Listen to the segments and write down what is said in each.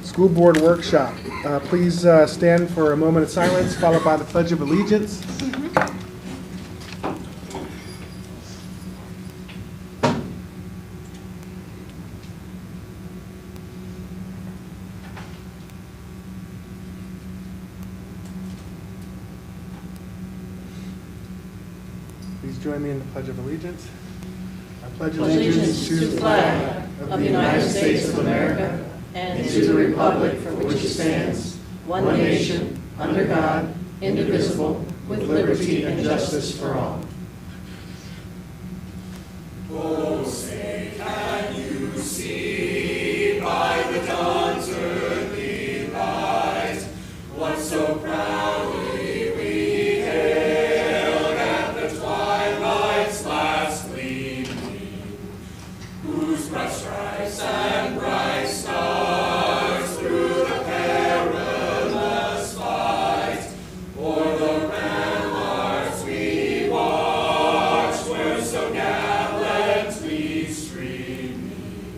School Board Workshop. Please stand for a moment of silence, followed by the Pledge of Allegiance. Please join me in the Pledge of Allegiance. I pledge allegiance to the flag of the United States of America and to the republic for which it stands, one nation, under God, indivisible, with liberty and justice for all. Oh, say, can you see by the dawn's early light what so proudly we hailed at the twilight's last gleaming, whose broad stripes and bright stars through the perilous fight o'er the ramparts we watched were so gallantly streaming,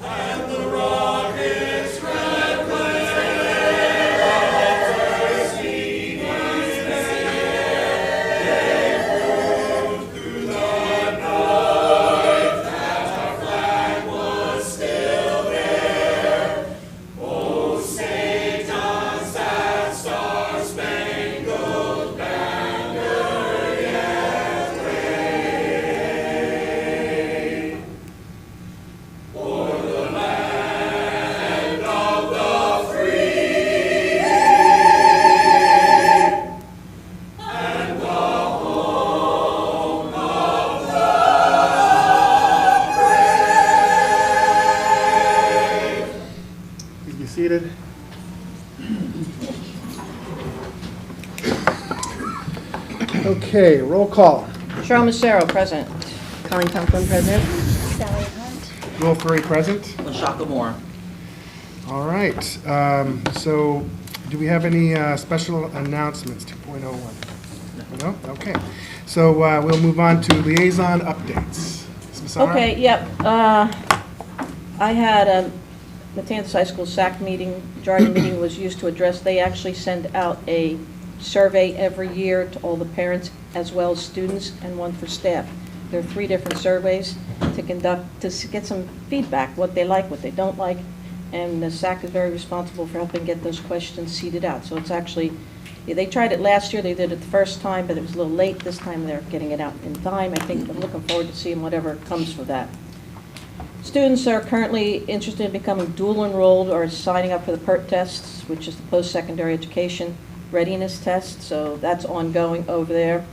and the rocket's red glare of thirsty they proved through the night that our flag was still there. Oh, say does that star-spangled banner yet wave o'er the land of the free and the home of the brave. Please be seated. Okay, roll call. Cheryl Massaro, present. Colleen Conklin, President. Will Furry present. LaShaka Moore. All right. So do we have any special announcements, 2.01? No? Okay. So we'll move on to liaison updates. Ms. Massaro? Okay, yep. I had a Matanzas High School SAC meeting, majority meeting was used to address, they actually send out a survey every year to all the parents as well as students and one for staff. There are 3 different surveys to conduct, to get some feedback, what they like, what they don't like, and the SAC is very responsible for helping get those questions seeded out. So it's actually, they tried it last year, they did it the first time, but it was a little late. This time they're getting it out in time. I think I'm looking forward to seeing whatever comes for that. Students are currently interested in becoming dual enrolled or signing up for the PERT tests, which is the post-secondary education readiness test, so that's ongoing over there.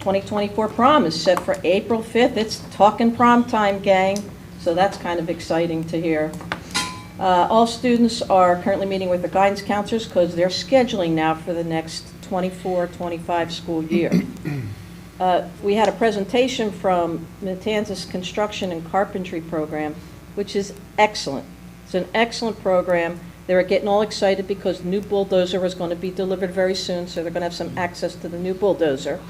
2024 prom is set for April 5th. It's talking prom time, gang, so that's kind of exciting to hear. All students are currently meeting with the guidance counselors because they're scheduling now for the next 24-25 school year. We had a presentation from Matanzas Construction and Carpentry Program, which is excellent. It's an excellent program. They were getting all excited because the new bulldozer was going to be delivered very soon, so they're going to have some access to the new bulldozer.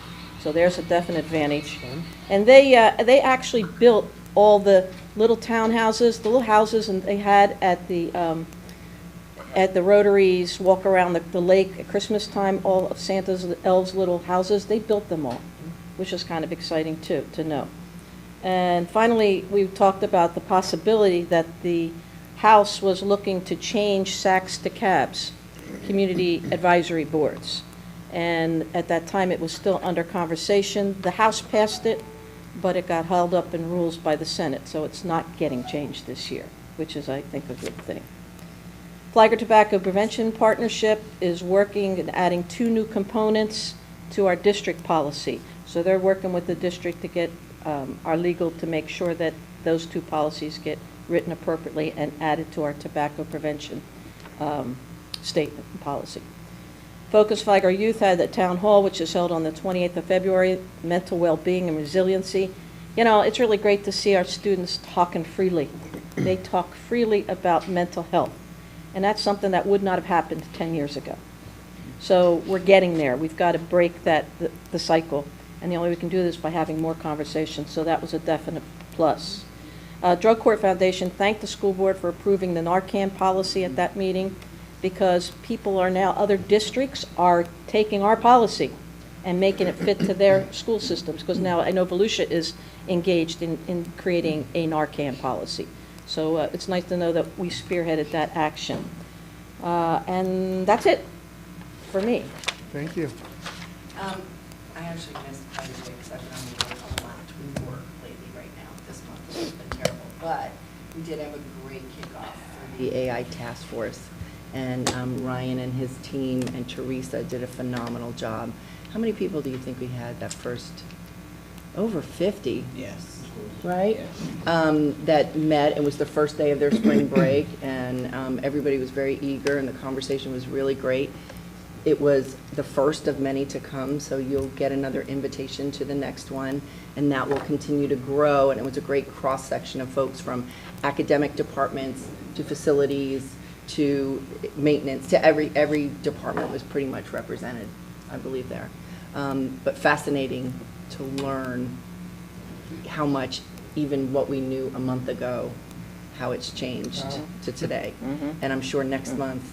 So there's a definite advantage. And they actually built all the little townhouses, the little houses and they had at the Rotaries, walk around the lake at Christmas time, all of Santa's, elves' little houses, they built them all, which is kind of exciting too, to know. And finally, we talked about the possibility that the House was looking to change SACs to CABs, Community Advisory Boards. And at that time, it was still under conversation. The House passed it, but it got held up in rules by the Senate, so it's not getting changed this year, which is, I think, a good thing. Flagler Tobacco Prevention Partnership is working and adding 2 new components to our district policy. So they're working with the district to get our legal to make sure that those 2 policies get written appropriately and added to our tobacco prevention statement and policy. Focus Flagler Youth had at Town Hall, which is held on the 28th of February, mental well-being and resiliency. You know, it's really great to see our students talking freely. They talk freely about mental health, and that's something that would not have happened 10 years ago. So we're getting there. We've got to break the cycle, and the only way we can do this is by having more conversations, so that was a definite plus. Drug Court Foundation thanked the school board for approving the Narcan policy at that meeting, because people are now, other districts are taking our policy and making it fit to their school systems, because now I know Volusia is engaged in creating a Narcan policy. So it's nice to know that we spearheaded that action. And that's it for me. Thank you. I actually missed quite a bit because I've been on the road a lot to work lately right now. This month has been terrible. But we did have a great kickoff for the AI task force. And Ryan and his team and Teresa did a phenomenal job. How many people do you think we had that first? Over 50. Yes. Right? That met. It was the first day of their spring break, and everybody was very eager, and the conversation was really great. It was the first of many to come, so you'll get another invitation to the next one, and that will continue to grow. And it was a great cross-section of folks from academic departments to facilities to maintenance, to every department was pretty much represented, I believe, there. But fascinating to learn how much even what we knew a month ago, how it's changed to today. And I'm sure next month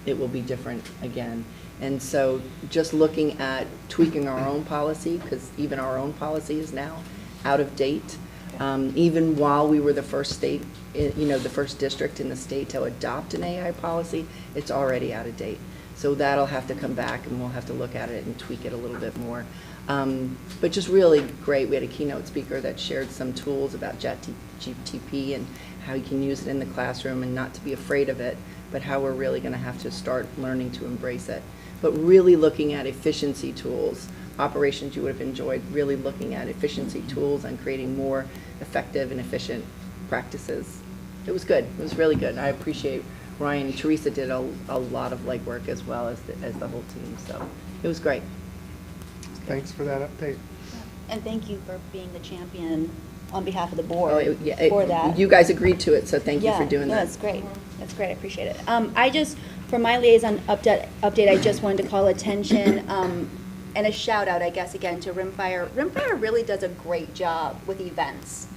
it will be different again. And so just looking at tweaking our own policy, because even our own policy is now out of date. Even while we were the first state, the first district in the state to adopt an AI policy, it's already out of date. So that'll have to come back, and we'll have to look at it and tweak it a little bit more. But just really great. We had a keynote speaker that shared some tools about ChatGPT and how you can use it in the classroom, and not to be afraid of it, but how we're really going to have to start learning to embrace it. But really looking at efficiency tools, operations you would have enjoyed, really looking at efficiency tools and creating more effective and efficient practices. It was good. It was really good. I appreciate Ryan and Teresa did a lot of legwork as well as the whole team. So it was great. Thanks for that update. And thank you for being the champion on behalf of the board Oh, for that. You guys agreed to it, so thank you for doing Yeah, that. that's great. That's great. I appreciate it. For my liaison update, I just wanted to call attention and a shout out, I guess, again to Rimfire. Rimfire really does a great job with events.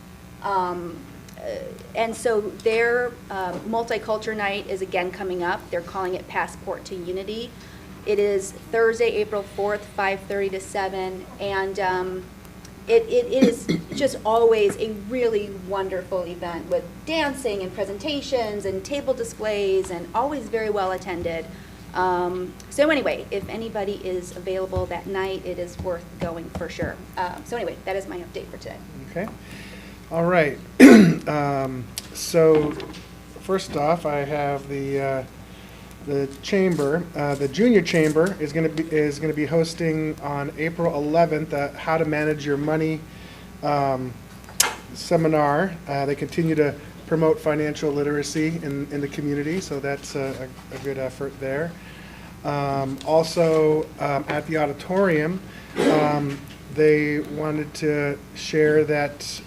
And so their multicultural night is again coming up. They're calling it Passport to Unity. It is Thursday, April 4th, 5:30 to 7, and it is just always a really wonderful event with dancing and presentations and table displays, and always very well attended. So anyway, if anybody is available that night, it is worth going for sure. So anyway, that is my update for today. Okay. All right. So first off, I have the chamber, the junior chamber is going to be hosting on April 11th a How to Manage Your Money seminar. They continue to promote financial literacy in the community, so that's a good effort there. Also, at the auditorium, they wanted to share that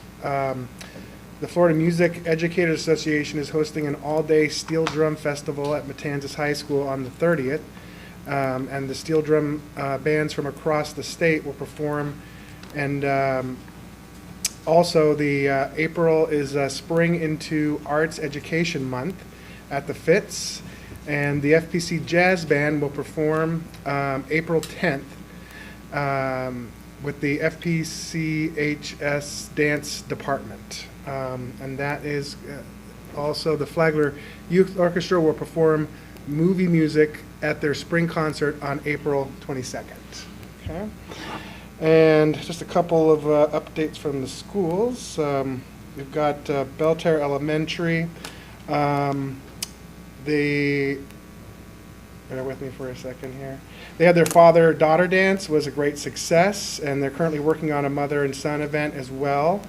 the Florida Music Educators Association is hosting an all-day steel drum festival at Matanzas High School on the 30th. And the steel drum bands from across the state will perform. And also, the April is Spring into Arts Education Month at the Fitz. And the FPC Jazz Band will perform April 10th with the FPCHS Dance Department. And that is also the Flagler Youth Orchestra will perform movie music at their spring concert on April 22nd. Okay. And just a couple of updates from the schools. We've got Belterre Elementary. Bear with me for a second here. They had their father-daughter dance, was a great success, and they're currently working on a mother and son event as well.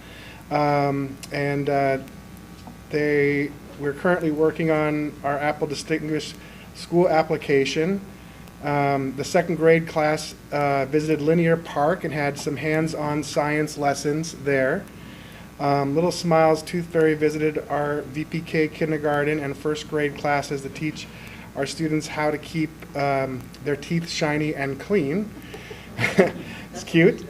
We're currently working on our Apple Distinguished School application. The second grade class visited Linear Park and had some hands-on science lessons there. Little Smiles Tooth Fairy visited our VPK kindergarten and first grade classes to teach our students how to keep their teeth shiny and clean. It's cute.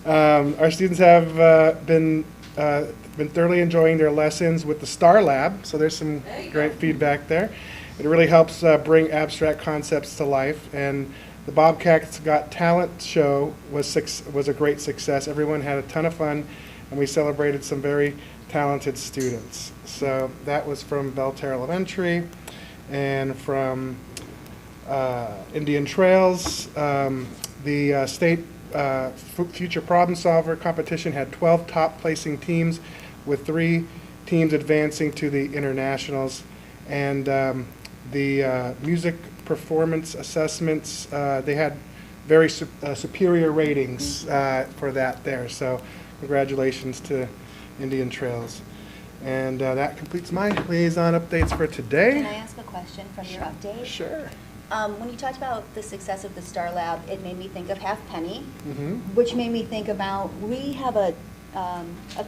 Our students have been been thoroughly enjoying their lessons with the STAR Lab, so there's some great feedback there. It really helps bring abstract concepts to life, and the Bobcats Got Talent show was a great success. Everyone had a ton of fun, and we celebrated some very talented students. So that was from Belterre Elementary, and from Indian Trails. The state Future Problem Solver competition had 12 top placing teams, with 3 teams advancing to the internationals. And the music performance assessments, they had very superior ratings for that there. So congratulations to Indian Trails. And that completes my liaison updates for today. Can I ask a question from your update? Sure. When you talked about the success of the Star Lab, it made me think of Halfpenny, Mm-hmm. which made me think about, we have a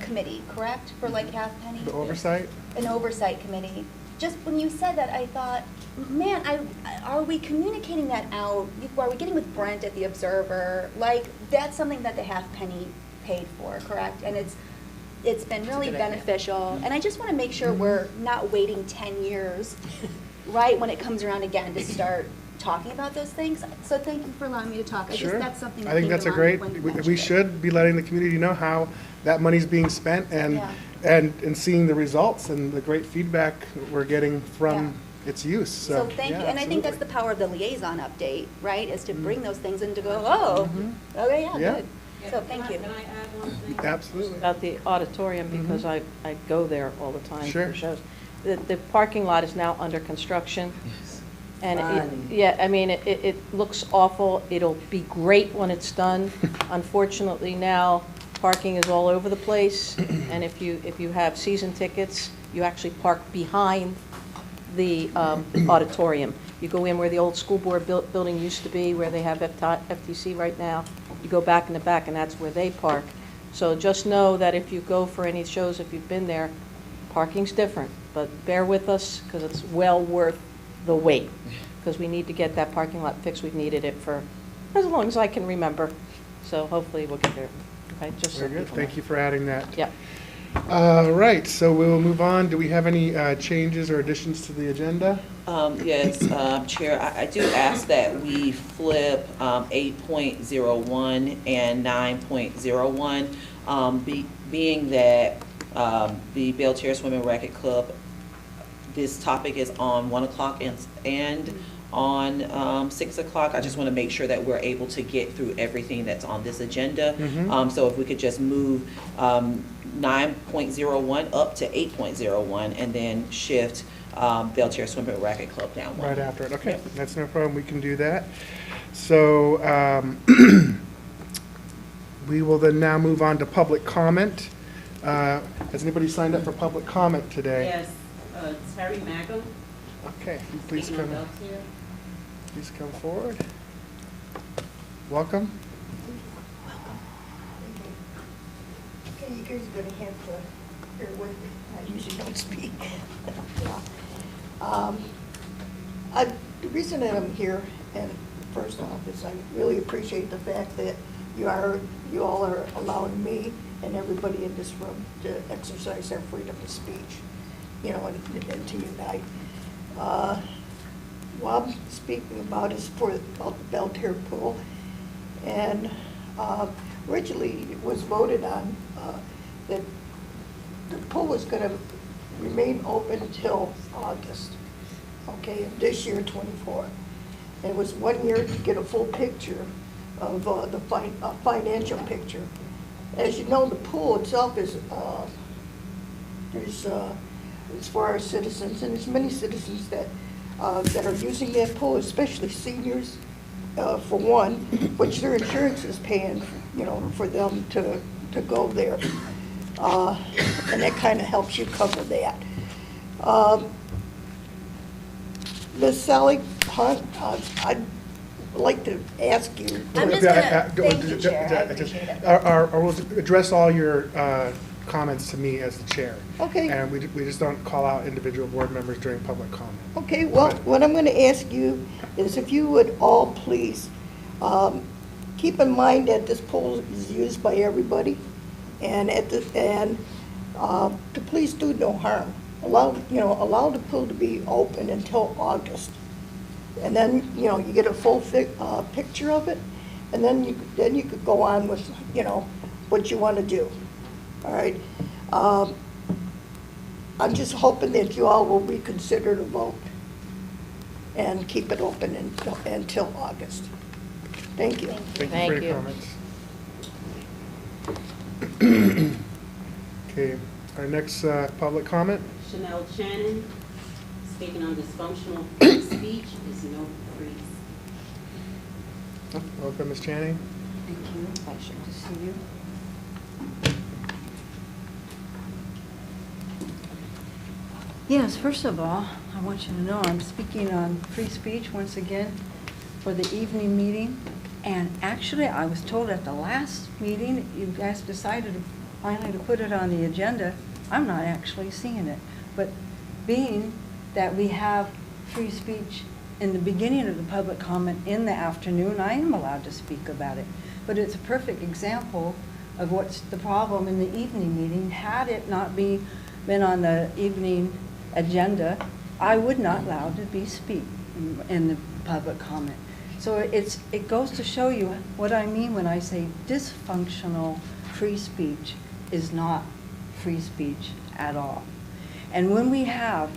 committee, correct, for like Halfpenny? The oversight? An oversight committee. Just when you said that, I thought, man, are we communicating that out? Are we getting with Brent at the Observer? Like, that's something that the Halfpenny paid for, correct? And it's been really beneficial. And I just want to make sure we're not waiting 10 years, right, when it comes around again to start talking about those things. So thank you for allowing me to talk. I Sure. just, that's something that I think came that's to a great, mind when you we mentioned it. should be letting the community know how that money's being spent, and, Yeah. and seeing the results and the great feedback we're getting from its use. So thank you, yeah, and I think that's the power of the liaison update, right, is to bring those things in to go, oh, okay, yeah, Yeah. good. So thank you. Can I add one thing? Absolutely. About the auditorium, because I go there all the time Sure. for shows. The parking lot is now under construction. And Fun. yeah, I mean, it looks awful. It'll be great when it's done. Unfortunately now, parking is all over the place. And if you have season tickets, you actually park behind the auditorium. You go in where the old school board building used to be, where they have FTC right now. You go back in the back, and that's where they park. So just know that if you go for any shows, if you've been there, parking's different. But bear with us, because it's well worth the wait, because we need to get that parking lot fixed. We've needed it for as long as I can remember. So hopefully we'll get there. Okay, just so Very good. people Thank know. you for adding that. Yeah. All right, so we'll move on. Do we have any changes or additions to the agenda? Yes, Chair, I do ask that we flip 8.01 and 9.01, being that the Belterre Swimming Racket Club, this topic is on 1 o'clock and on 6 o'clock. I just want to make sure that we're able to get through everything that's on this agenda. So if we could just move 9.01 up to 8.01 and then shift Belterre Swimming Racket Club down one. Right after it. Okay, that's no problem. We can do that. So we will then now move on to public comment. Has anybody signed up for public comment today? Yes, Terry Magum. Okay, please speaking come. of Belterre. Please come forward. Welcome. Okay, you guys are gonna have to bear with me, I usually don't speak. The reason that I'm here, and first off, is I really appreciate the fact that you all are allowing me and everybody in this room to exercise our freedom of speech, you know, and to unite. What I'm speaking about is about the Belterre pool, and originally it was voted on that the pool was going to remain open until August, okay, of this year, 24. And it was 1 year to get a full picture of the financial picture. As you know, the pool itself is, it's for our citizens, and there's many citizens that are using that pool, especially seniors, for one, which their insurance is paying, you know, for them to go there. And that kind of helps you cover that. Ms. Sally Hunt, I'd like to ask you. I'm just gonna, thank you, Chair, I appreciate it. We'll address all your comments to me as the chair. Okay. And we just don't call out individual board members during public comment. Okay, well, what I'm going to ask you is if you would all please keep in mind that this pool is used by everybody, and to please do no harm. Allow the pool to be open until August. And then, you get a full picture of it, and then you could go on with, what you want to do. All right? I'm just hoping that you all will reconsider the vote and keep it open until August. Thank you. Thank you for your comments. Okay, our next public comment. Chanel Shannon, speaking on dysfunctional free speech is no free. Welcome, Ms. Channing. Thank you. Pleasure to see you. Yes, first of all, I want you to know I'm speaking on free speech once again for the evening meeting. And actually, I was told at the last meeting, you guys decided finally to put it on the agenda. I'm not actually seeing it. But being that we have free speech in the beginning of the public comment in the afternoon, I am allowed to speak about it. But it's a perfect example of what's the problem in the evening meeting. Had it not been on the evening agenda, I would not allow to be speak in the public comment. So it goes to show you what I mean when I say dysfunctional free speech is not free speech at all. And when we have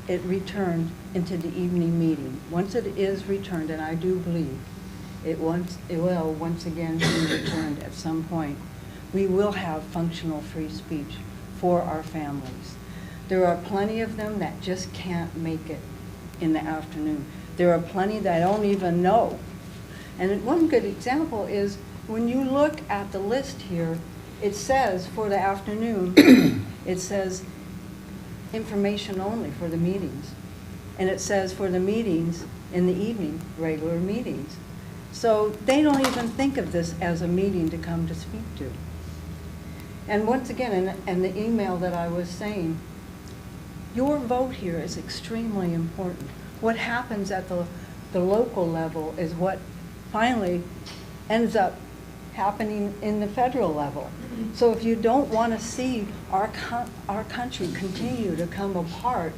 it returned into the evening meeting, once it is returned, and I do believe it will once again be returned at some point, we will have functional free speech for our families. There are plenty of them that just can't make it in the afternoon. There are plenty that I don't even know. And one good example is when you look at the list here, it says for the afternoon, it says information only for the meetings. And it says for the meetings in the evening, regular meetings. So they don't even think of this as a meeting to come to speak to. And once again, in the email that I was saying, your vote here is extremely important. What happens at the local level is what finally ends up happening in the federal level. So if you don't want to see our country continue to come apart,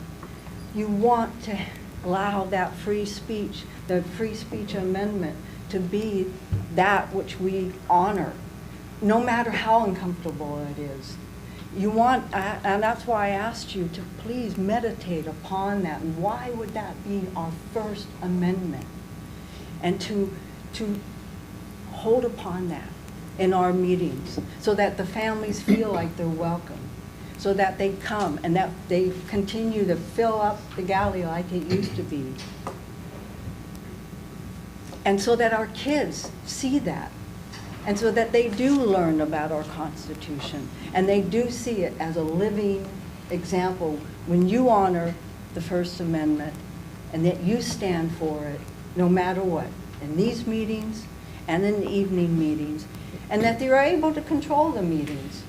you want to allow that free speech, the free speech amendment, to be that which we honor, no matter how uncomfortable it is. You want, and that's why I asked you to please meditate upon that. And why would that be our First Amendment? And to hold upon that in our meetings so that the families feel like they're welcome, so that they come and that they continue to fill up the galley like it used to be. And so that our kids see that. And so that they do learn about our Constitution, and they do see it as a living example when you honor the First Amendment and that you stand for it no matter what, in these meetings and in the evening meetings, and that you're able to control the meetings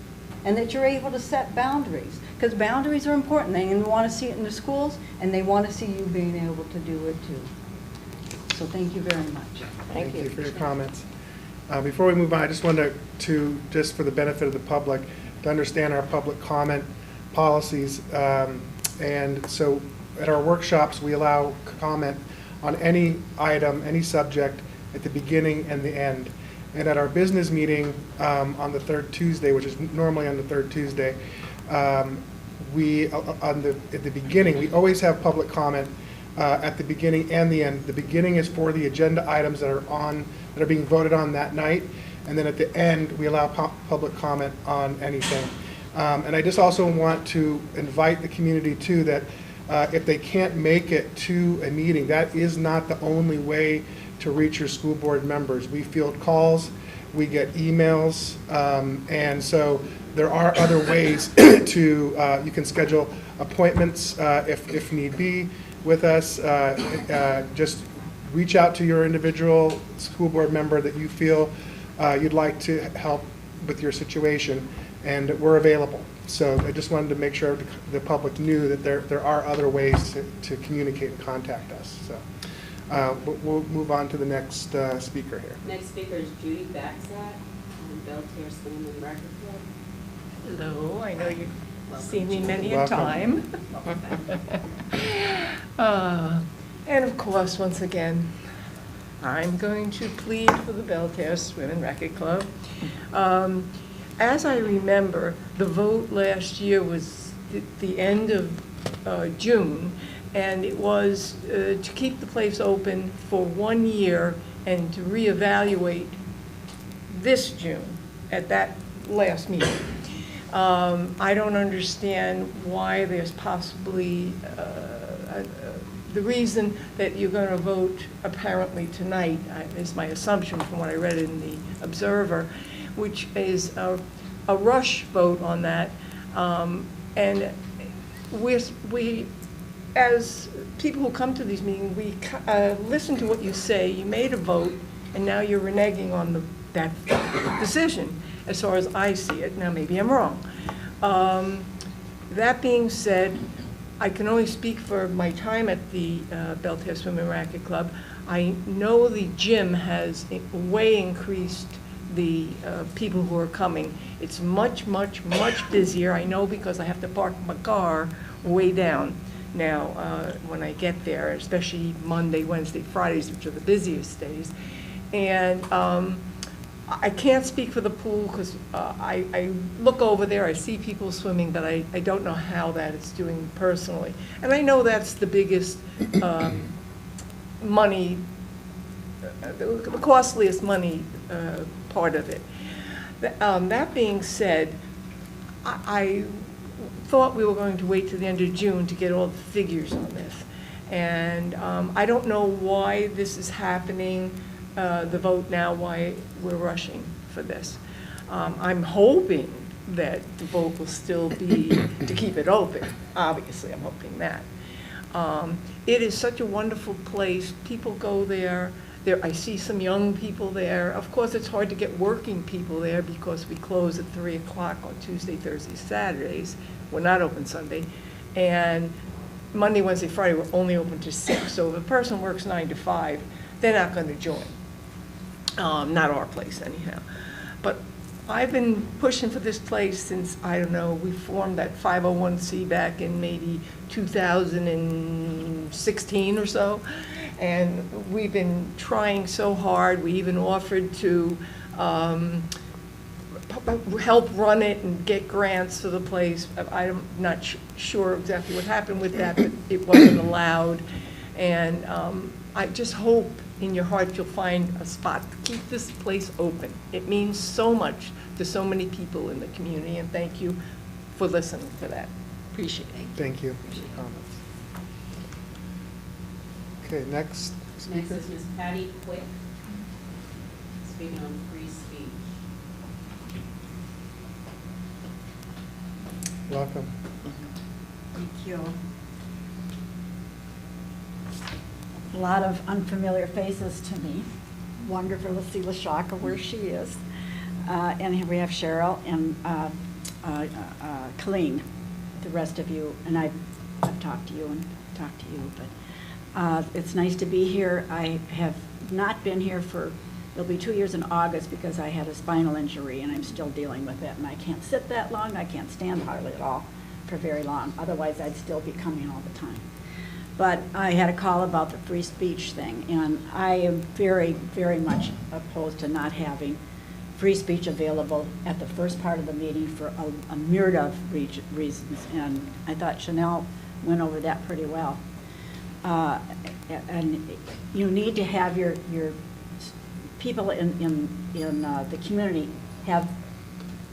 and that you're able to set boundaries, because boundaries are important. They want to see it in the schools, and they want to see you being able to do it too. So thank you very much. Thank you for your comments. Before we move on, I just wanted to, just for the benefit of the public, to understand our public comment policies. And so at our workshops, we allow comment on any item, any subject at the beginning and the end. And at our business meeting on the third Tuesday, which is normally on the third Tuesday, at the beginning, we always have public comment at the beginning and the end. The beginning is for the agenda items that are being voted on that night, and then at the end we allow public comment on anything. And I just also want to invite the community too that if they can't make it to a meeting, that is not the only way to reach your school board members. We field calls, we get emails, and so there are other ways to, you can schedule appointments if need be with us. Just reach out to your individual school board member that you feel you'd like to help with your situation, and we're available. So I just wanted to make sure the public knew that there are other ways to communicate and contact us. So we'll move on to the next speaker here. Next speaker is Judy Baxat on Belterre Swim and Record Club. Hello, I know you've seen me many a Welcome. time. And of course, once again, I'm going to plead for the Belterre Swim and Racquet Club. As I remember, the vote last year was the end of June, and it was to keep the place open for 1 year and to reevaluate this June at that last meeting. I don't understand why there's possibly the reason that you're going to vote apparently tonight, is my assumption from what I read in the Observer, which is a rush vote on that. And we, as people who come to these meetings, we listen to what you say, you made a vote, and now you're reneging on that decision, as far as I see it. Now, maybe I'm wrong. That being said, I can only speak for my time at the Belterre Swim and Racquet Club. I know the gym has way increased the people who are coming. It's much, much, much busier. I know because I have to park my car way down now when I get there, especially Monday, Wednesday, Fridays, which are the busiest days. And I can't speak for the pool because I look over there, I see people swimming, but I don't know how that is doing personally. And I know that's the biggest money, the costliest money part of it. That being said, I thought we were going to wait till the end of June to get all the figures on this. And I don't know why this is happening, the vote now, why we're rushing for this. I'm hoping that the vote will still be to keep it open. Obviously, I'm hoping that. It is such a wonderful place. People go there. I see some young people there. Of course, it's hard to get working people there because we close at 3 o'clock on Tuesday, Thursday, Saturdays. We're not open Sunday. And Monday, Wednesday, Friday, we're only open to 6. So if a person works 9 to 5, they're not going to join. Not our place, anyhow. But I've been pushing for this place since, I don't know, we formed that 501c back in maybe 2016 or so. And we've been trying so hard. We even offered to help run it and get grants for the place. I'm not sure exactly what happened with that, but it wasn't allowed. And I just hope in your heart you'll find a spot to keep this place open. It means so much to so many people in the community, and thank you for listening to that. Appreciate it. Thank you for your comments. Okay, next Next speaker. is Ms. Patty Quick, speaking on free speech. Welcome. Thank you. A lot of unfamiliar faces to me. Wonderful to see LaShaka where she is. And here we have Cheryl and Colleen, the rest of you. And I've talked to you and talked to you, but it's nice to be here. I have not been here it'll be 2 years in August because I had a spinal injury and I'm still dealing with it. And I can't sit that long. I can't stand hardly at all for very long. Otherwise, I'd still be coming all the time. But I had a call about the free speech thing, and I am very, very much opposed to not having free speech available at the first part of the meeting for a myriad of reasons. And I thought Chanel went over that pretty well. And you need to have your people in the community have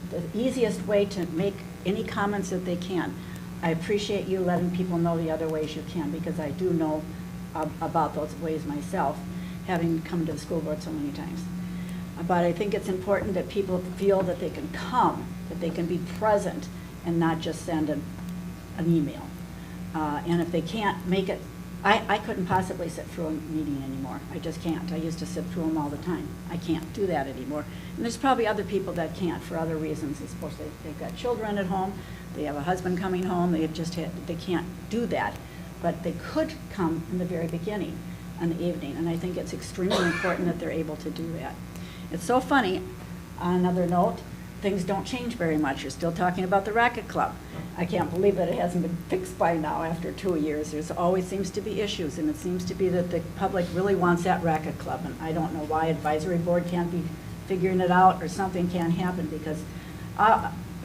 the easiest way to make any comments that they can. I appreciate you letting people know the other ways you can, because I do know about those ways myself, having come to the school board so many times. But I think it's important that people feel that they can come, that they can be present, and not just send an email. And if they can't make it, I couldn't possibly sit through a meeting anymore. I just can't. I used to sit through them all the time. I can't do that anymore. And there's probably other people that can't for other reasons. It's supposed they've got children at home, they have a husband coming home, they can't do that. But they could come in the very beginning in the evening, and I think it's extremely important that they're able to do that. It's so funny, on another note, things don't change very much. You're still talking about the racket club. I can't believe that it hasn't been fixed by now after 2 years. There's always seems to be issues, and it seems to be that the public really wants that racket club, and I don't know why advisory board can't be figuring it out or something can't happen, because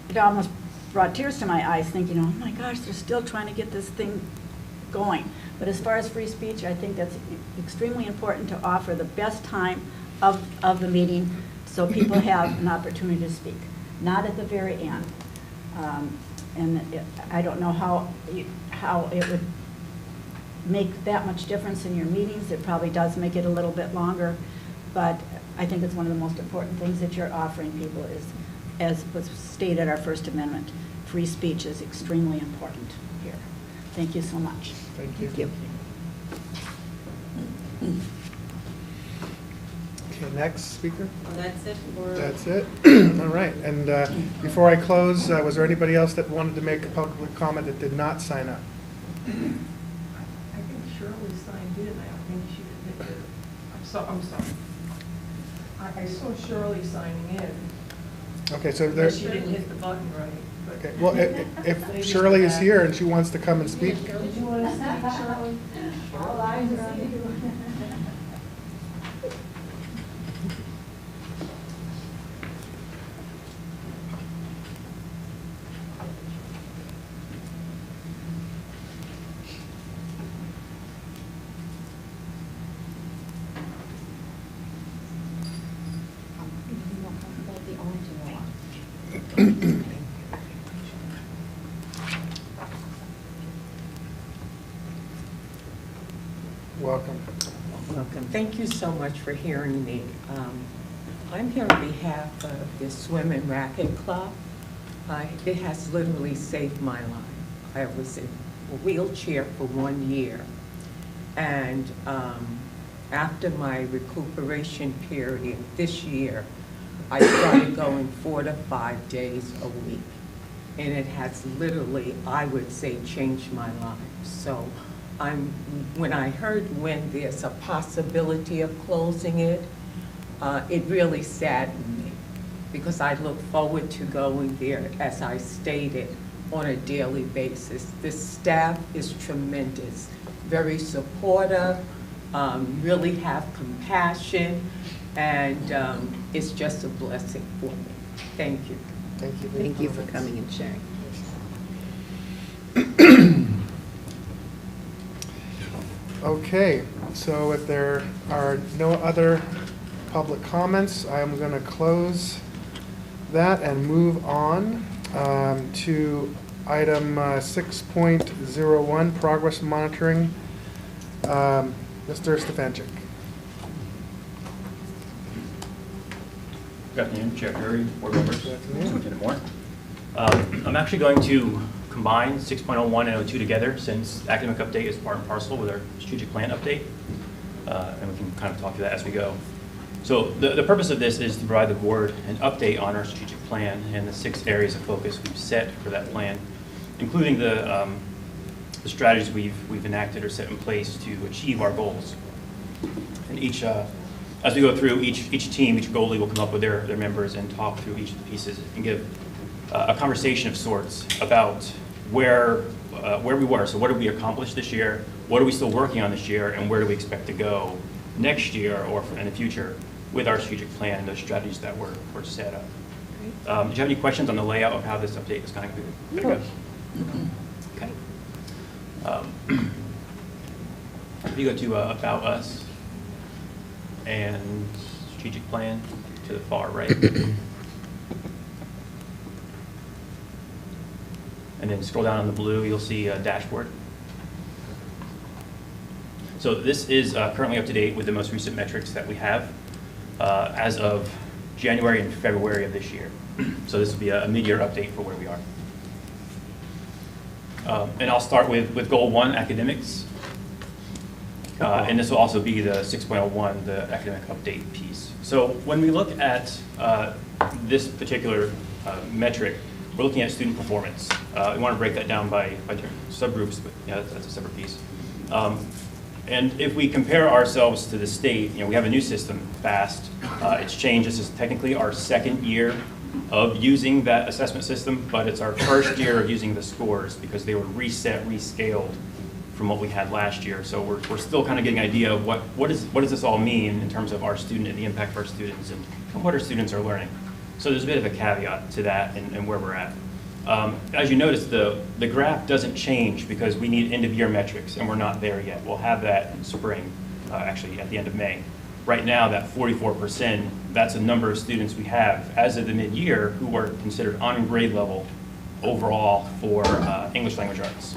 it almost brought tears to my eyes thinking, oh my gosh, they're still trying to get this thing going. But as far as free speech, I think that's extremely important to offer the best time of the meeting so people have an opportunity to speak, not at the very end. I don't know how it would make that much difference in your meetings. It probably does make it a little bit longer, but I think it's one of the most important things that you're offering people is, as was stated in our First Amendment, free speech is extremely important here. Thank you so much. Thank you. Thank you. Okay, next speaker. Well, that's it for. That's it. All right. And before I close, was there anybody else that wanted to make a public comment that did not sign up? I think Shirley signed in, I don't think she did make it. I'm sorry. I saw Shirley signing in, Okay, so but there's. she didn't hit the button right. But- Okay. Well, if Shirley is here and she wants to come and speak. Did you want to speak, Shirley? All eyes are on you. Welcome. Welcome. Thank you so much for hearing me. I'm here on behalf of the Swim and Racket Club. It has literally saved my life. I was in a wheelchair for 1 year. And after my recuperation period this year, I started going 4 to 5 days a week. And it has literally, I would say, changed my life. So when I heard when there's a possibility of closing it, it really saddened me because I look forward to going there, as I stated, on a daily basis. The staff is tremendous, very supportive, really have compassion, and it's just a blessing for me. Thank you. Thank you. Thank you for coming and sharing. Okay, so if there are no other public comments, I'm going to close that and move on to item 6.01, progress monitoring. Mr. Stefanczyk. Good afternoon, Chair Curry, board members, Good afternoon. Superintendent Moore. I'm actually going to combine 6.01 and 02 together, since academic update is part and parcel with our strategic plan update, and we can kind of talk through that as we go. So the purpose of this is to provide the board an update on our strategic plan and the 6 areas of focus we've set for that plan, including the strategies we've enacted or set in place to achieve our goals. And as we go through, each team, each goalie will come up with their members and talk through each of the pieces and give a conversation of sorts about where we were. So what did we accomplish this year? What are we still working on this year? And where do we expect to go next year or in the future with our strategic plan and those strategies that were set up? Did you have any questions on the layout of how this update is going to go? Okay. If you go to About Us and Strategic Plan to the far right. And then scroll down on the blue, you'll see a dashboard. So this is currently up to date with the most recent metrics that we have as of January and February of this year. So this will be a mid-year update for where we are. And I'll start with Goal 1, academics. And this will also be the 6.01, the academic update piece. So when we look at this particular metric, we're looking at student performance. We want to break that down by different subgroups, but yeah, that's a separate piece. And if we compare ourselves to the state, we have a new system, FAST. It's changed. This is technically our second year of using that assessment system, but it's our first year of using the scores because they were reset, rescaled from what we had last year. So we're still kind of getting an idea of what does this all mean in terms of our student and the impact of our students and what our students are learning. So there's a bit of a caveat to that and where we're at. As you notice, the graph doesn't change because we need end-of-year metrics, and we're not there yet. We'll have that in spring, actually at the end of May. Right now, that 44%, that's a number of students we have as of the mid-year who are considered on grade level overall for English language arts.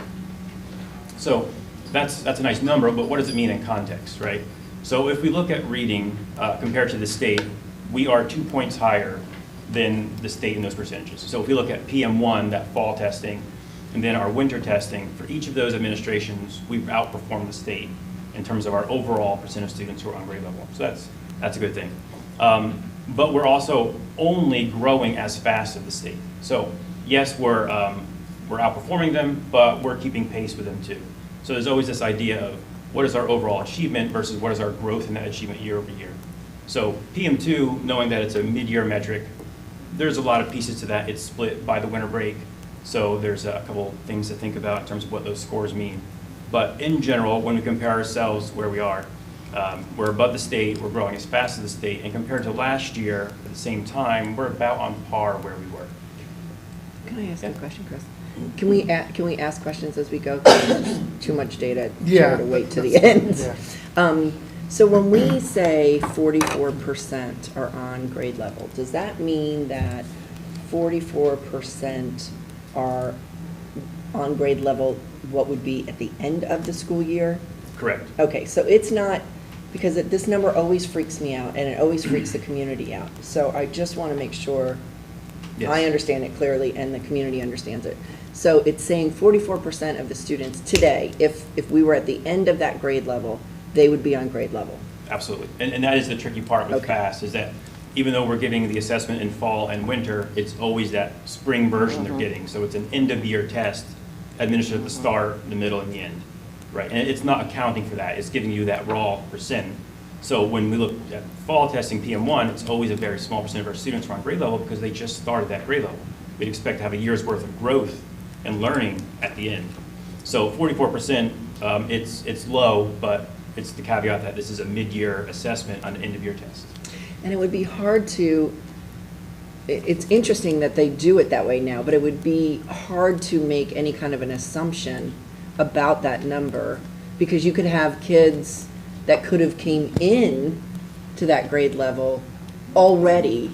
So that's a nice number, but what does it mean in context, right? So if we look at reading compared to the state, we are 2 points higher than the state in those percentages. So if we look at PM1, that fall testing, and then our winter testing, for each of those administrations, we've outperformed the state in terms of our overall percent of students who are on grade level. So that's a good thing. But we're also only growing as fast as the state. So yes, we're outperforming them, but we're keeping pace with them too. So there's always this idea of what is our overall achievement versus what is our growth in that achievement year over year. So PM2, knowing that it's a mid-year metric, there's a lot of pieces to that. It's split by the winter break. So there's a couple things to think about in terms of what those scores mean. But in general, when we compare ourselves where we are, we're above the state, we're growing as fast as the state, and compared to last year at the same time, we're about on par where we were. Can I ask a question, Chris? Can we ask questions as we go? 'Cause there's too much data to wait to the end. Yeah. So when we say 44% are on grade level, does that mean that 44% are on grade level what would be at the end of the school year? Correct. Okay, so it's not, because this number always freaks me out, and it always freaks the community out. So I just want to make sure Yes. I understand it clearly and the community understands it. So it's saying 44% of the students today, if we were at the end of that grade level, they would be on grade level. Absolutely. And that is the tricky part with Okay. FAST, is that even though we're giving the assessment in fall and winter, it's always that spring version they're getting. So it's an end-of-year test administered at the start, the middle, and the end, right? And it's not accounting for that. It's giving you that raw percent. So when we look at fall testing PM1, it's always a very small percent of our students are on grade level because they just started that grade level. We'd expect to have a year's worth of growth and learning at the end. So 44%, it's low, but it's the caveat that this is a mid-year assessment on an end-of-year test. And it would be hard to, it's interesting that they do it that way now, but it would be hard to make any kind of an assumption about that number, because you could have kids that could have came in to that grade level already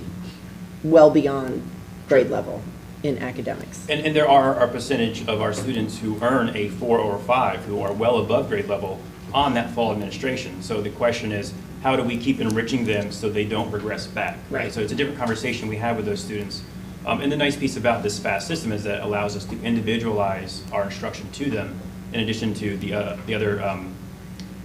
well beyond grade level in academics. And there are a percentage of our students who earn a 4 or 5 who are well above grade level on that fall administration. So the question is, how do we keep enriching them so they don't regress back, right? So it's a different conversation we have with those students. And the nice piece about this FAST system is that it allows us to individualize our instruction to them, in addition to the other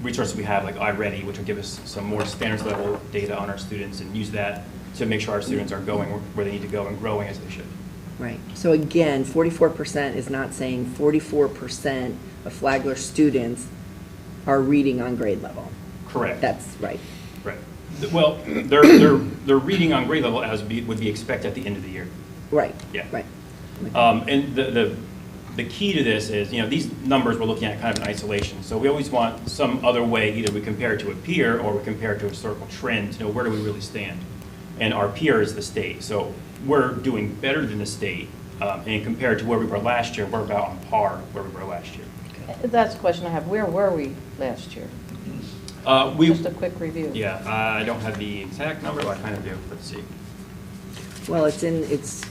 resources we have, like iReady, which will give us some more standards level data on our students and use that to make sure our students are going where they need to go and growing as they should. Right. So again, 44% is not saying 44% of Flagler students are reading on grade level. Correct. That's right. Right. Well, they're reading on grade level as would be expected at the end of the year. Right. Yeah. Right. And the key to this is, these numbers we're looking at kind of in isolation. So we always want some other way, either we compare it to a peer or we compare it to a historical trend to know where do we really stand. And our peer is the state. So we're doing better than the state. And compared to where we were last year, we're about on par where we were last year. That's the question I have. Where were we last year? Just a quick review. Yeah, I don't have the exact number, but I kind of do. Let's see. Well, it's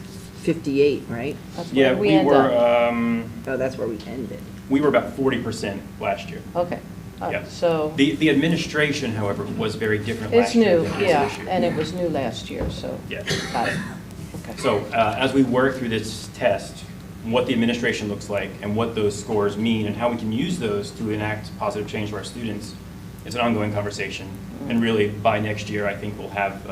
58, right? That's where Yeah, we end were. up. Oh, that's where we ended. We were about 40% last year. Okay. All Yeah. right, so The administration, however, was very different it's last year new, than it is yeah, this year. and it was new last year, so. Yeah. Got it. Okay. So as we work through this test, what the administration looks like and what those scores mean and how we can use those to enact positive change to our students, it's an ongoing conversation. And really, by next year, I think we'll have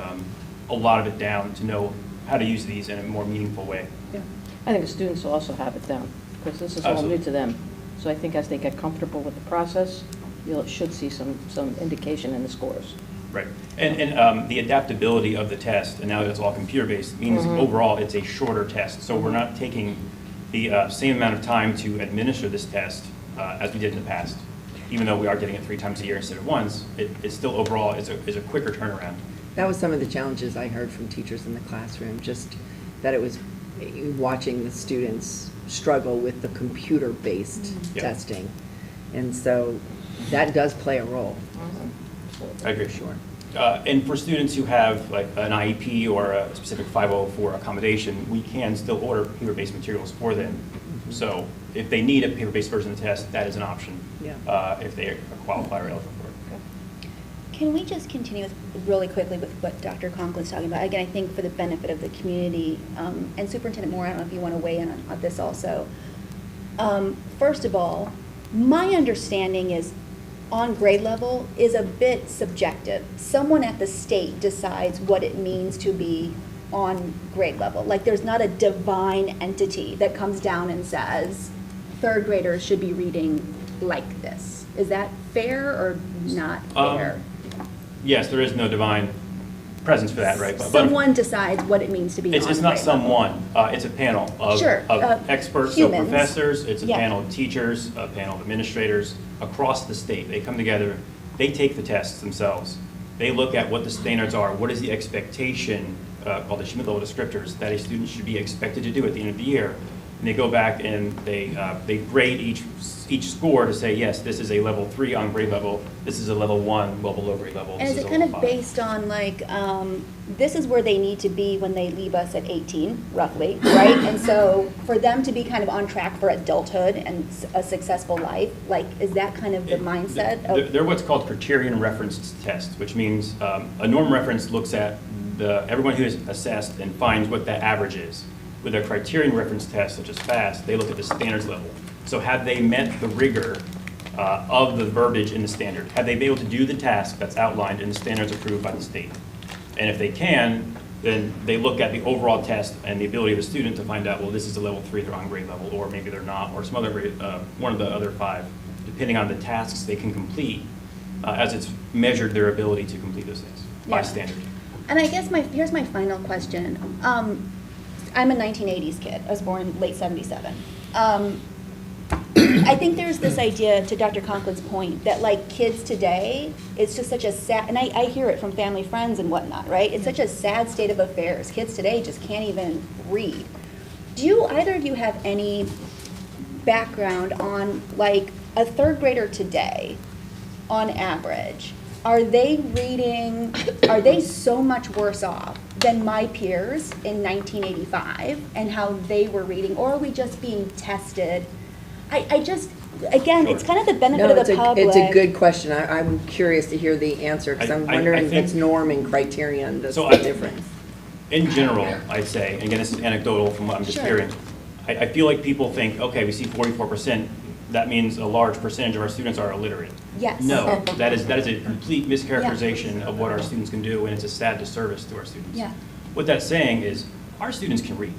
a lot of it down to know how to use these in a more meaningful way. Yeah. I think the students will also have it down, because this is all new Absolutely. to them. So I think as they get comfortable with the process, you should see some indication in the scores. Right. And the adaptability of the test, and now that it's all computer-based, means overall it's a shorter test. So we're not taking the same amount of time to administer this test as we did in the past. Even though we are getting it 3 times a year instead of once, it's still overall is a quicker turnaround. That was some of the challenges I heard from teachers in the classroom, just that it was watching the students struggle with the computer-based Yeah. testing. And so that does play a role. I agree. Sure. And for students who have like an IEP or a specific 504 accommodation, we can still order paper-based materials for them. So if they need a paper-based version of the test, that is an option. Yeah. If they qualify or eligible for it. Can we just continue really quickly with what Dr. Conklin's talking about? Again, I think for the benefit of the community, and Superintendent Moore, I don't know if you want to weigh in on this also. First of all, my understanding is on grade level is a bit subjective. Someone at the state decides what it means to be on grade level. Like there's not a divine entity that comes down and says, 3rd graders should be reading like this. Is that fair or not fair? Yes, there is no divine presence for that, right? But Someone decides what it means to be on it's not grade level. someone. It's a panel of, Sure, of experts, so humans. professors. It's a Yeah. panel of teachers, a panel of administrators across the state. They come together. They take the tests themselves. They look at what the standards are. What is the expectation, called the Schmidt level descriptors, that a student should be expected to do at the end of the year? And they go back and they grade each score to say, yes, this is a level 3 on grade level. This is a level 1, well below grade level. And is it kind of based on like, this is where they need to be when they leave us at 18, roughly, right? And so for them to be kind of on track for adulthood and a successful life, like, is that kind of the mindset of? They're what's called criterion referenced tests, which means a norm reference looks at everyone who is assessed and finds what that average is. With a criterion reference test, such as FAST, they look at the standards level. So have they met the rigor of the verbiage in the standard? Have they been able to do the task that's outlined in the standards approved by the state? And if they can, then they look at the overall test and the ability of the student to find out, well, this is a level 3, they're on grade level, or maybe they're not, or some other grade, one of the other 5, depending on the tasks they can complete, as it's measured their ability to complete those things by standard. And I guess here's my final question. I'm a 1980s kid. I was born in late 77. I think there's this idea, to Dr. Conklin's point, that like kids today, it's just such a sad, and I hear it from family, friends and whatnot, right? It's such a sad state of affairs. Kids today just can't even read. Do either of you have any background on like a 3rd grader today, on average? Are they so much worse off than my peers in 1985 and how they were reading? Or are we just being tested? Again, it's kind of the benefit of the public. It's a good question. I'm curious to hear the answer, because I'm wondering if think- it's norm and criterion that's So the difference. In general, I'd say, and again, this is anecdotal from what I'm just hearing, I feel like people think, okay, we see 44%, that means a large percentage of our students are illiterate. Yes. No, that is a complete mischaracterization of what our students can do, and it's a sad disservice to our students. Yeah. What that's saying is, our students can read.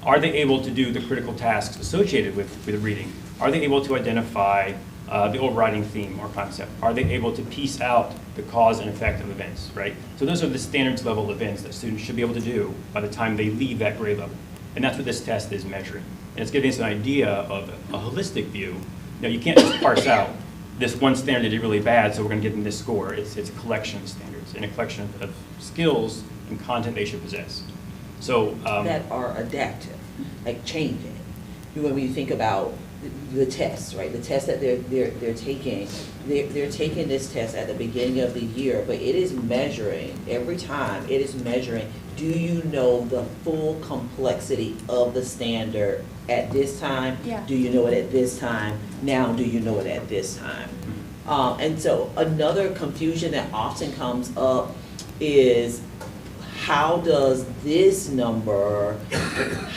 Are they able to do the critical tasks associated with reading? Are they able to identify the overriding theme or concept? Are they able to piece out the cause and effect of events, right? So those are the standards level events that students should be able to do by the time they leave that grade level. And that's what this test is measuring. And it's giving us an idea of a holistic view. You can't just parse out this one standard they did really bad, so we're going to give them this score. It's a collection of standards and a collection of skills and content they should possess. So that are adaptive, like changing. When you think about the tests, right? The test that they're taking, they're taking this test at the beginning of the year, but it is measuring every time. It is measuring. Do you know the full complexity of the standard at this time? Yeah. Do you know it at this time? Now, do you know it at this time? And so another confusion that often comes up is, how does this number,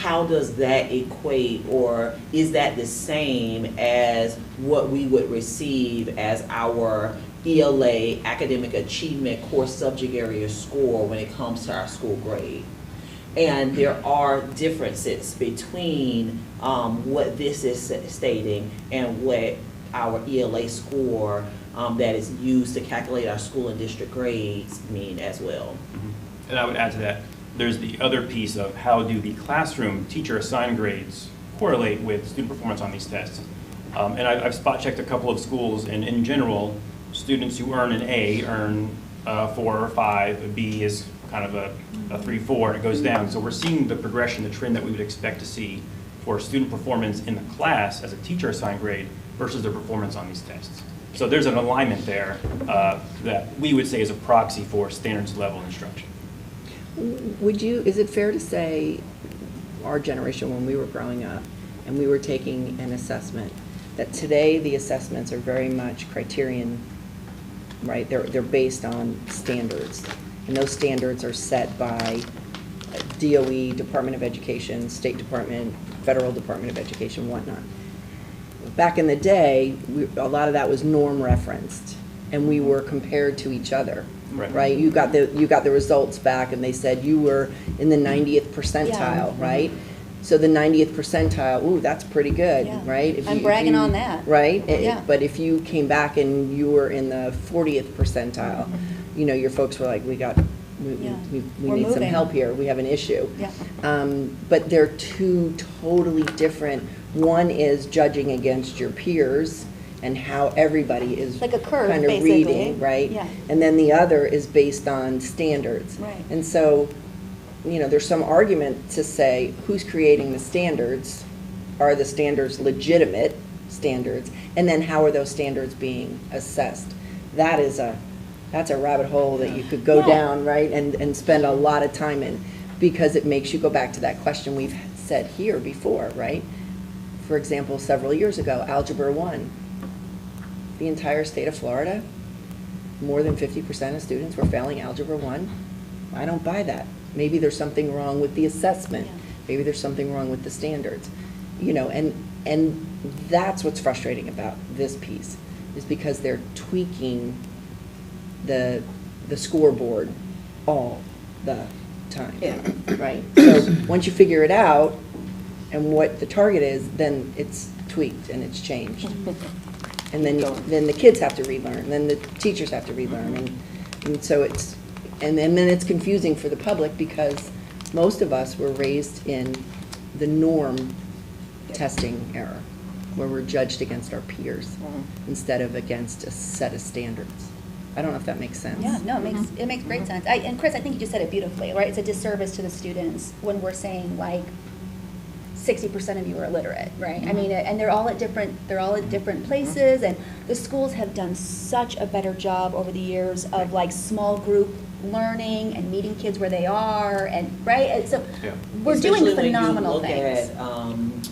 how does that equate, or is that the same as what we would receive as our ELA, academic achievement, core subject area score when it comes to our school grade? And there are differences between what this is stating and what our ELA score that is used to calculate our school and district grades mean as well. And I would add to that, there's the other piece of how do the classroom teacher assigned grades correlate with student performance on these tests. And I've spot checked a couple of schools, and in general, students who earn an A earn 4 or 5, a B is kind of a 3, 4, and it goes down. So we're seeing the progression, the trend that we would expect to see for student performance in the class as a teacher assigned grade versus their performance on these tests. So there's an alignment there that we would say is a proxy for standards level instruction. Is it fair to say, our generation when we were growing up and we were taking an assessment, that today the assessments are very much criterion, right? They're based on standards, and those standards are set by DOE, Department of Education, State Department, Federal Department of Education, whatnot. Back in the day, a lot of that was norm referenced, and we were compared to each other. Right? You got the results back, and they said you were in the 90th percentile, right? So the 90th percentile, ooh, that's pretty good, right? I'm bragging on that. Right? But if you came back and you were in the 40th percentile, you know, your folks were like, we need some help here. We have an issue. But they're two totally different. One is judging against your peers and how everybody is like a curve, kind of basically. reading, right? Yeah. And then the other is based on standards. Right. And so, you know, there's some argument to say who's creating the standards? Are the standards legitimate standards? And then how are those standards being assessed? That's a rabbit hole that you could go down, right? And spend a lot of time in, because it makes you go back to that question we've said here before, right? For example, several years ago, Algebra 1. The entire state of Florida, more than 50% of students were failing Algebra 1. I don't buy that. Maybe there's something wrong with the assessment. Maybe there's something wrong with the standards. You know, and that's what's frustrating about this piece, is because they're tweaking the scoreboard all the time, right? So once you figure it out and what the target is, then it's tweaked and it's changed. And then the kids have to relearn, and then the teachers have to relearn, and so and then it's confusing for the public, because most of us were raised in the norm testing era, where we're judged against our peers instead of against a set of standards. I don't know if that makes sense. Yeah, no, it makes great sense. And Chris, I think you just said it beautifully, right? It's a disservice to the students when we're saying, like, 60% of you are illiterate, right? I mean, and they're all at different places, and the schools have done such a better job over the years of like small group learning and meeting kids where they are, and right. And so we're doing phenomenal things. When you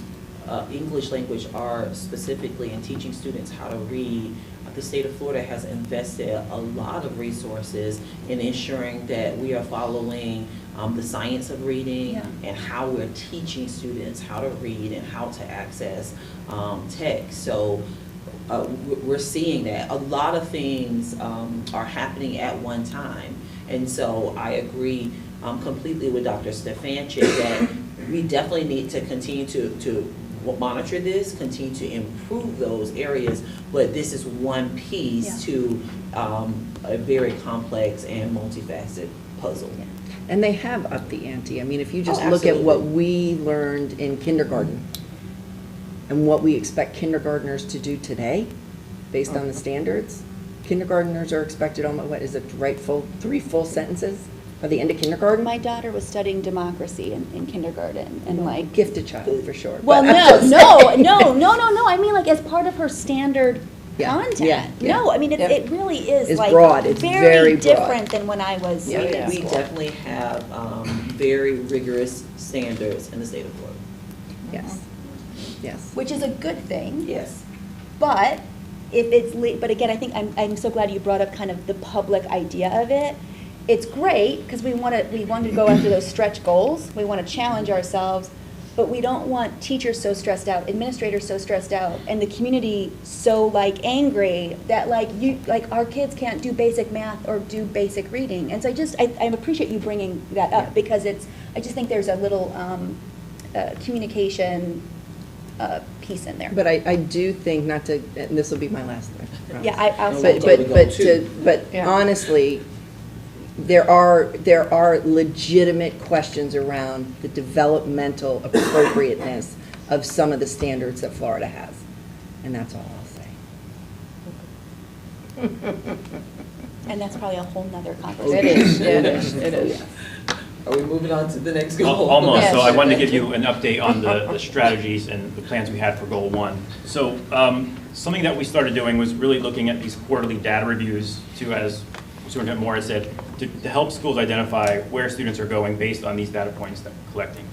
look at English language arts specifically and teaching students how to read, the state of Florida has invested a lot of resources in ensuring that we are following the science of reading and how we're teaching students how to read and how to access text. So we're seeing that a lot of things are happening at one time. And so I agree completely with Dr. Stefanchik that we definitely need to continue to monitor this, continue to improve those areas, but this is one piece to a very complex and multifaceted puzzle. And they have upped the ante. I mean, if you just look at what we learned in kindergarten and what we expect kindergartners to do today, based on the standards, kindergartners are expected on, what is it, write 3 full sentences by the end of kindergarten? My daughter was studying democracy in kindergarten, and like gifted child for sure. Well, no. I mean, like as part of her standard content. No, I mean it really is it's like broad. It's very broad. Different than when I was in We school. definitely have very rigorous standards in the state of Florida. Yes. Which is a good thing. Yes. But but again, I think I'm so glad you brought up kind of the public idea of it. It's great because we want to go after those stretch goals. We want to challenge ourselves, but we don't want teachers so stressed out, administrators so stressed out, and the community so like angry that like our kids can't do basic math or do basic reading. And so I appreciate you bringing that up because I just think there's a little communication piece in there. But I do think, not to, and this will be my last thing. I promise. Yeah, I'll No, send we'll you. go But Yeah. honestly, there are legitimate questions around the developmental appropriateness of some of the standards that Florida has. And that's all I'll say. And that's probably a whole nother conversation. It is, it is, it is. Are we moving on to the next goal? Almost, so I Yes. wanted to give you an update on the strategies and the plans we had for Goal 1. So something that we started doing was really looking at these quarterly data reviews to, as Superintendent Moore said, to help schools identify where students are going based on these data points that we're collecting.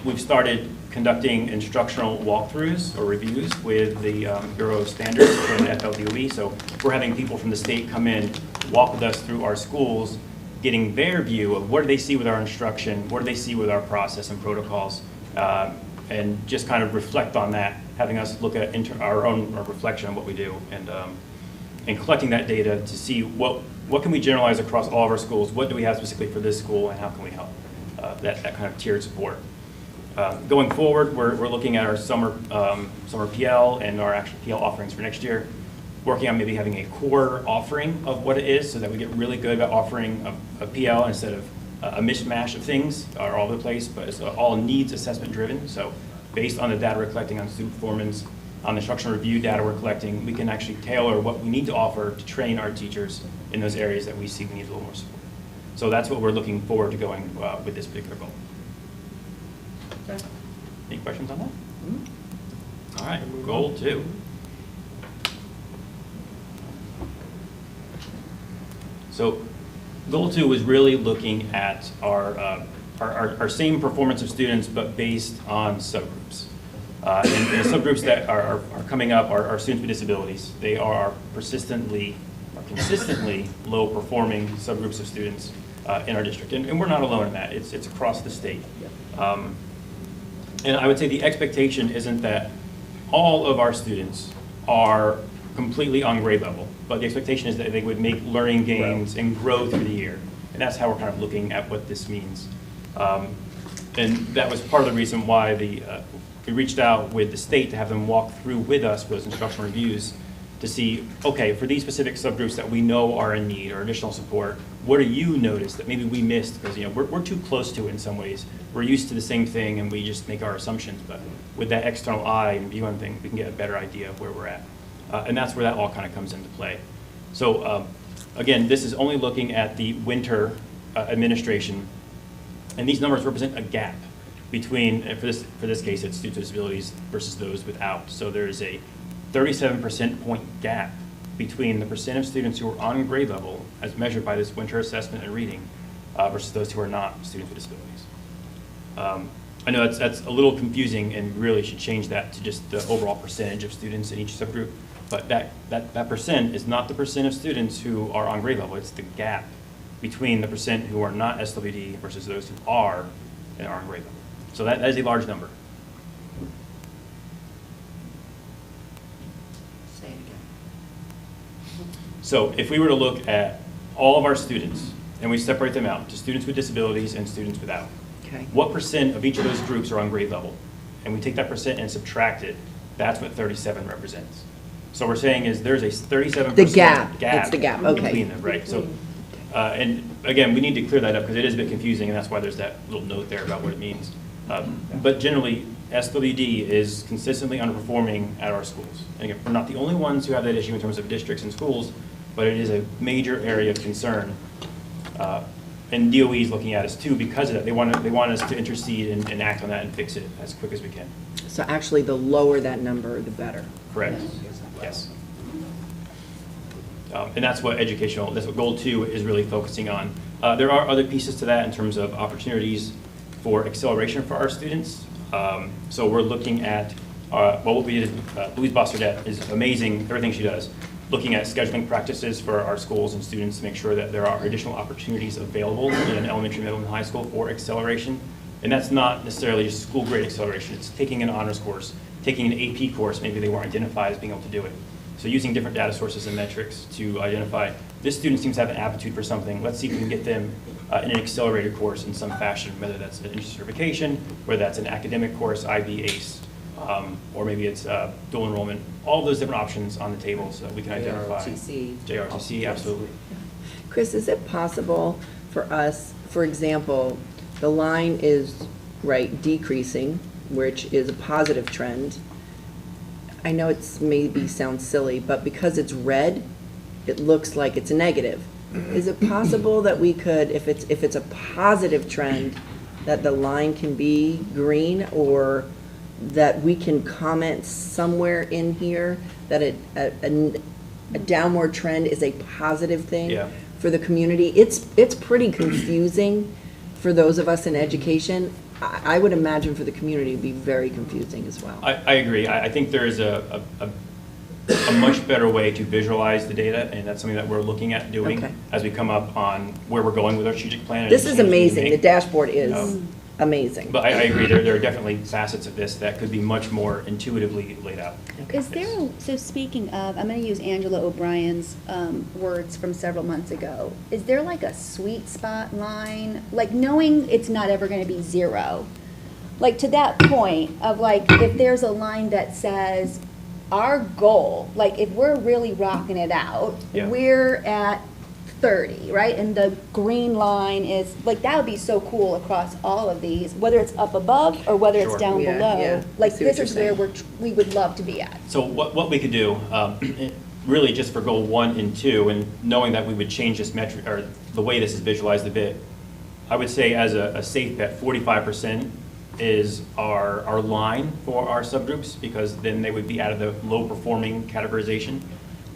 We've started conducting instructional walkthroughs or reviews with the Bureau of Standards and FLDOE. So we're having people from the state come in, walk with us through our schools, getting their view of what do they see with our instruction, what do they see with our process and protocols, and just kind of reflect on that, having us look at our own reflection on what we do, and collecting that data to see what can we generalize across all of our schools, what do we have specifically for this school, and how can we help that kind of tiered support. Going forward, we're looking at our summer PL and our actual PL offerings for next year, working on maybe having a core offering of what it is so that we get really good at offering a PL instead of a mishmash of things are all over the place, but it's all needs assessment driven. So based on the data we're collecting on student performance, on the instructional review data we're collecting, we can actually tailor what we need to offer to train our teachers in those areas that we see we need a little more support. So that's what we're looking forward to going with this particular goal. Okay. Any questions on that? All right, Goal 2. So Goal 2 was really looking at our same performance of students, but based on subgroups. And the subgroups that are coming up are students with disabilities. They are consistently low performing subgroups of students in our district. And we're not alone in that. It's across the state. And I would say the expectation isn't that all of our students are completely on grade level, but the expectation is that they would make learning gains and grow through the year. And that's how we're kind of looking at what this means. And that was part of the reason why we reached out with the state to have them walk through with us for those instructional reviews to see, okay, for these specific subgroups that we know are in need or additional support, what do you notice that maybe we missed? Because we're too close to it in some ways. We're used to the same thing and we just make our assumptions, but with that external eye and view on things, we can get a better idea of where we're at. And that's where that all kind of comes into play. So again, this is only looking at the winter administration, and these numbers represent a gap between, for this case, it's students with disabilities versus those without. So there is a 37% point gap between the percent of students who are on grade level, as measured by this winter assessment and reading, versus those who are not students with disabilities. I know that's a little confusing and really should change that to just the overall percentage of students in each subgroup. But that percent is not the percent of students who are on grade level. It's the gap between the percent who are not SWD versus those who are and are on grade level. So that is a large number. Say it again. So if we were to look at all of our students and we separate them out to students with disabilities and students without, Okay. what percent of each of those groups are on grade level? And we take that percent and subtract it, that's what 37 represents. So we're saying is there's a 37% The gap. It's the gap, okay. between them, right? So, and again, we need to clear that up because it is a bit confusing, and that's why there's that little note there about what it means. But generally, SWD is consistently underperforming at our schools. And again, we're not the only ones who have that issue in terms of districts and schools, but it is a major area of concern. And DOE is looking at us too because of that. They want us to intercede and act on that and fix it as quick as we can. So actually, the lower that number, the better. Correct. Yes. And that's what Goal 2 is really focusing on. There are other pieces to that in terms of opportunities for acceleration for our students. So we're looking at, what we did, Louise Bosserdette is amazing, everything she does, looking at scheduling practices for our schools and students to make sure that there are additional opportunities available in elementary, middle, and high school for acceleration. And that's not necessarily just school grade acceleration. It's taking an honors course, taking an AP course, maybe they weren't identified as being able to do it. So using different data sources and metrics to identify, this student seems to have an aptitude for something, let's see if we can get them in an accelerated course in some fashion, whether that's an industry certification, whether that's an academic course, IB, ACE, or maybe it's dual enrollment, all those different options on the table so that we can identify. JROTC. JROTC, absolutely. Chris, is it possible for us, for example, the line is, right, decreasing, which is a positive trend. I know it's maybe sounds silly, but because it's red, it looks like it's a negative. Is it possible that we could, if it's a positive trend, that the line can be green, or that we can comment somewhere in here that a downward trend is a positive thing Yeah. for the community? It's pretty confusing for those of us in education. I would imagine for the community it'd be very confusing as well. I agree. I think there is a much better way to visualize the data, and that's something that we're looking at doing Okay. as we come up on where we're going with our strategic plan. and This the is changes we amazing. The make. dashboard is amazing. But I agree, there are definitely facets of this that could be much more intuitively laid out. Is there, so speaking of, I'm going to use Angela O'Brien's words from several months ago. Is there like a sweet spot line, like knowing it's not ever going to be zero? Like to that point of like, if there's a line that says, our goal, like if we're really rocking it out, Yeah. we're at 30, right? And the green line is, like, that would be so cool across all of these, whether it's up above or whether it's Sure. down Yeah, below. yeah. I Like, see what this you're is where saying. we would love to be at. So what we could do, really just for goal 1 and 2, and knowing that we would change this metric, or the way this is visualized a bit, I would say as a safe bet, 45% is our line for our subgroups, because then they would be out of the low-performing categorization.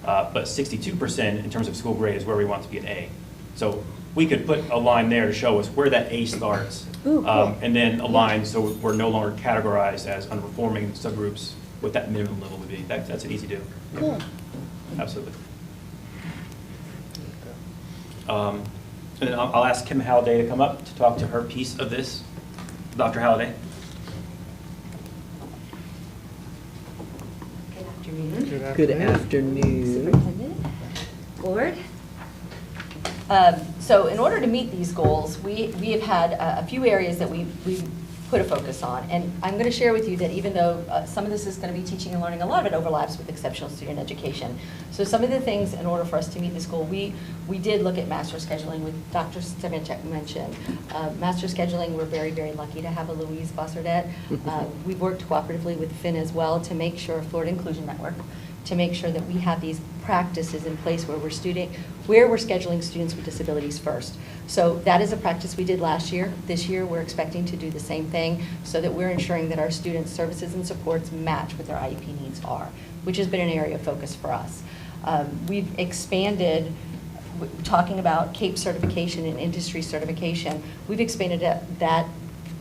But 62% in terms of school grade is where we want to be an A. So we could put a line there to show us where that A starts. Ooh, cool. And then a line so we're no longer categorized as underperforming subgroups, what that minimum level would be. That's an easy do. Cool. Absolutely. And then I'll ask Kim Halliday to come up to talk to her piece of this. Dr. Halliday. Good afternoon. Good afternoon. Superintendent, Board. So in order to meet these goals, we have had a few areas that we've put a focus on. And I'm going to share with you that even though some of this is going to be teaching and learning, a lot of it overlaps with exceptional student education. So some of the things in order for us to meet this goal, we did look at master scheduling, with Dr. Stefanchek mentioned. Master scheduling, we're very, very lucky to have a Louise Bossardette. We've worked cooperatively with Finn as well to make sure, Florida Inclusion Network, to make sure that we have these practices in place where we're scheduling students with disabilities first. So that is a practice we did last year. This year, we're expecting to do the same thing so that we're ensuring that our students' services and supports match what their IEP needs are, which has been an area of focus for us. We've expanded, talking about CAPE certification and industry certification, we've expanded that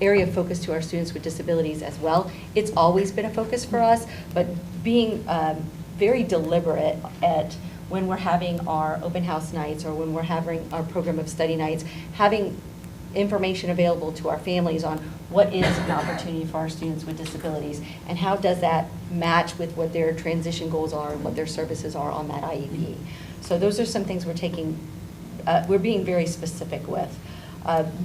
area of focus to our students with disabilities as well. It's always been a focus for us, but being very deliberate at when we're having our open house nights or when we're having our program of study nights, having information available to our families on what is an opportunity for our students with disabilities and how does that match with what their transition goals are and what their services are on that IEP. So those are some things we're being very specific with.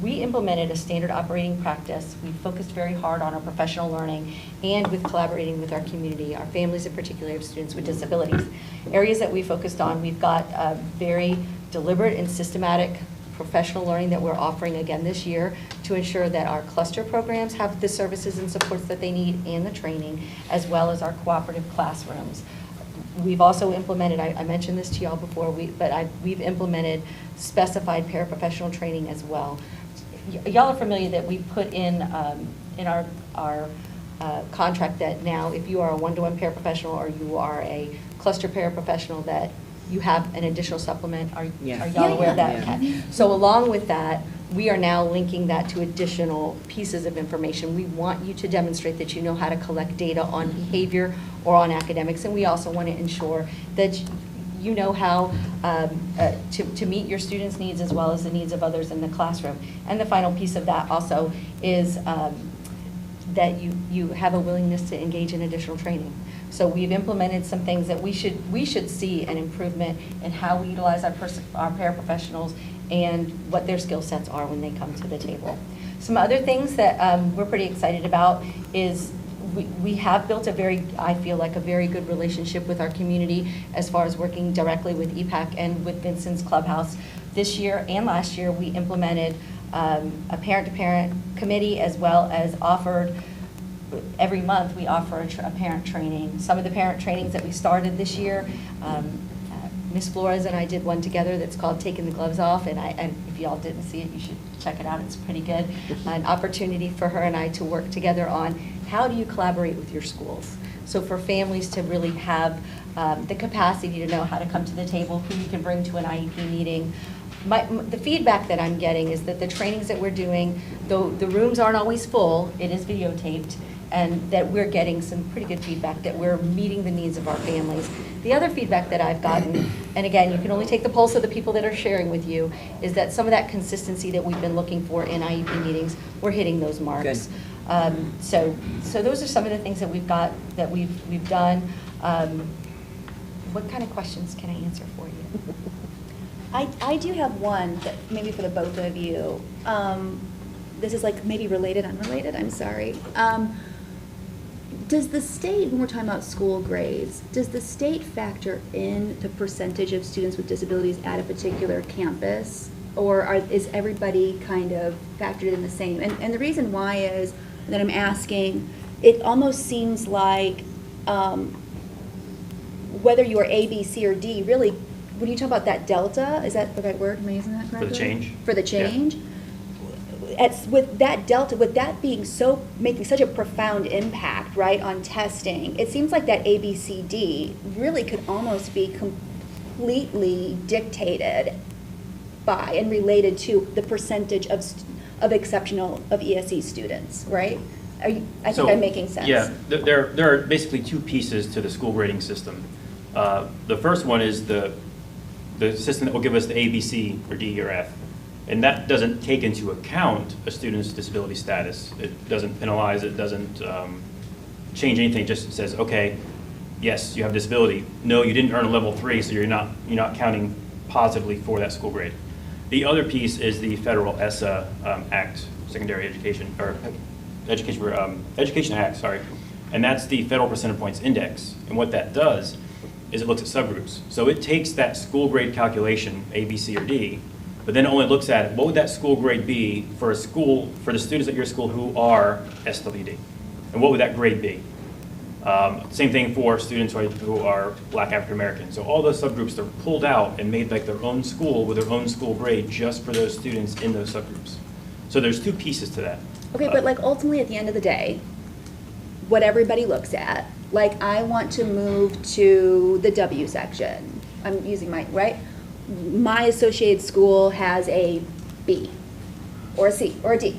We implemented a standard operating practice. We focused very hard on our professional learning and with collaborating with our community, our families in particular of students with disabilities. Areas that we focused on, we've got very deliberate and systematic professional learning that we're offering again this year to ensure that our cluster programs have the services and supports that they need and the training, as well as our cooperative classrooms. We've also implemented, I mentioned this to y'all before, we've implemented specified paraprofessional training as well. Y'all are familiar that we put in our contract that now if you are a one-to-one paraprofessional or you are a cluster paraprofessional that you have an additional supplement. Are y'all aware of that? Yeah. Okay. So along with that, we are now linking that to additional pieces of information. We want you to demonstrate that you know how to collect data on behavior or on academics, and we also want to ensure that you know how to meet your students' needs as well as the needs of others in the classroom. And the final piece of that also is that you have a willingness to engage in additional training. So we've implemented some things that we should see an improvement in how we utilize our paraprofessionals and what their skill sets are when they come to the table. Some other things that we're pretty excited about is we have built I feel like a very good relationship with our community as far as working directly with EPAC and with Vincent's Clubhouse. This year and last year, we implemented a parent-to-parent committee, as well as offered, every month, we offer a parent training. Some of the parent trainings that we started this year, Ms. Flores and I did one together that's called Taking the Gloves Off, and if y'all didn't see it, you should check it out. It's pretty good. An opportunity for her and I to work together on how do you collaborate with your schools. So for families to really have the capacity to know how to come to the table, who you can bring to an IEP meeting. The feedback that I'm getting is that the trainings that we're doing, though the rooms aren't always full, it is videotaped, and that we're getting some pretty good feedback, that we're meeting the needs of our families. The other feedback that I've gotten, and again, you can only take the pulse of the people that are sharing with you, is that some of that consistency that we've been looking for in IEP meetings, we're hitting those marks. So those are some of the things that we've got, that we've done. What kind of questions can I answer for you? I do have one that maybe for the both of you. This is like maybe related, unrelated, I'm sorry. Does the state, when we're talking about school grades, does the state factor in the percentage of students with disabilities at a particular campus? Or is everybody kind of factored in the same? And the reason why is that I'm asking, it almost seems like whether you're A, B, C, or D, really, when you talk about that delta, is that the right word? Am I using that correctly? For the change? For the change? Yeah. With that delta, with that being making such a profound impact, right, on testing, it seems like that ABCD really could almost be completely dictated by and related to the percentage of ESE students, right? I think I'm making sense. Yeah, there are basically two pieces to the school grading system. The first one is the system that will give us the A, B, C, or D, or F. And that doesn't take into account a student's disability status. It doesn't penalize, it doesn't change anything. It just says, okay, yes, you have disability. No, you didn't earn a level 3, so you're not counting positively for that school grade. The other piece is the federal ESSA Act, Secondary Education, or Education Act, sorry. And that's the Federal Percentage Points Index. And what that does is it looks at subgroups. So it takes that school grade calculation, A, B, C, or D, but then it only looks at what would that school grade be for a school, for the students at your school who are SWD, and what would that grade be? Same thing for students who are Black African American. So all those subgroups are pulled out and made like their own school with their own school grade just for those students in those subgroups. So there's two pieces to that. Okay, but like ultimately at the end of the day, what everybody looks at, like I want to move to the W section. I'm using my, right? My associated school has a B or a C or a D.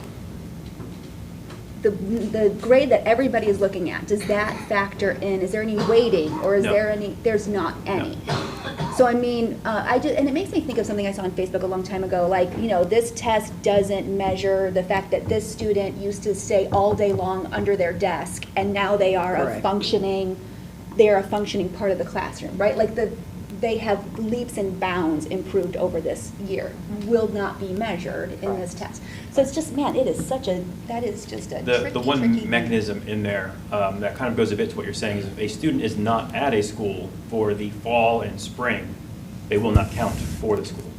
The grade that everybody is looking at, does that factor in? Is there any weighting, or is there any? There's not any. No. So I mean, and it makes me think of something I saw on Facebook a long time ago. Like, you know, this test doesn't measure the fact that this student used to stay all day long under their desk, and now they are a functioning part of the classroom, right? Like they have leaps and bounds improved over this year, will not be measured in this test. So it's just, man, that is just a tricky The one mechanism in there that kind of goes a bit to what you're saying is if a student is not at a school for the fall and spring, they will not count for the school.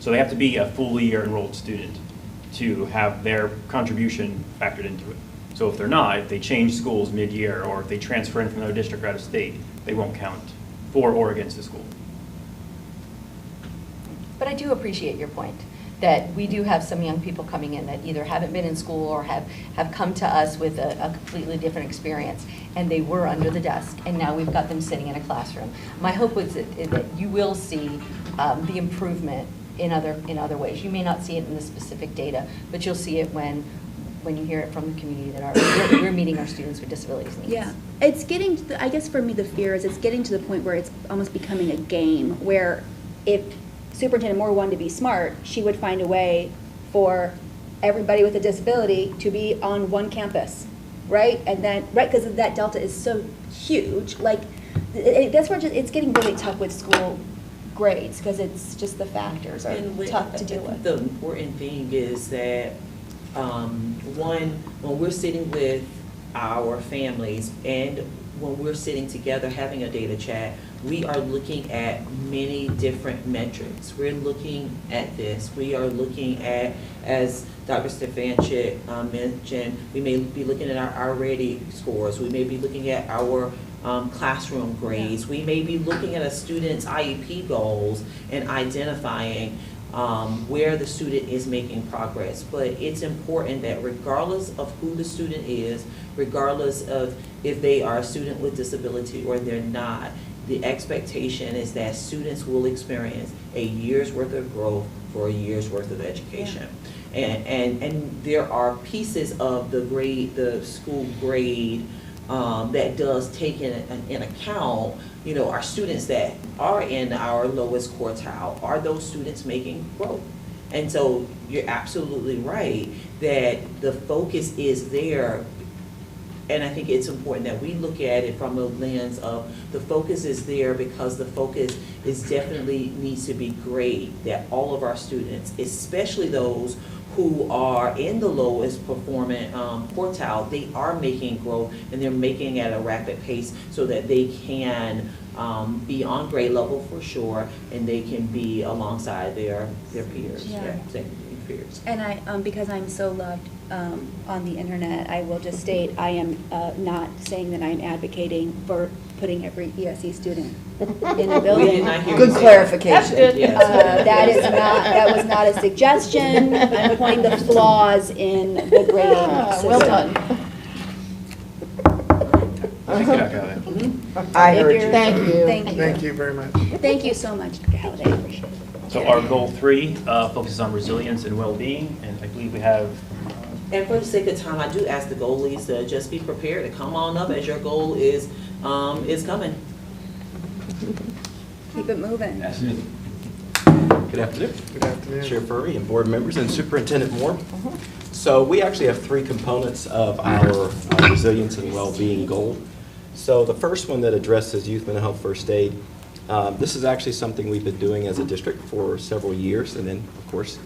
So they have to be a full year enrolled student to have their contribution factored into it. So if they're not, if they change schools mid-year, or if they transfer in from another district or out of state, they won't count for or against the school. But I do appreciate your point, that we do have some young people coming in that either haven't been in school or have come to us with a completely different experience, and they were under the desk, and now we've got them sitting in a classroom. My hope is that you will see the improvement in other ways. You may not see it in the specific data, but you'll see it when you hear it from the community that we're meeting our students with disabilities needs. Yeah, it's getting to the, I guess for me the fear is it's getting to the point where it's almost becoming a game, where if Superintendent Moore wanted to be smart, she would find a way for everybody with a disability to be on one campus, right? And then, right, because that delta is so huge. Like, that's where it's getting really tough with school grades, because it's just the factors are tough to deal with. The important thing is that, one, when we're sitting with our families, and when we're sitting together having a data chat, we are looking at many different metrics. We're looking at this. We are looking at, as Dr. Stefanchik mentioned, we may be looking at our ready scores. We may be looking at our classroom grades. We may be looking at a student's IEP goals and identifying where the student is making progress. But it's important that regardless of who the student is, regardless of if they are a student with disability or they're not, the expectation is that students will experience a year's worth of growth for a year's worth of education. And there are pieces of the school grade that does take in account, you know, our students that are in our lowest quartile. Are those students making growth? And so you're absolutely right that the focus is there. And I think it's important that we look at it from a lens of the focus is there because the focus is definitely needs to be great, that all of our students, especially those who are in the lowest performing quartile, they are making growth and they're making it at a rapid pace so that they can be on grade level for sure, and they can be alongside their peers. Yeah. Peers. And I, because I'm so loved on the internet, I will just state I am not saying that I'm advocating for putting every ESE student in a building. We did not hear Good you say clarification. That's good. Yes. That was not a suggestion. I'm pointing the flaws in the grading system. Well done. Thank you, Dr. Halliday. I heard you. Thank you. Thank you. Thank you very much. Thank you so much, Dr. Halliday. I appreciate it. So our goal 3 focuses on resilience and well-being, and I believe we have And for the sake of time, I do ask the goalies to just be prepared to come on up as your goal is coming. Keep it moving. Good afternoon. Good afternoon. Chair Furry and board members and Superintendent Moore. So we actually have 3 components of our resilience and well-being goal. So the first one that addresses youth mental health first aid, this is actually something we've been doing as a district for several years, and then of course,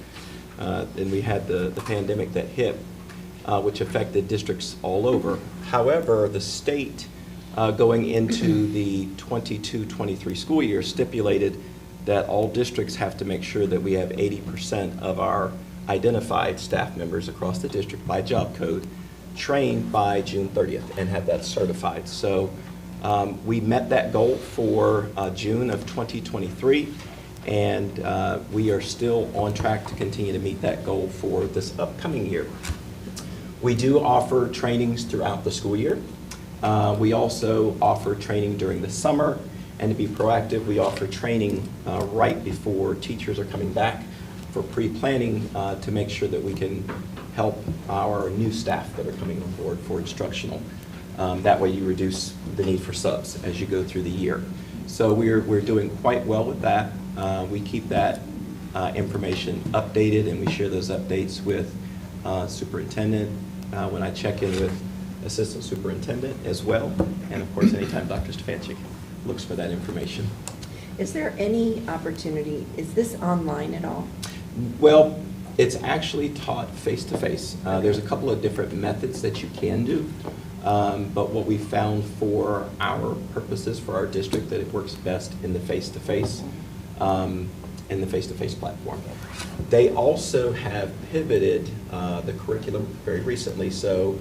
then we had the pandemic that hit, which affected districts all over. However, the state going into the 22-23 school year stipulated that all districts have to make sure that we have 80% of our identified staff members across the district by job code trained by June 30th and have that certified. So we met that goal for June of 2023, and we are still on track to continue to meet that goal for this upcoming year. We do offer trainings throughout the school year. We also offer training during the summer, and to be proactive, we offer training right before teachers are coming back for pre-planning to make sure that we can help our new staff that are coming on board for instructional. That way you reduce the need for subs as you go through the year. So we're doing quite well with that. We keep that information updated, and we share those updates with superintendent when I check in with assistant superintendent as well, and of course anytime Dr. Stefanchik looks for that information. Is there any opportunity, is this online at all? Well, it's actually taught face-to-face. There's a couple of different methods that you can do, but what we found for our purposes, for our district, that it works best in the face-to-face, in the face-to-face platform. They also have pivoted the curriculum very recently, so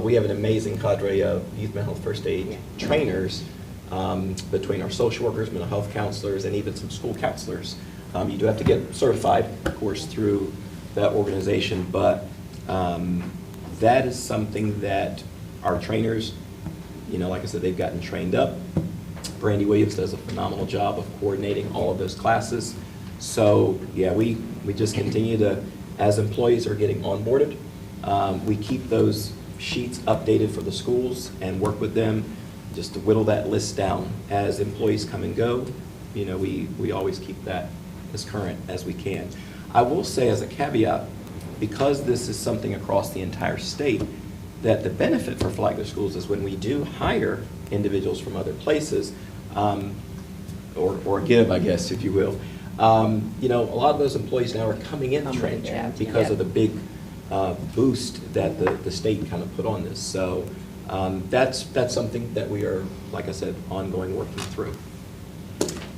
we have an amazing cadre of youth mental health first aid trainers between our social workers, mental health counselors, and even some school counselors. You do have to get certified, of course, through that organization, but that is something that our trainers, you know, like I said, they've gotten trained up. Brandy Williams does a phenomenal job of coordinating all of those classes. So, yeah, we just continue to, as employees are getting onboarded, we keep those sheets updated for the schools and work with them just to whittle that list down. As employees come and go, you know, we always keep that as current as we can. I will say as a caveat, because this is something across the entire state, that the benefit for Flagler Schools is when we do hire individuals from other places, or give, I guess, if you will, you know, a lot of those employees now are coming in trained because of the big boost that the state kind of put on this. So That's something that we are, like I said, ongoing working through.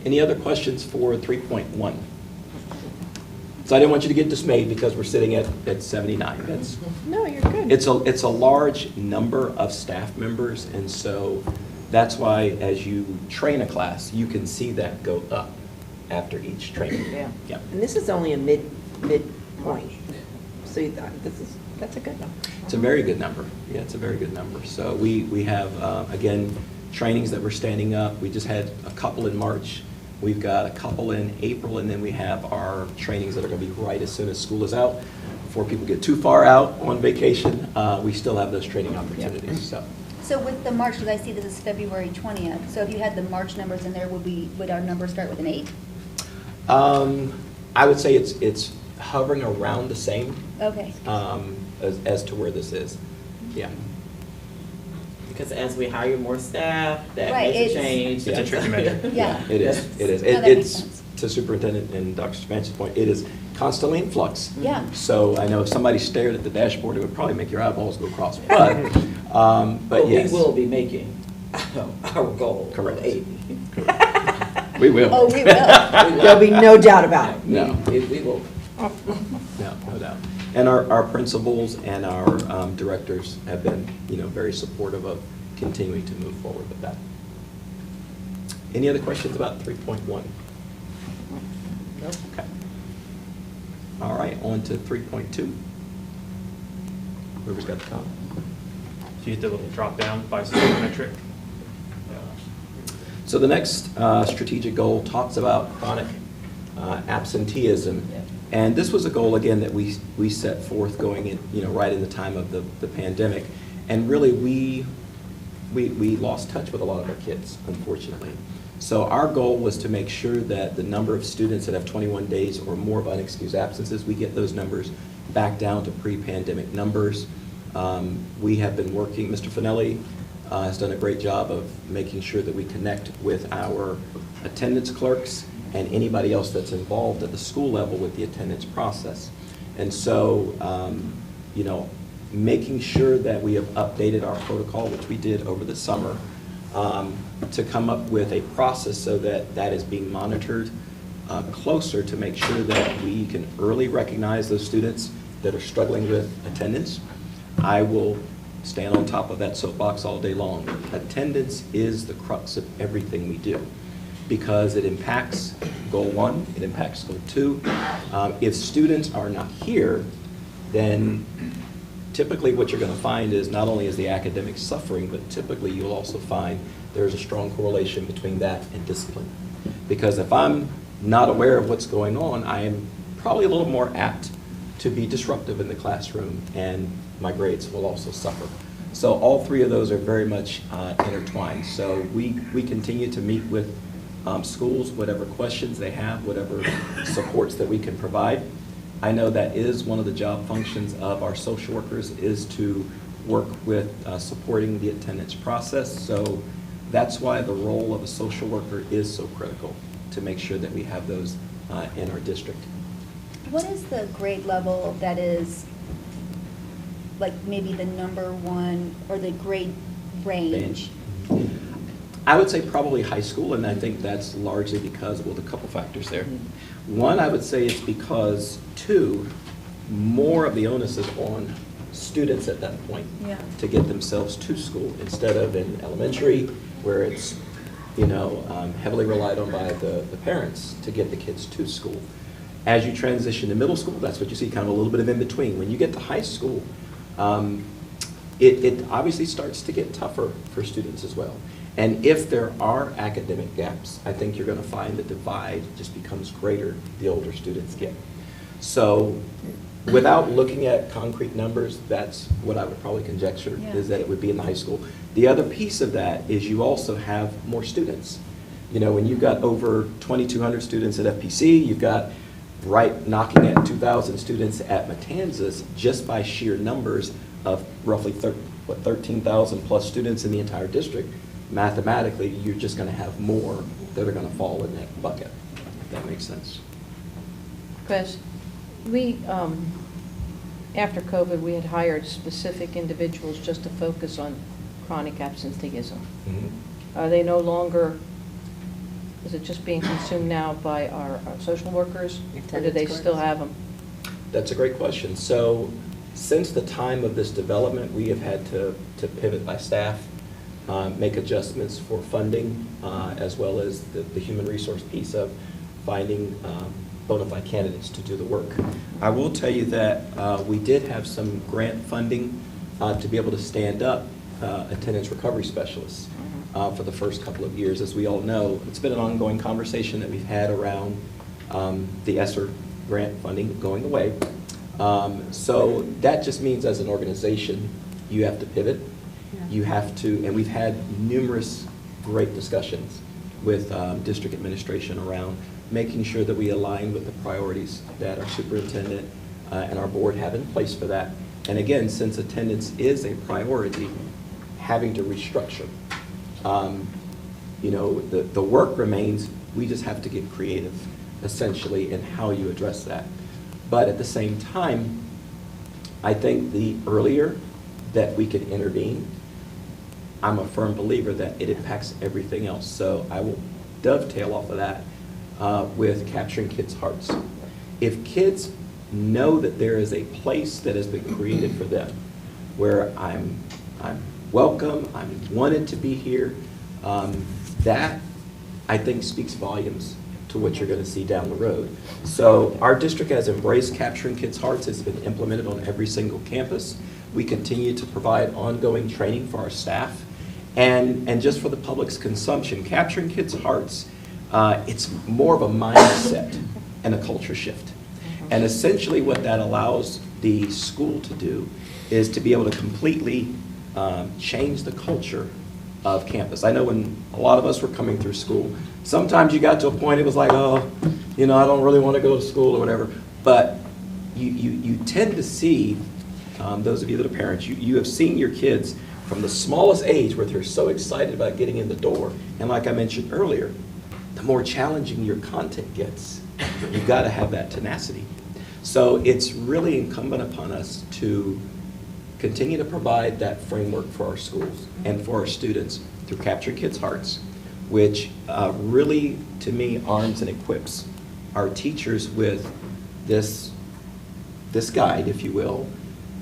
Any other questions for 3.1? So I didn't want you to get dismayed because we're sitting at 79. That's, No, you're good. it's a large number of staff members, and so that's why as you train a class, you can see that go up after each training. Yeah. Yeah. And this is only a midpoint. So that's a good number. It's a very good number. Yeah, it's a very good number. So we have, again, trainings that we're standing up. We just had a couple in March. We've got a couple in April, and then we have our trainings that are going to be right as soon as school is out. Before people get too far out on vacation, we still have those training opportunities. So with the March, because I see this is February 20th, so if you had the March numbers in there, would our numbers start with an 8? I would say it's hovering around the same. Okay. As to where this is. Yeah. Because as we hire more staff, that Right, makes a change. It's a tricky measure. Yeah. It is. It is. No, that makes It's, sense. to Superintendent and Dr. Spanch's point, it is constantly in flux. Yeah. So I know if somebody stared at the dashboard, it would probably make your eyeballs go cross. But yes. We will be making our goal. Correct. 80. We will. Oh, we will. There'll be no doubt about it. No. We will. No doubt. And our principals and our directors have been, very supportive of continuing to move forward with that. Any other questions about 3.1? No? Okay. All right, on to 3.2. Whoever's got the comment. So you hit the little drop down by metric. So the next strategic goal talks about chronic absenteeism. And this was a goal, again, that we set forth going in, right in the time of the pandemic. And really, we lost touch with a lot of our kids, unfortunately. So our goal was to make sure that the number of students that have 21 days or more of unexcused absences, we get those numbers back down to pre-pandemic numbers. We have been working, Mr. Finelli has done a great job of making sure that we connect with our attendance clerks and anybody else that's involved at the school level with the attendance process. And so, making sure that we have updated our protocol, which we did over the summer, to come up with a process so that that is being monitored closer to make sure that we can early recognize those students that are struggling with attendance. I will stand on top of that soapbox all day long. Attendance is the crux of everything we do, because it impacts goal 1, it impacts goal 2. If students are not here, then typically what you're going to find is not only is the academic suffering, but typically you'll also find there's a strong correlation between that and discipline. Because if I'm not aware of what's going on, I am probably a little more apt to be disruptive in the classroom, and my grades will also suffer. So all three of those are very much intertwined. So we continue to meet with schools, whatever questions they have, whatever supports that we can provide. I know that is one of the job functions of our social workers, is to work with supporting the attendance process. So that's why the role of a social worker is so critical, to make sure that we have those in our district. What is the grade level that is, like, maybe the number 1 or the grade range? I would say probably high school, and I think that's largely because, well, a couple factors there. One, I would say it's because, 2, more of the onus is on students at that point to get themselves to school, instead of in elementary, where it's, heavily relied on by the parents to get the kids to school. As you transition to middle school, that's what you see, kind of a little bit of in between. When you get to high school, it obviously starts to get tougher for students as well. And if there are academic gaps, I think you're going to find the divide just becomes greater the older students get. So without looking at concrete numbers, that's what I would probably conjecture, is that it would be in the high school. The other piece of that is you also have more students. When you've got over 2,200 students at FPC, you've got right knocking at 2,000 students at Matanzas, just by sheer numbers of roughly 13,000 plus students in the entire district. Mathematically, you're just going to have more that are going to fall in that bucket, if that makes sense. Because we, after COVID, we had hired specific individuals just to focus on chronic absenteeism. Mhm. Are they no longer, is it just being consumed now by our social workers? Or do they Attendance still cards. have them? That's a great question. So since the time of this development, we have had to pivot by staff, make adjustments for funding, as well as the human resource piece of finding bona fide candidates to do the work. I will tell you that we did have some grant funding to be able to stand up attendance recovery specialists for the first couple of years. As we all know, it's been an ongoing conversation that we've had around the ESSER grant funding going away. So that just means as an organization, you have to pivot. You have to, and we've had numerous great discussions with district administration around making sure that we align with the priorities that our superintendent and our board have in place for that. And again, since attendance is a priority, having to restructure. You know, the work remains, we just have to get creative, essentially, in how you address that. But at the same time, I think the earlier that we can intervene, I'm a firm believer that it impacts everything else. So I will dovetail off of that with capturing kids' hearts. If kids know that there is a place that has been created for them, where I'm welcome, I'm wanted to be here, that I think speaks volumes to what you're going to see down the road. So our district has embraced capturing kids' hearts. It's been implemented on every single campus. We continue to provide ongoing training for our staff. And just for the public's consumption, capturing kids' hearts, it's more of a mindset and a culture shift. And essentially what that allows the school to do is to be able to completely change the culture of campus. I know when a lot of us were coming through school, sometimes you got to a point it was like, oh, you know, I don't really want to go to school or whatever. But you tend to see, those of you that are parents, you have seen your kids from the smallest age where they're so excited about getting in the door. And like I mentioned earlier, the more challenging your content gets, you've got to have that tenacity. So it's really incumbent upon us to continue to provide that framework for our schools and for our students through Capturing Kids' Hearts, which really, to me, arms and equips our teachers with this guide, if you will,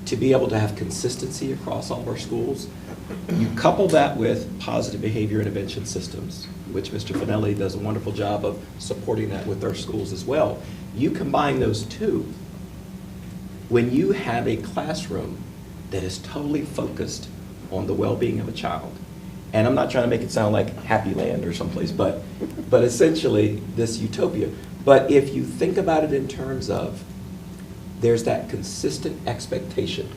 to be able to have consistency across all of our schools. You couple that with positive behavior intervention systems, which Mr. Finelli does a wonderful job of supporting that with our schools as well. You combine those two, when you have a classroom that is totally focused on the well-being of a child, and I'm not trying to make it sound like Happy Land or someplace, but essentially this utopia. But if you think about it in terms of there's that consistent expectation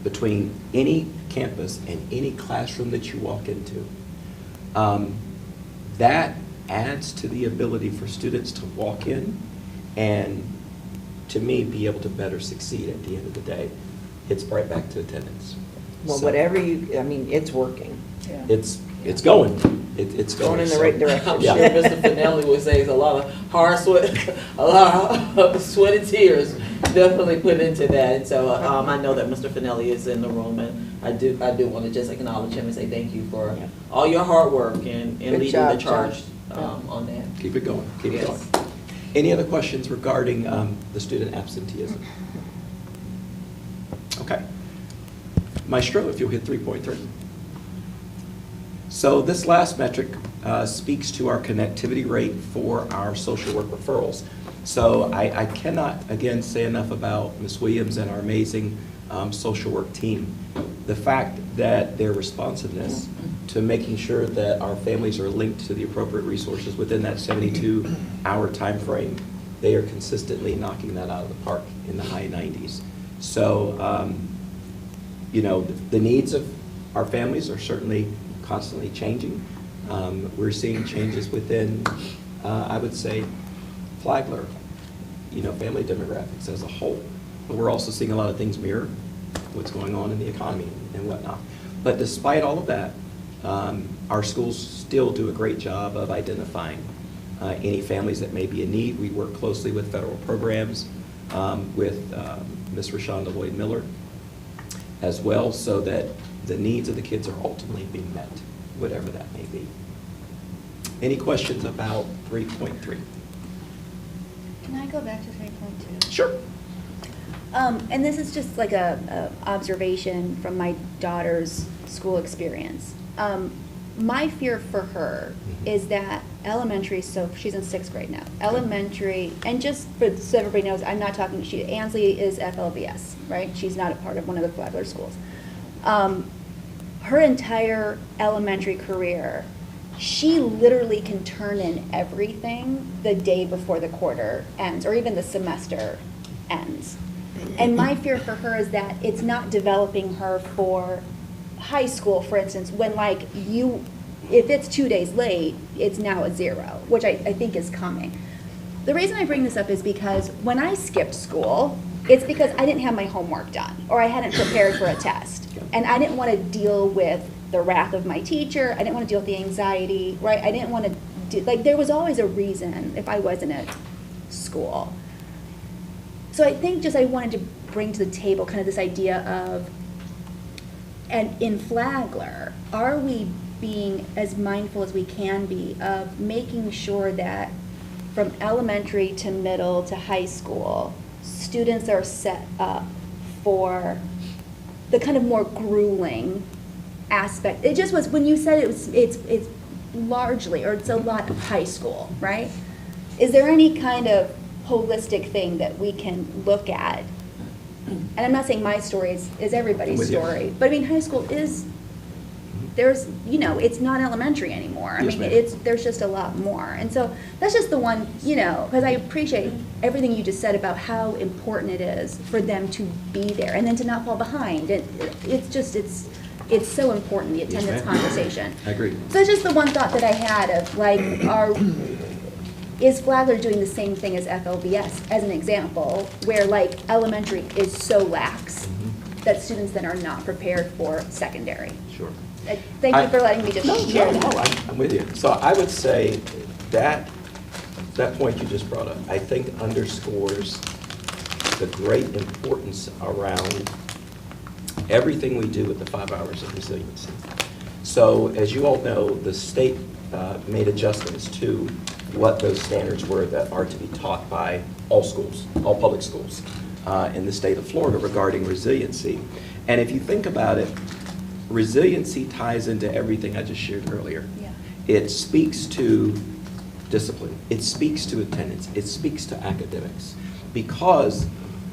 between any campus and any classroom that you walk into, that adds to the ability for students to walk in and, to me, be able to better succeed at the end of the day. It's right back to attendance. Well, So, whatever you, I mean, it's working. Yeah. It's going. It's going. Going in the So- right direction. I'm Yeah. sure Mr. Finelli would say it's a lot of hard sweat, a lot of sweat and tears definitely put into that. And so I know that Mr. Finelli is in the room, and I do want to just acknowledge him and say thank you for all your hard work and Good leading job, the charge John. on that. Keep it going. Keep it Yes. going. Any other questions regarding the student absenteeism? Okay. Maestro, if you'll hit 3.3. So this last metric speaks to our connectivity rate for our social work referrals. So I cannot, again, say enough about Ms. Williams and our amazing social work team. The fact that their responsiveness to making sure that our families are linked to the appropriate resources within that 72-hour time frame, they are consistently knocking that out of the park in the high 90s. So, you know, the needs of our families are certainly constantly changing. We're seeing changes within, I would say, Flagler, you know, family demographics as a whole. But we're also seeing a lot of things mirror what's going on in the economy and whatnot. But despite all of that, our schools still do a great job of identifying any families that may be in need. We work closely with federal programs, with Ms. Rashonda Lloyd Miller as well, so that the needs of the kids are ultimately being met, whatever that may be. Any questions about 3.3? Can I go back to 3.2? Sure. And this is just like a observation from my daughter's school experience. My fear for her is that elementary, so she's in 6th grade now, elementary, and just so everybody knows, I'm not talking, Ansley is FLVS, right? She's not a part of one of the Flagler schools. Her entire elementary career, she literally can turn in everything the day before the quarter ends, or even the semester ends. And my fear for her is that it's not developing her for high school, for instance, when like if it's 2 days late, it's now a 0, which I think is coming. The reason I bring this up is because when I skipped school, it's because I didn't have my homework done, or I hadn't prepared for a test. And I didn't want to deal with the wrath of my teacher, I didn't want to deal with the anxiety, right? I didn't want to do, like, there was always a reason if I wasn't at school. So I think just I wanted to bring to the table kind of this idea of, and in Flagler, are we being as mindful as we can be of making sure that from elementary to middle to high school, students are set up for the kind of more grueling aspect. It just was, when you said it's largely, or it's a lot of high school, right? Is there any kind of holistic thing that we can look at? And I'm not saying my story is everybody's story, but I mean, high school is, there's, it's not elementary anymore. I mean, there's just a lot more. And so that's just the one, because I appreciate everything you just said about how important it is for them to be there and then to not fall behind. It's so important, the attendance conversation. I agree. So it's just the one thought that I had of like, is Flagler doing the same thing as FLVS, as an example, where like elementary is so lax that students then are not prepared for secondary? Sure. Thank you for letting me just share that. No, I'm with you. So I would say that point you just brought up, I think underscores the great importance around everything we do with the 5 hours of resiliency. So as you all know, the state made adjustments to what those standards were that are to be taught by all schools, all public schools in the state of Florida regarding resiliency. And if you think about it, resiliency ties into everything I just shared earlier. Yeah. It speaks to discipline. It speaks to attendance. It speaks to academics. Because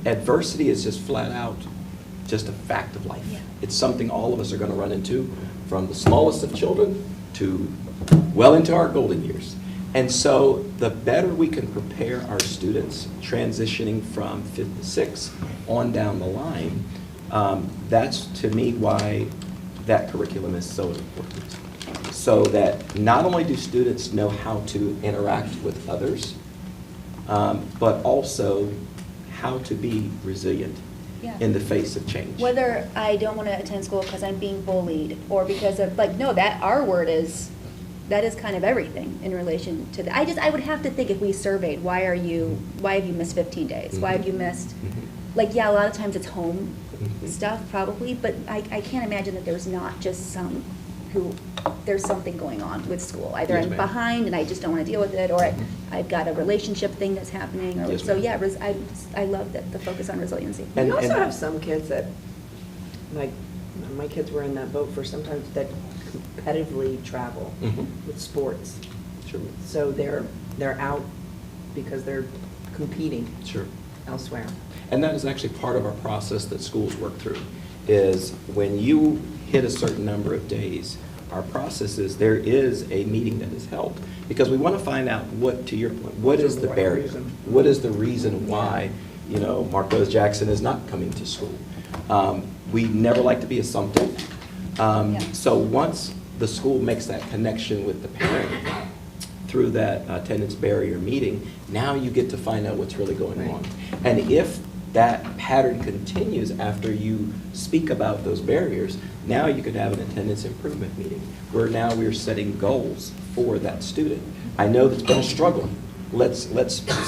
adversity is just flat out just a fact of life. Yeah. It's something all of us are going to run into, from the smallest of children to well into our golden years. And so the better we can prepare our students transitioning from 5th to 6th on down the line, that's to me why that curriculum is so important. So that not only do students know how to interact with others, but also how to be resilient in the face of change. Whether I don't want to attend school because I'm being bullied or because of, like, no, that our word is, that is kind of everything in relation to that. I would have to think, if we surveyed, why have you missed 15 days? Why have you missed, like, yeah, a lot of times it's home stuff probably, but I can't imagine that there's not just some who, there's something going on with school. Either Yes, I'm ma'am. behind and I just don't want to deal with it, or I've got a relationship thing that's happening, or, Yes, so ma'am. yeah, I love that, the focus on resiliency. We also have some kids that, like, my kids were in that boat for sometimes that competitively travel with sports. Sure. So they're out because they're competing Sure. elsewhere. And that is actually part of our process that schools work through, is when you hit a certain number of days, our process is there is a meeting that is held, because we want to find out what, to your point, what is the barrier? What is the reason why, Marcos Jackson is not coming to school? We never like to be assumptive. So once the school makes that connection with the parent through that attendance barrier meeting, now you get to find out what's really going on. And if that pattern continues after you speak about those barriers, now you could have an attendance improvement meeting where now we're setting goals for that student. I know that's been a struggle. Let's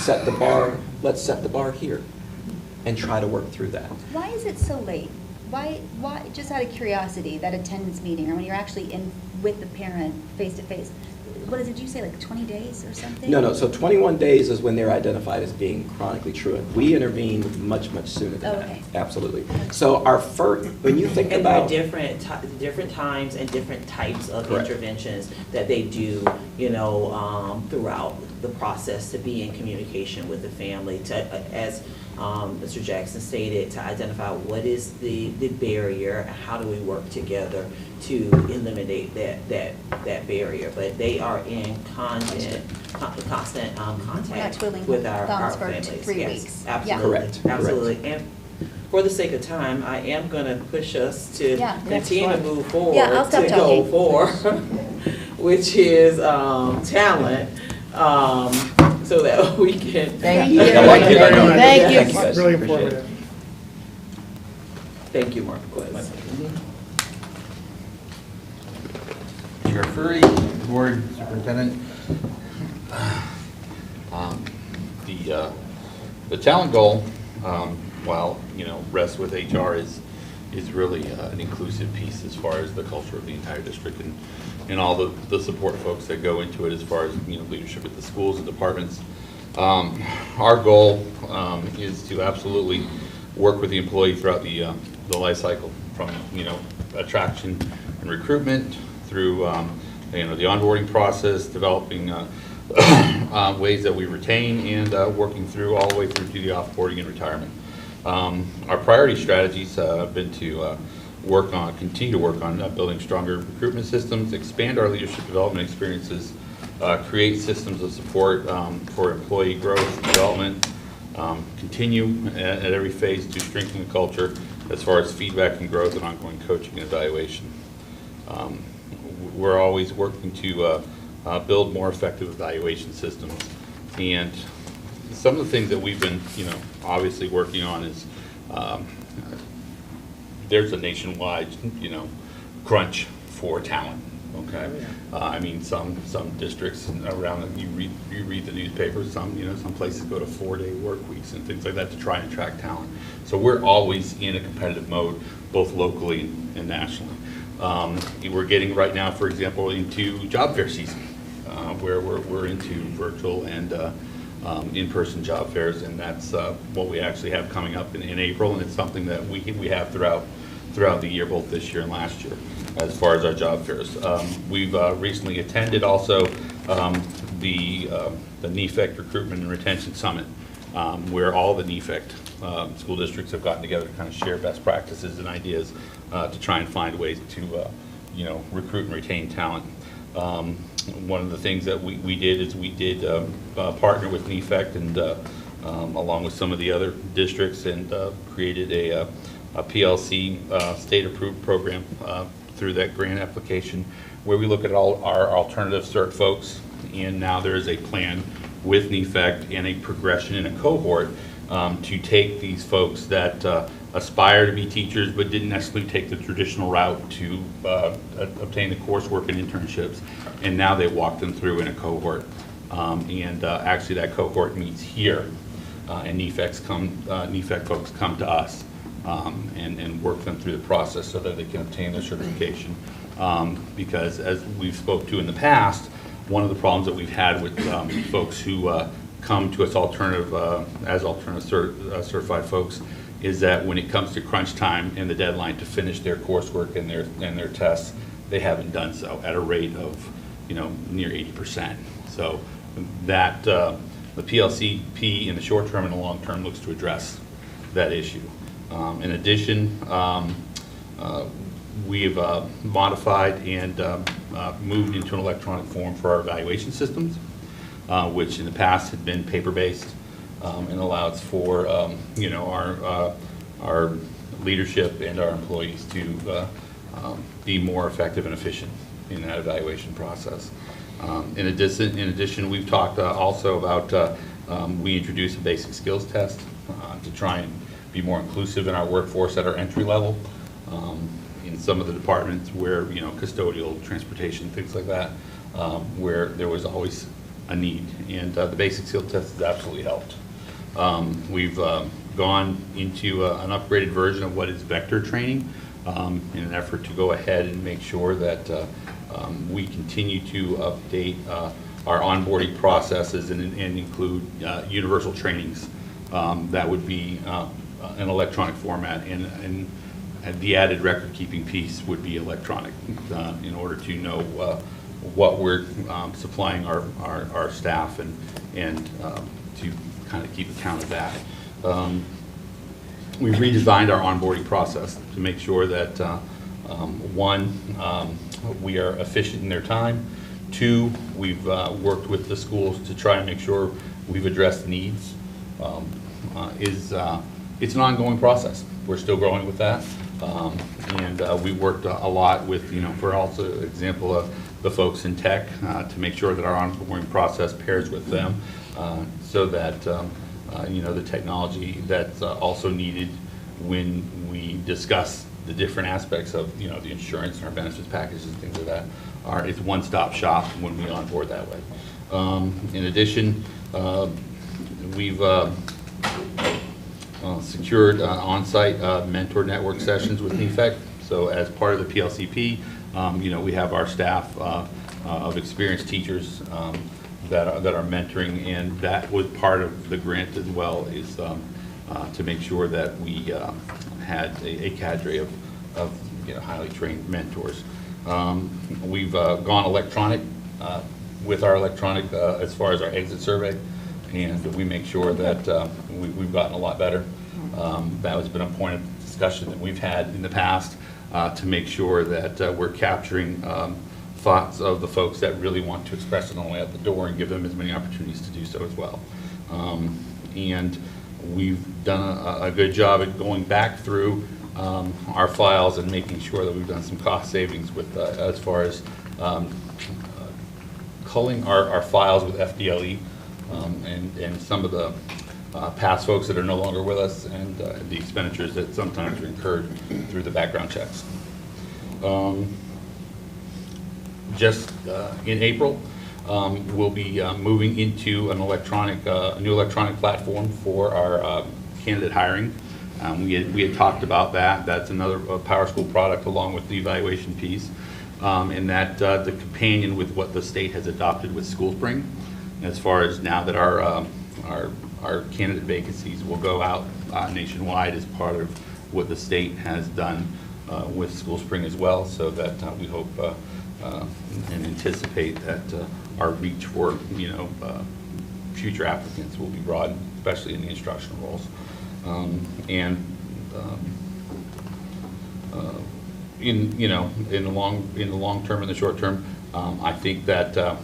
set the bar. Let's set the bar here and try to work through that. Why is it so late? why, just out of curiosity, that attendance meeting, or when you're actually in with the parent face to face, what is it, did you say, like 20 days or something? No, so 21 days is when they're identified as being chronically truant. We intervene much sooner than that. Okay. Absolutely. So our first, when you think And there are about. different times and different types of Correct. interventions that they do, throughout the process to be in communication with the family, to, as Mr. Jackson stated, to identify what is the barrier, and how do we work together to eliminate that barrier. But they are in constant contact twiddling with our thumbs for families. 3 Yes, weeks. absolutely. Correct. Absolutely. And for the sake of time, I am going to push us to Yeah. continue to move forward Yeah, I'll stop to go talking. for, which is talent, so that we can. Thank you. I like it. I know. Thank you. Thank you, guys. Really Appreciate it. informative. Thank you, Marquez. Chair Furry, Board Superintendent. The talent goal, while, rests with HR is really an inclusive piece as far as the culture of the entire district and all the support folks that go into it as far as, leadership at the schools and departments. Our goal is to absolutely work with the employee throughout the life cycle, from, attraction and recruitment through, the onboarding process, developing ways that we retain, and working through all the way through to the offboarding and retirement. Our priority strategies have been to continue to work on building stronger recruitment systems, expand our leadership development experiences, create systems of support for employee growth, development, continue at every phase to strengthen the culture as far as feedback and growth and ongoing coaching and evaluation. We're always working to build more effective evaluation systems. And some of the things that we've been, obviously working on is there's a nationwide, crunch for talent. Okay, some districts around, you read the newspapers. Some places go to 4-day work weeks and things like that to try and attract talent. So we're always in a competitive mode, both locally and nationally. We're getting right now, for example, into job fair season, where we're into virtual and in-person job fairs, and that's what we actually have coming up in April, and it's something that we have throughout the year, both this year and last year, as far as our job fairs. We've recently attended also the NEFEC Recruitment and Retention Summit, where all the NEFEC school districts have gotten together to kind of share best practices and ideas to try and find ways to recruit and retain talent. One of the things that we did is we did partner with NEFEC and along with some of the other districts, and created a PLC state-approved program through that grant application, where we look at all our alternative cert folks, and now there is a plan with NEFEC and a progression in a cohort to take these folks that aspire to be teachers but didn't necessarily take the traditional route to obtain the coursework and internships, and now they walk them through in a cohort. Actually that cohort meets here, and NEFEC folks come to us and work them through the process so that they can obtain their certification. Because as we've spoke to in the past, one of the problems that we've had with folks who come to us as alternative certified folks is that when it comes to crunch time and the deadline to finish their coursework and their tests, they haven't done so at a rate of near 80%. So that the PLCP in the short term and the long term looks to address that issue. In addition, we've modified and moved into an electronic form for our evaluation systems, which in the past had been paper-based, and allows for our leadership and our employees to be more effective and efficient in that evaluation process. In addition, we've talked also about we introduced a basic skills test to try and be more inclusive in our workforce at our entry level. In some of the departments where, custodial, transportation, things like that, where there was always a need, and the basic skill test has absolutely helped. We've gone into an upgraded version of what is vector training in an effort to go ahead and make sure that we continue to update our onboarding processes and include universal trainings that would be an electronic format, and the added record-keeping piece would be electronic in order to know what we're supplying our staff and to kind of keep account of that. We redesigned our onboarding process to make sure that one, we are efficient in their time. Two, we've worked with the schools to try and make sure we've addressed needs. It's an ongoing process. We're still growing with that. And we worked a lot with, for also example of the folks in tech to make sure that our onboarding process pairs with them so that, the technology that's also needed when we discuss the different aspects of, the insurance and our benefits packages and things like that, it's one-stop shop when we onboard that way. In addition, we've secured on-site mentor network sessions with NEFEC. So as part of the PLCP, we have our staff of experienced teachers that are mentoring, and that was part of the grant as well, is to make sure that we had a cadre of highly trained mentors. We've gone electronic with our electronic as far as our exit survey, and we make sure that we've gotten a lot better. That has been a point of discussion that we've had in the past to make sure that we're capturing thoughts of the folks that really want to express it on the way out the door and give them as many opportunities to do so as well. And we've done a good job at going back through our files and making sure that we've done some cost savings with as far as culling our files with FDLE and some of the past folks that are no longer with us, and the expenditures that sometimes are incurred through the background checks. Just in April, we'll be moving into an new electronic platform for our candidate hiring. We had talked about that. That's another Power School product along with the evaluation piece, and that the companion with what the state has adopted with SchoolSpring, as far as now that our candidate vacancies will go out nationwide as part of what the state has done with SchoolSpring as well, so that we hope and anticipate that our reach for future applicants will be broadened, especially in the instructional roles. In the long term and the short term, I think that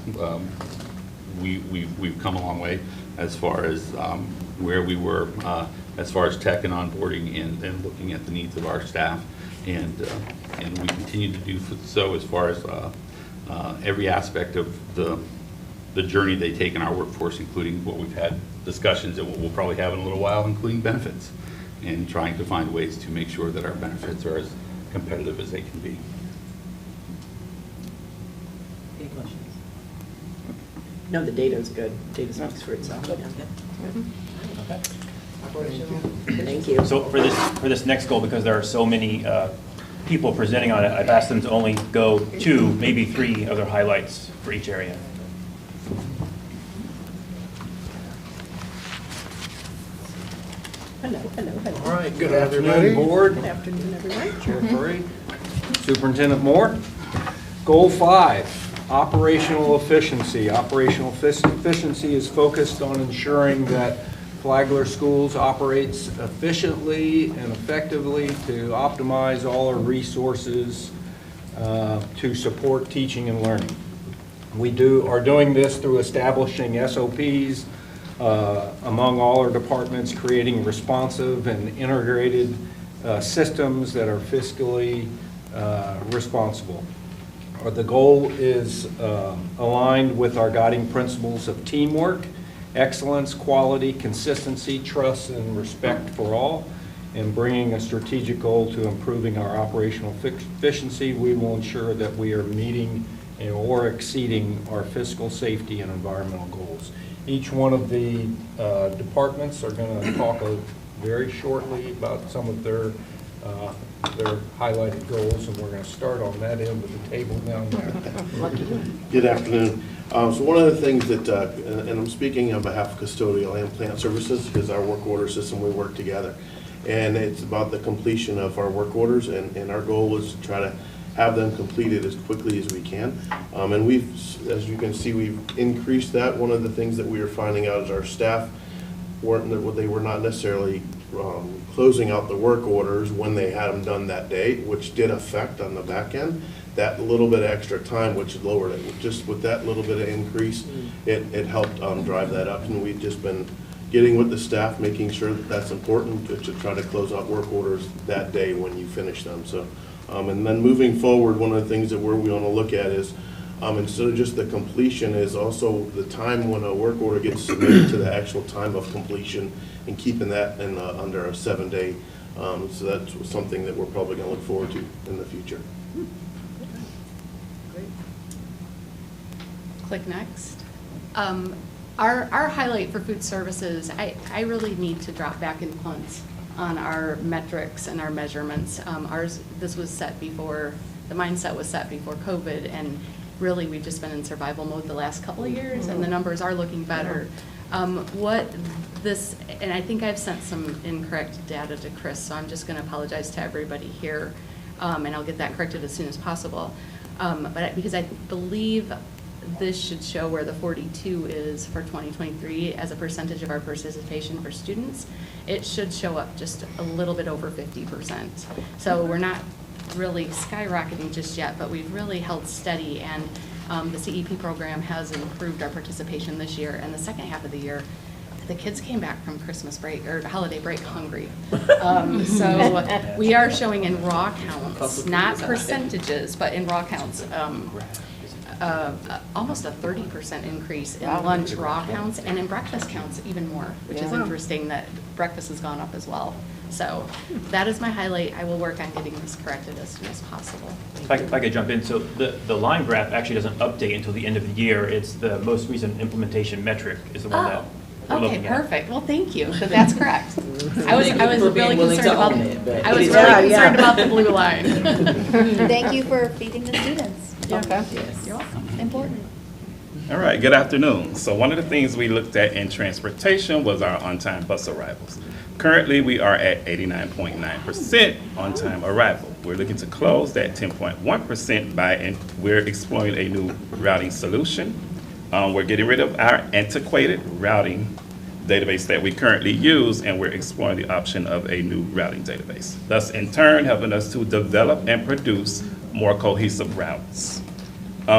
we've come a long way as far as where we were as far as tech and onboarding and looking at the needs of our staff, and we continue to do so as far as every aspect of the journey they take in our workforce, including what we've had discussions and what we'll probably have in a little while, including benefits, and trying to find ways to make sure that our benefits are as competitive as they can be. Any questions? No, the data is good. Data speaks for itself. Okay. Thank you. So for this next goal, because there are so many people presenting on it, I've asked them to only go 2, maybe 3 other highlights for each area. Hello. All right, good everybody. afternoon, Board. Good afternoon, everyone. Chair Furry, Superintendent Moore. Goal 5, operational efficiency. Operational efficiency is focused on ensuring that Flagler Schools operates efficiently and effectively to optimize all our resources to support teaching and learning. We are doing this through establishing SOPs among all our departments, creating responsive and integrated systems that are fiscally responsible. The goal is aligned with our guiding principles of teamwork, excellence, quality, consistency, trust, and respect for all. And bringing a strategic goal to improving our operational efficiency, we will ensure that we are meeting or exceeding our fiscal, safety, and environmental goals. Each one of the departments are going to talk very shortly about some of their highlighted goals, and we're going to start on that end of the table down there. Good afternoon. So one of the things that, and I'm speaking on behalf of custodial and plant services, because our work order system, we work together. And it's about the completion of our work orders, and our goal is to try to have them completed as quickly as we can. And we've, as you can see, we've increased that. One of the things that we were finding out is our staff they were not necessarily closing out the work orders when they had them done that day, which did affect on the back end that little bit of extra time, which lowered it. Just with that little bit of increase, it helped drive that up. And we've just been getting with the staff, making sure that that's important to try to close out work orders that day when you finish them. So, and then moving forward, one of the things that we want to look at is instead of just the completion is also the time when a work order gets submitted to the actual time of completion, and keeping that in under a 7-day. So that's something that we're probably going to look forward to in the future. Click next. Our highlight for food services, I really need to drop back in punts on our metrics and our measurements. This was set before, the mindset was set before COVID, and really we've just been in survival mode the last couple of years, and the numbers are looking better. And I think I've sent some incorrect data to Chris, so I'm just going to apologize to everybody here, and I'll get that corrected as soon as possible. Because I believe this should show where the 42 is for 2023 as a percentage of our participation for students. It should show up just a little bit over 50%. So we're not really skyrocketing just yet, but we've really held steady, and the CEP program has improved our participation this year. And the second half of the year, the kids came back from Christmas break or holiday break hungry. So we are showing in raw counts, not percentages, but in raw counts, almost a 30% increase in lunch raw counts, and in breakfast counts even more, which is interesting that breakfast has gone up as well. So that is my highlight. I will work on getting this corrected as soon as possible. If I could jump in, so the line graph actually doesn't update until the end of the year. It's the most recent implementation metric is the one that we're looking at. Okay, perfect. Well, thank you. So that's correct. I was really concerned about the blue line. Thank you for feeding the students. Okay. Yes. You're welcome. Important. All right, good afternoon. So one of the things we looked at in transportation was our on-time bus arrivals. Currently, we are at 89.9% on-time arrival. We're looking to close that 10.1% and we're exploring a new routing solution. We're getting rid of our antiquated routing database that we currently use, and we're exploring the option of a new routing database, thus in turn helping us to develop and produce more cohesive routes.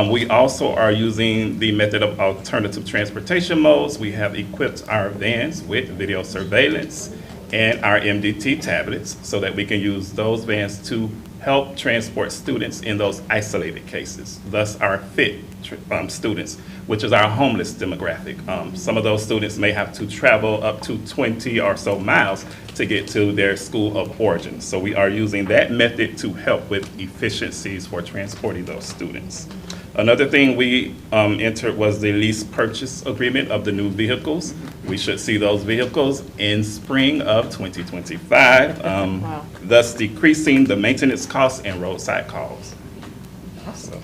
We also are using the method of alternative transportation modes. We have equipped our vans with video surveillance and our MDT tablets so that we can use those vans to help transport students in those isolated cases, thus our FIT students, which is our homeless demographic. Some of those students may have to travel up to 20 or so miles to get to their school of origin. So we are using that method to help with efficiencies for transporting those students. Another thing we entered was the lease purchase agreement of the new vehicles. We should see those vehicles in spring of 2025, thus decreasing the maintenance costs and roadside calls. So.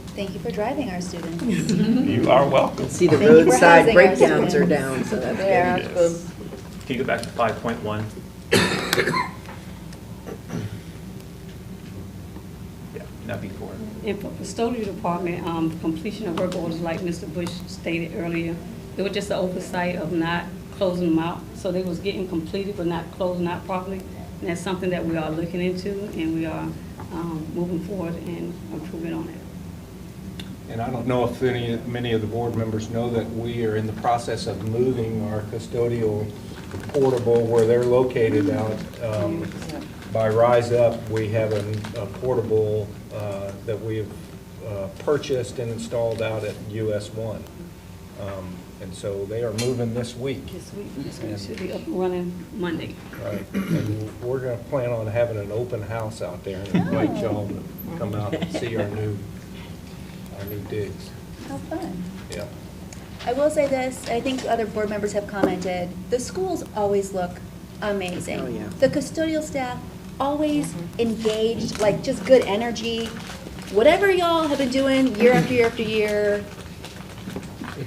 Thank you for driving our students. You are welcome. See, the roadside breakdowns are down, so that's good. Yeah, that's good. Can you go back to 5.1? Yeah, not before. And for custodial department, completion of work orders, like Mr. Bush stated earlier, it was just an oversight of not closing them out. So they was getting completed but not closing out properly. And that's something that we are looking into, and we are moving forward and improving on it. And I don't know if many of the board members know that we are in the process of moving our custodial portable where they're located out by Rise Up. We have a portable that we have purchased and installed out at US 1. And so they are moving this week. This week, it should be up and running Monday. Right. And we're going to plan on having an open house out there and invite y'all to come out and see our new digs. How fun. Yeah. I will say this, I think other board members have commented, the schools always look amazing. Oh, yeah. The custodial staff, always engaged, like just good energy. Whatever y'all have been doing year after year after year,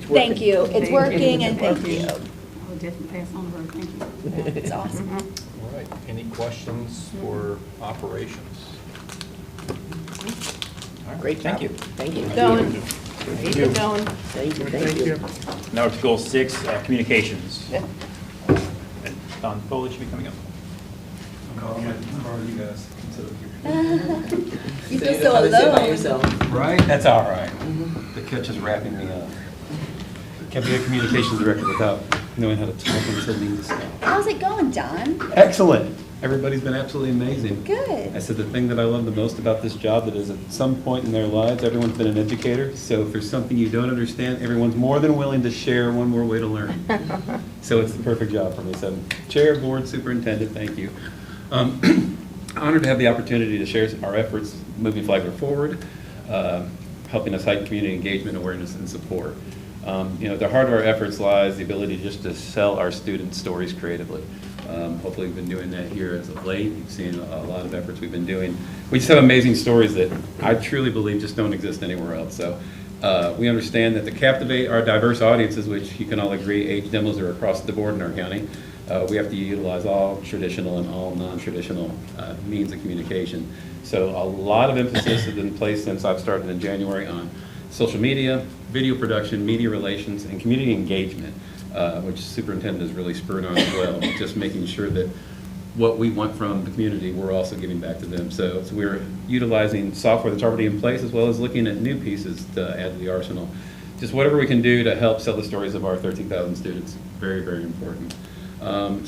thank you. It's working and thank you. I'll definitely pass on the word, thank you. It's awesome. All right, any questions for operations? Great job. Thank you. Thank you. Going. Thank Keep it going. Thank you, thank you. Now to goal 6, communications. Yeah. And Don Foley should be coming up. You feel so alone. Right? That's all right. The catch is wrapping me up. Can't be a communications director without knowing how to talk until needs to stop. How's it going, Don? Excellent. Everybody's been absolutely amazing. Good. I said the thing that I love the most about this job that is at some point in their lives, everyone's been an educator. So if there's something you don't understand, everyone's more than willing to share one more way to learn. So it's the perfect job for me. So Chair, Board, Superintendent, thank you. Honored to have the opportunity to share our efforts moving Flagler forward, helping us heighten community engagement, awareness, and support. At the heart of our efforts lies the ability just to sell our students' stories creatively. Hopefully we've been doing that here as of late. You've seen a lot of efforts we've been doing. We just have amazing stories that I truly believe just don't exist anywhere else. So we understand that to captivate our diverse audiences, which you can all agree age demos are across the board in our county, we have to utilize all traditional and all non-traditional means of communication. So a lot of emphasis has been placed since I've started in January on social media, video production, media relations, and community engagement, which the superintendent has really spurred on as well, just making sure that what we want from the community, we're also giving back to them. So we're utilizing software that's already in place, as well as looking at new pieces to add to the arsenal. Just whatever we can do to help sell the stories of our 13,000 students, very, very important.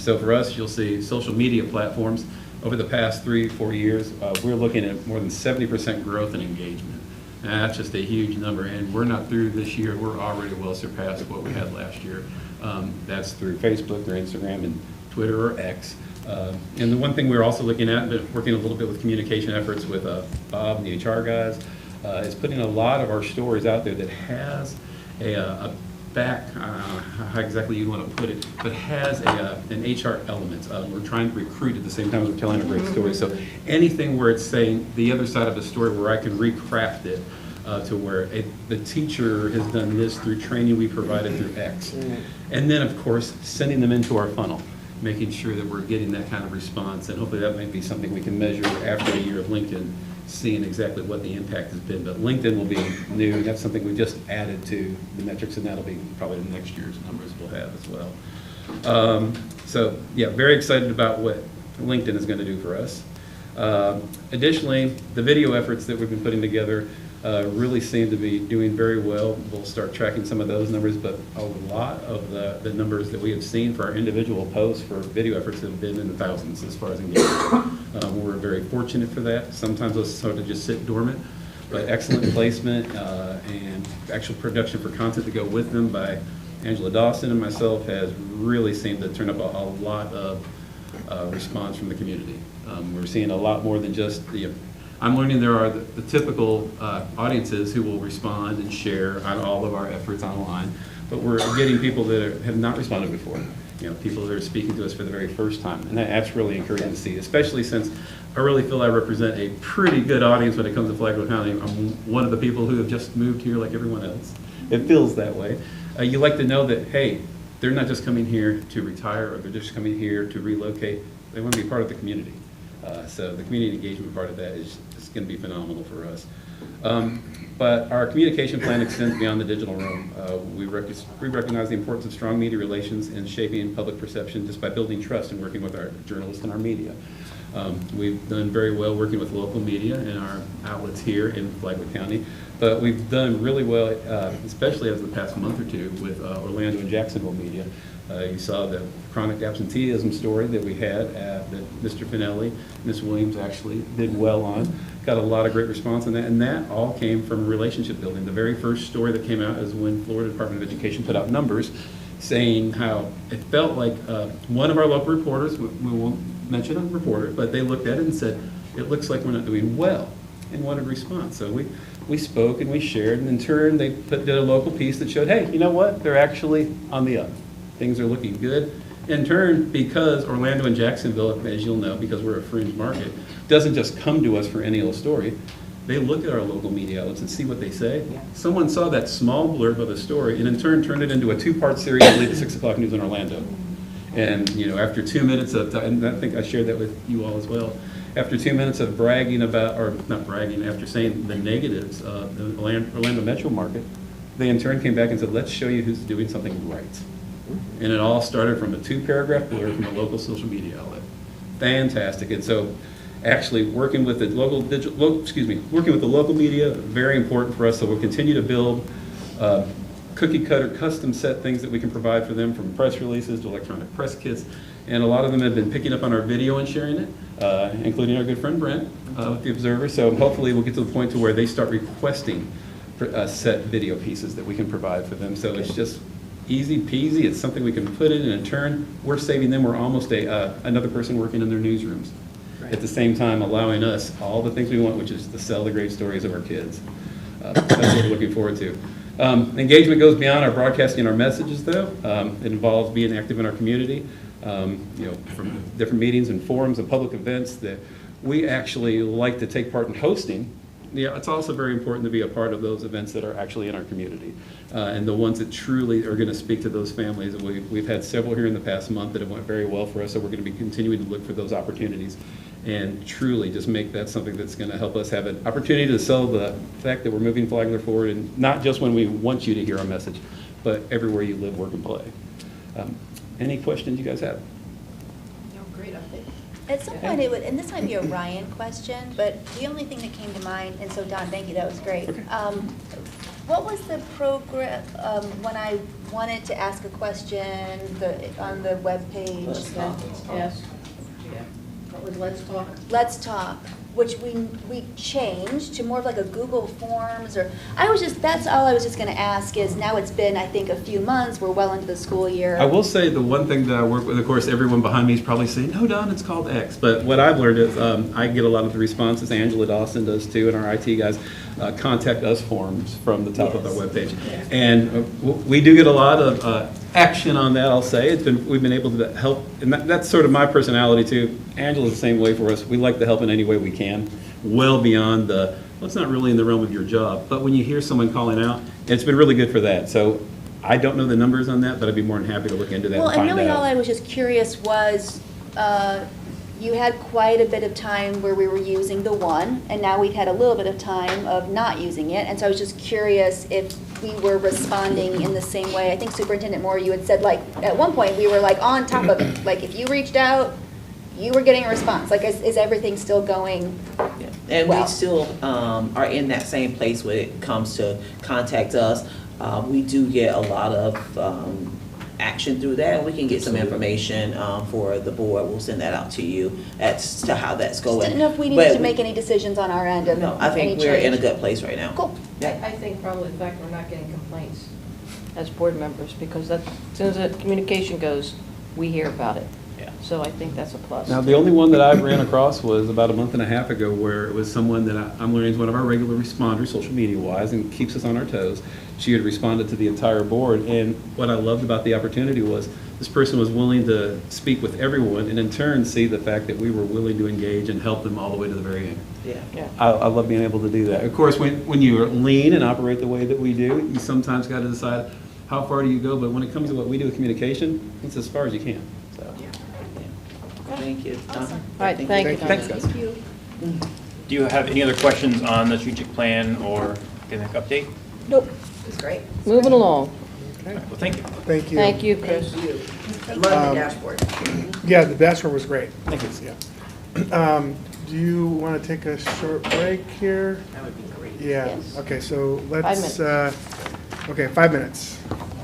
So for us, you'll see social media platforms. Over the past 3-4 years, we're looking at more than 70% growth in engagement. And that's just a huge number, and we're not through this year. We're already well surpassed what we had last year. That's through Facebook, through Instagram, and Twitter or X. And the one thing we're also looking at, but working a little bit with communication efforts with Bob and the HR guys, is putting a lot of our stories out there that has a back, I don't know how exactly you want to put it, but has an HR element. We're trying to recruit at the same time as we're telling a great story. So anything where it's saying the other side of the story where I can recraft it to where the teacher has done this through training we provided through X. And then, of course, sending them into our funnel, making sure that we're getting that kind of response. And hopefully that might be something we can measure after a year of LinkedIn, seeing exactly what the impact has been. But LinkedIn will be new, and that's something we just added to the metrics, and that'll be probably the next year's numbers we'll have as well. So yeah, very excited about what LinkedIn is going to do for us. Additionally, the video efforts that we've been putting together really seem to be doing very well. We'll start tracking some of those numbers, but a lot of the numbers that we have seen for our individual posts for video efforts have been in the thousands as far as engagement. We're very fortunate for that. Sometimes those sort of just sit dormant, but excellent placement and actual production for content to go with them by Angela Dawson and myself has really seemed to turn up a lot of response from the community. We're seeing a lot more than just I'm learning there are the typical audiences who will respond and share on all of our efforts online, but we're getting people that have not responded before. People that are speaking to us for the very first time, and that's really encouraging to see, especially since I really feel I represent a pretty good audience when it comes to Flagler County. I'm one of the people who have just moved here like everyone else. It feels that way. You like to know that, hey, they're not just coming here to retire or they're just coming here to relocate. They want to be part of the community. So the community engagement part of that is going to be phenomenal for us. But our communication plan extends beyond the digital realm. We recognize the importance of strong media relations in shaping public perception just by building trust and working with our journalists and our media. We've done very well working with local media and our outlets here in Flagler County, but we've done really well, especially as the past month or two, with Orlando and Jacksonville media. You saw the chronic absenteeism story that we had that Mr. Finelli, Ms. Williams actually did well on. Got a lot of great response on that, and that all came from relationship building. The very first story that came out is when Florida Department of Education put out numbers saying how it felt like one of our local reporters, we won't mention a reporter, but they looked at it and said, it looks like we're not doing well and wanted a response. So we spoke and we shared, and in turn, they did a local piece that showed, hey, you know what? They're actually on the up. Things are looking good. In turn, because Orlando and Jacksonville, as you'll know, because we're a fringe market, doesn't just come to us for any old story. They look at our local media outlets and see what they say. Someone saw that small blurb of a story and in turn turned it into a 2-part series to lead the 6 o'clock news in Orlando. And, you know, after 2 minutes of, and I think I shared that with you all as well, after 2 minutes of bragging about, or not bragging, after saying the negatives of the Orlando metro market, they in turn came back and said, let's show you who's doing something right. And it all started from a 2-paragraph blurb from a local social media outlet. Fantastic. And so actually working with the working with the local media, very important for us. So we'll continue to build cookie cutter custom set things that we can provide for them, from press releases to electronic press kits. And a lot of them have been picking up on our video and sharing it, including our good friend Brent with the Observer. So hopefully we'll get to the point to where they start requesting set video pieces that we can provide for them. So it's just easy peasy. It's something we can put in, and in turn, we're saving them. We're almost another person working in their newsrooms. At the same time, allowing us all the things we want, which is to sell the great stories of our kids. That's what we're looking forward to. Engagement goes beyond our broadcasting and our messages, though. It involves being active in our community, you know, from different meetings and forums and public events that we actually like to take part in hosting. Yeah, it's also very important to be a part of those events that are actually in our community, and the ones that truly are going to speak to those families. We've had several here in the past month that have went very well for us, so we're going to be continuing to look for those opportunities and truly just make that something that's going to help us have an opportunity to sell the fact that we're moving Flagler forward, and not just when we want you to hear our message, but everywhere you live, work, and play. Any questions you guys have? Great update. At some point it would, and this might be a Ryan question, but the only thing that came to mind, and so Don, thank you, that was great. Okay. What was the program, when I wanted to ask a question on the webpage? Yes. What was Let's Talk? Let's Talk, which we changed to more of like a Google Forms, or that's all I was just going to ask is, now it's been, I think, a few months, we're well into the school year. I will say the one thing that I work with, of course, everyone behind me is probably saying, no, Don, it's called X. But what I've learned is I get a lot of the responses, Angela Dawson does too, and our IT guys, contact us forms from the top of our webpage. And we do get a lot of action on that, I'll say. We've been able to help, and that's sort of my personality too. Angela's the same way for us. We like to help in any way we can, well beyond well, it's not really in the realm of your job, but when you hear someone calling out, it's been really good for that. So I don't know the numbers on that, but I'd be more than happy to look into that and find out. Well, and really all I was just curious was, you had quite a bit of time where we were using the one, and now we've had a little bit of time of not using it, and so I was just curious if we were responding in the same way. I think Superintendent Moore, you had said, like, at one point, we were like on top of it. Like, if you reached out, you were getting a response. Like, is everything still going And well? we still are in that same place when it comes to contact us. We do get a lot of action through that, and we can get some information for the board. We'll send that out to you as to how that's going. Just didn't know if we needed to make any decisions on our end of No, I think we're in a good place right now. Cool. I think probably the fact we're not getting complaints as board members, because as soon as the communication goes, we hear about it. So I think that's a plus. Now, the only one that I ran across was about a month and a half ago, where it was someone that I'm learning is one of our regular responders, social media-wise, and keeps us on our toes. She had responded to the entire board, and what I loved about the opportunity was this person was willing to speak with everyone, and in turn see the fact that we were willing to engage and help them all the way to the very end. Yeah. I love being able to do that. Of course, when you're lean and operate the way that we do, you sometimes got to decide how far do you go, but when it comes to what we do with communication, it's as far as you can. So. Thank you. Awesome. All right, thank you. Thanks, guys. Thank you. Do you have any other questions on the strategic plan or academic update? Nope, it was great. Moving along. Okay. Well, thank you. Thank you. Thank you, Chris. Thank you. I love the dashboard. Yeah, the dashboard was great. Thank you. Yeah. Do you want to take a short break here? That would be great. Yeah. Yes. Okay, so 5 let's, minutes. okay, 5 minutes.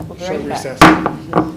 We'll be Short right back. recess.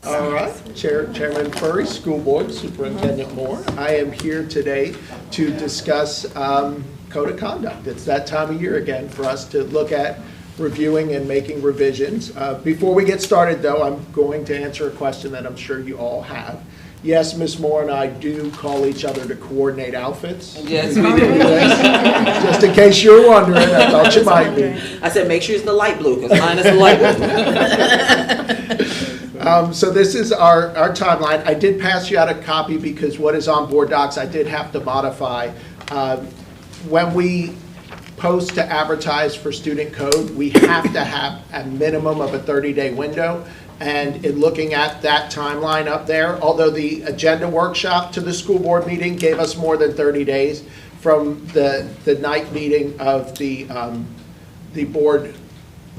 All right, Chairman Furry, School Board, Superintendent Moore. I am here today to discuss code of conduct. It's that time of year again for us to look at reviewing and making revisions. Before we get started, though, I'm going to answer a question that I'm sure you all have. Yes, Ms. Moore and I do call each other to coordinate outfits. Yes, we do. Just in case you're wondering, I thought you might be. I said, make sure it's the light blue, because mine is the light blue. So this is our timeline. I did pass you out a copy because what is on board docs, I did have to modify. When we post to advertise for student code, we have to have a minimum of a 30-day window. And in looking at that timeline up there, although the agenda workshop to the school board meeting gave us more than 30 days, from the night meeting of the board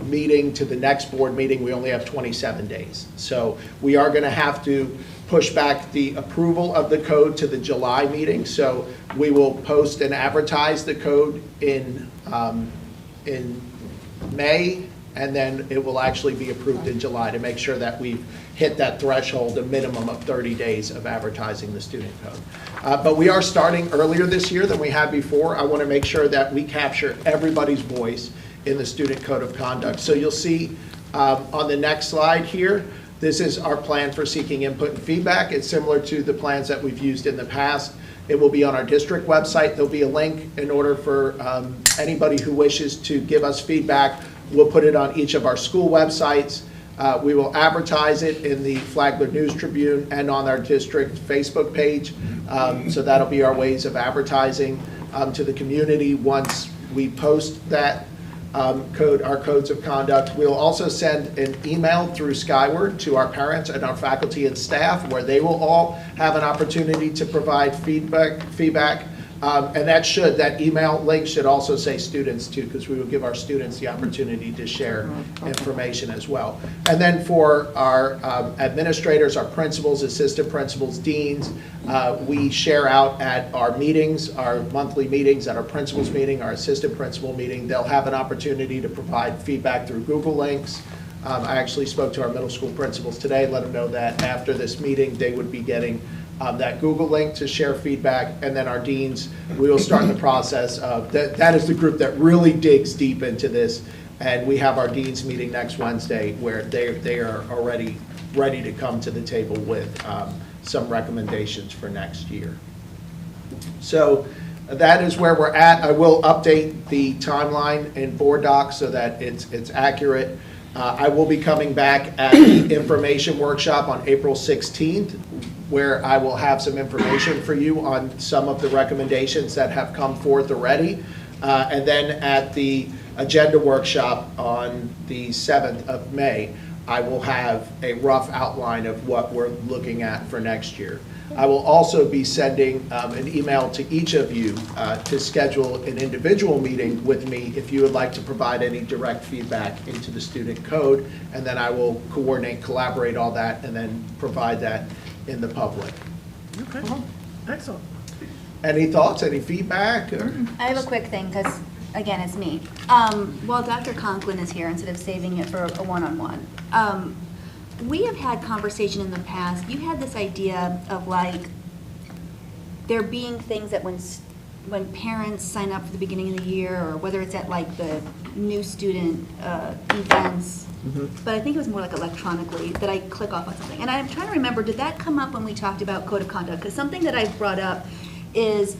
meeting to the next board meeting, we only have 27 days. So we are going to have to push back the approval of the code to the July meeting. So we will post and advertise the code in May, and then it will actually be approved in July to make sure that we've hit that threshold, a minimum of 30 days of advertising the student code. But we are starting earlier this year than we had before. I want to make sure that we capture everybody's voice in the student code of conduct. So you'll see on the next slide here, this is our plan for seeking input and feedback. It's similar to the plans that we've used in the past. It will be on our district website. There'll be a link in order for anybody who wishes to give us feedback. We'll put it on each of our school websites. We will advertise it in the Flagler News Tribune and on our district Facebook page. So that'll be our ways of advertising to the community once we post that our codes of conduct. We'll also send an email through Skyward to our parents and our faculty and staff where they will all have an opportunity to provide feedback. And that email link should also say students too, because we will give our students the opportunity to share information as well. And then for our administrators, our principals, assistant principals, deans, we share out at our meetings, our monthly meetings, at our principals meeting, our assistant principal meeting. They'll have an opportunity to provide feedback through Google links. I actually spoke to our middle school principals today, let them know that after this meeting, they would be getting that Google link to share feedback. And then our deans, we will start the process of, that is the group that really digs deep into this. And we have our deans meeting next Wednesday where they are already ready to come to the table with some recommendations for next year. So that is where we're at. I will update the timeline in board docs so that it's accurate. I will be coming back at the information workshop on April 16th, where I will have some information for you on some of the recommendations that have come forth already. And then at the agenda workshop on the 7th of May, I will have a rough outline of what we're looking at for next year. I will also be sending an email to each of you to schedule an individual meeting with me if you would like to provide any direct feedback into the student code, and then I will coordinate, collaborate all that, and then provide that in the public. Okay, excellent. Any thoughts, any feedback? Or? I have a quick thing, because, again, it's me. While Dr. Conklin is here, instead of saving it for a one-on-one, we have had conversation in the past. You had this idea of, like, there being things that when parents sign up for the beginning of the year, or whether it's at, like, the new student events, but I think it was more like electronically, that I click off on something. And I'm trying to remember, did that come up when we talked about code of conduct? Because something that I've brought up is,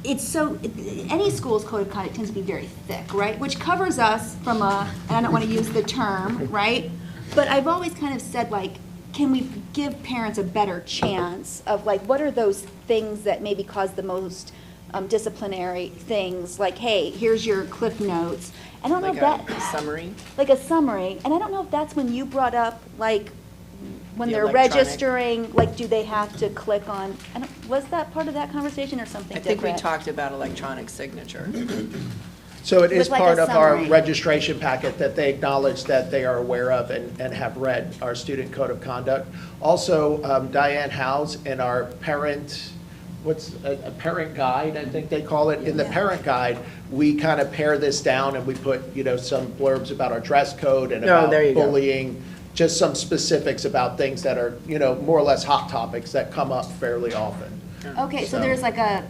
any school's code of conduct tends to be very thick, right? Which covers us from and I don't want to use the term, right? But I've always kind of said, like, can we give parents a better chance of, like, what are those things that maybe cause the most disciplinary things? Like, hey, here's your Cliff Notes. I don't know if that. Like a summary? Like a summary. And I don't know if that's when you brought up, like, when The they're electronic. registering, like, do they have to click on, was that part of that conversation or something I different? think we talked about electronic signature. So it is With like part a of our summary. registration packet that they acknowledge that they are aware of and have read our student code of conduct. Also, Diane Howes in our parent, a parent guide, I think they call it. In the parent guide, we kind of pare this down and we put, some blurbs about our dress code and about bullying just some specifics about things that are, more or less hot topics that come up fairly often. Okay, so there's like a,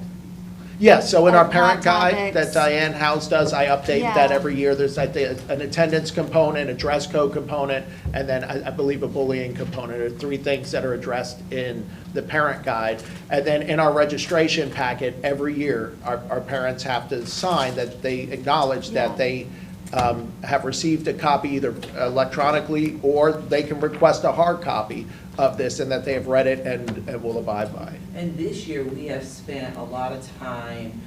Yeah, so in our Hot parent guide topics. that Diane House does, I update that Yeah. every year. There's like an attendance component, a dress code component, and then I believe a bullying component. There are 3 things that are addressed in the parent guide. And then in our registration packet, every year, our parents have to sign that they acknowledge that they have received a copy either electronically, or they can request a hard copy of this, and that they have read it and will abide by. And this year, we have spent a lot of time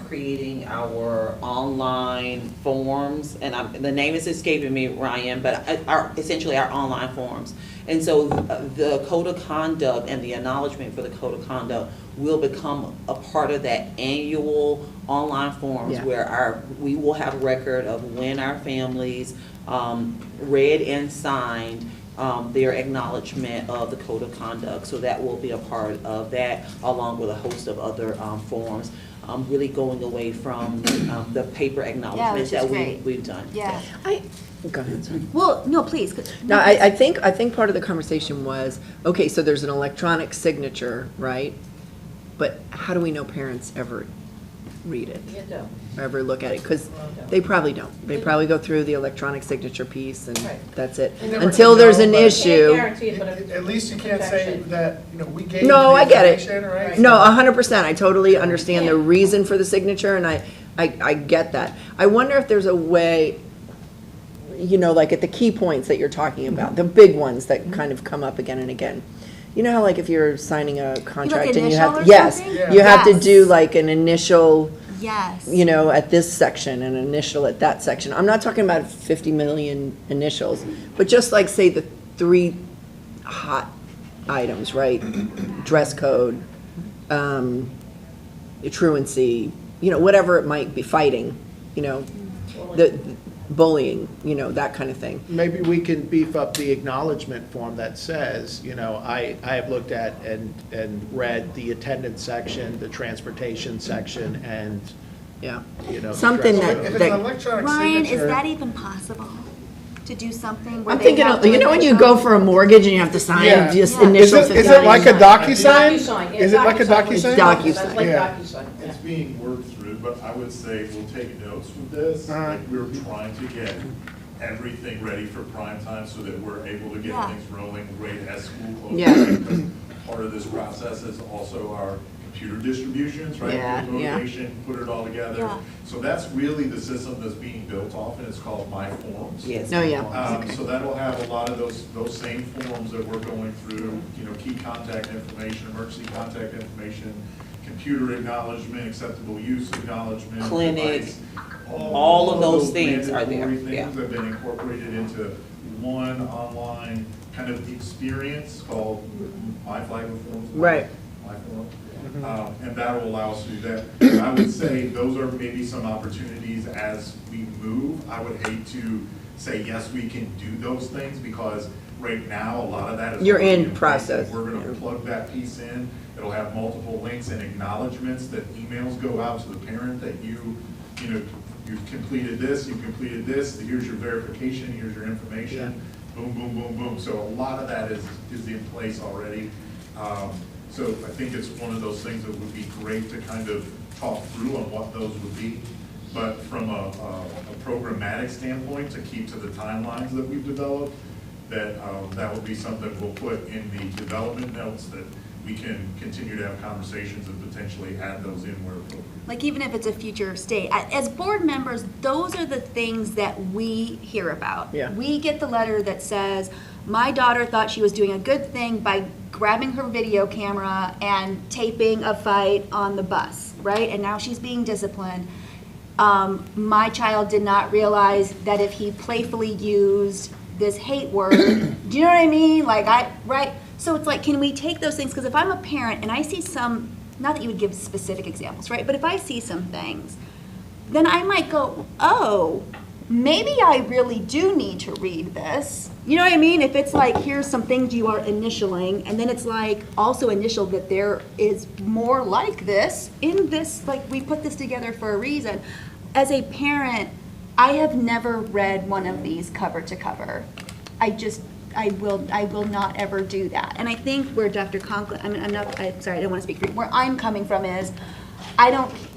creating our online forms, and the name is escaping me, Ryan, but essentially our online forms. And so the code of conduct and the acknowledgement for the code of conduct will become a part of that annual online forms, Yeah. where we will have a record of when our families read and signed their acknowledgement of the code of conduct. So that will be a part of that, along with a host of other forms, really going away from the paper acknowledgments which is that great. we've done. yeah. Go ahead, sorry. Well, no, please. No, I think part of the conversation was, okay, so there's an electronic signature, right? But how do we know parents ever read it? You don't. Or ever look at it? Because they probably don't. They probably go through the electronic signature piece and Right. that's it. You never Until can there's know, an but- issue. Can't guarantee it, but At least you can't say that, we gave No, the I get it. information, right? No, 100%. I totally understand the reason for the signature, and I get that. I wonder if there's a way, like at the key points that you're talking about, the big ones that kind of come up again and again. You know how like if you're signing a contract and you initial have, or yes, something? you have to Yes. do like an initial, Yes. at this section, an initial at that section. I'm not talking about 50 million initials, but just like say the 3 hot items, right? Dress code, truancy, whatever it might be, fighting, the bullying, that kind of thing. Maybe we can beef up the acknowledgement form that says, I have looked at and read the attendance section, the transportation section, and, Yeah. the Something dress that- code. If it's an electronic Ryan, signature. is that even possible? To do something where I'm they thinking, have to when you initial? go for a mortgage and you have to sign, Yeah. just Yeah. initial Is it like a DocuSign? Is it like a DocuSign? DocuSign. That's like Yeah. DocuSign. It's being worked through, but I would say we'll take notes from this. Uh-huh. Like, we're trying to get everything ready for prime time so that we're able to get Yeah. things rolling right as school closes. Yeah. Because part of this process is also our computer distributions, right? Yeah, Build yeah. motivation, put it all together. Yeah. So that's really the system that's being built off, and it's called My Forms. Yes. Oh, yeah. So that'll have a lot of those same forms that we're going through, key contact information, emergency contact information, computer acknowledgement, acceptable use acknowledgement. Clinic, device. all of those things are there, mandatory yeah. things have been incorporated into one online kind of experience called My Flagler Forms. Right. My Form. And that will allow us to do that. I would say those are maybe some opportunities as we move. I would hate to say, yes, we can do those things, because right now, a lot of that is. You're already in place. process. We're gonna plug that piece in. It'll have multiple links and acknowledgements that emails go out to the parent that you've completed this, here's your verification, here's your information, boom, boom, boom, boom. So a lot of that is in place already. So I think it's one of those things that would be great to kind of talk through on what those would be. But from a programmatic standpoint, to keep to the timelines that we've developed, that would be something we'll put in the development notes, that we can continue to have conversations and potentially add those in where appropriate. Like even if it's a future state, as board members, those are the things that we hear about. Yeah. We get the letter that says, my daughter thought she was doing a good thing by grabbing her video camera and taping a fight on the bus, right? And now she's being disciplined. My child did not realize that if he playfully used this hate word, do you know what I mean? Right? So it's like, can we take those things? Because if I'm a parent and I see some, not that you would give specific examples, right? But if I see some things, then I might go, oh, maybe I really do need to read this. You know what I mean? If it's like, here's some things you are initialing, and then it's like also initial that there is more like this in this, like we put this together for a reason. As a parent, I have never read one of these cover to cover. I will not ever do that. And I think where Dr. Conklin, I mean, I'm sorry, I don't want to speak for you. Where I'm coming from is, I'm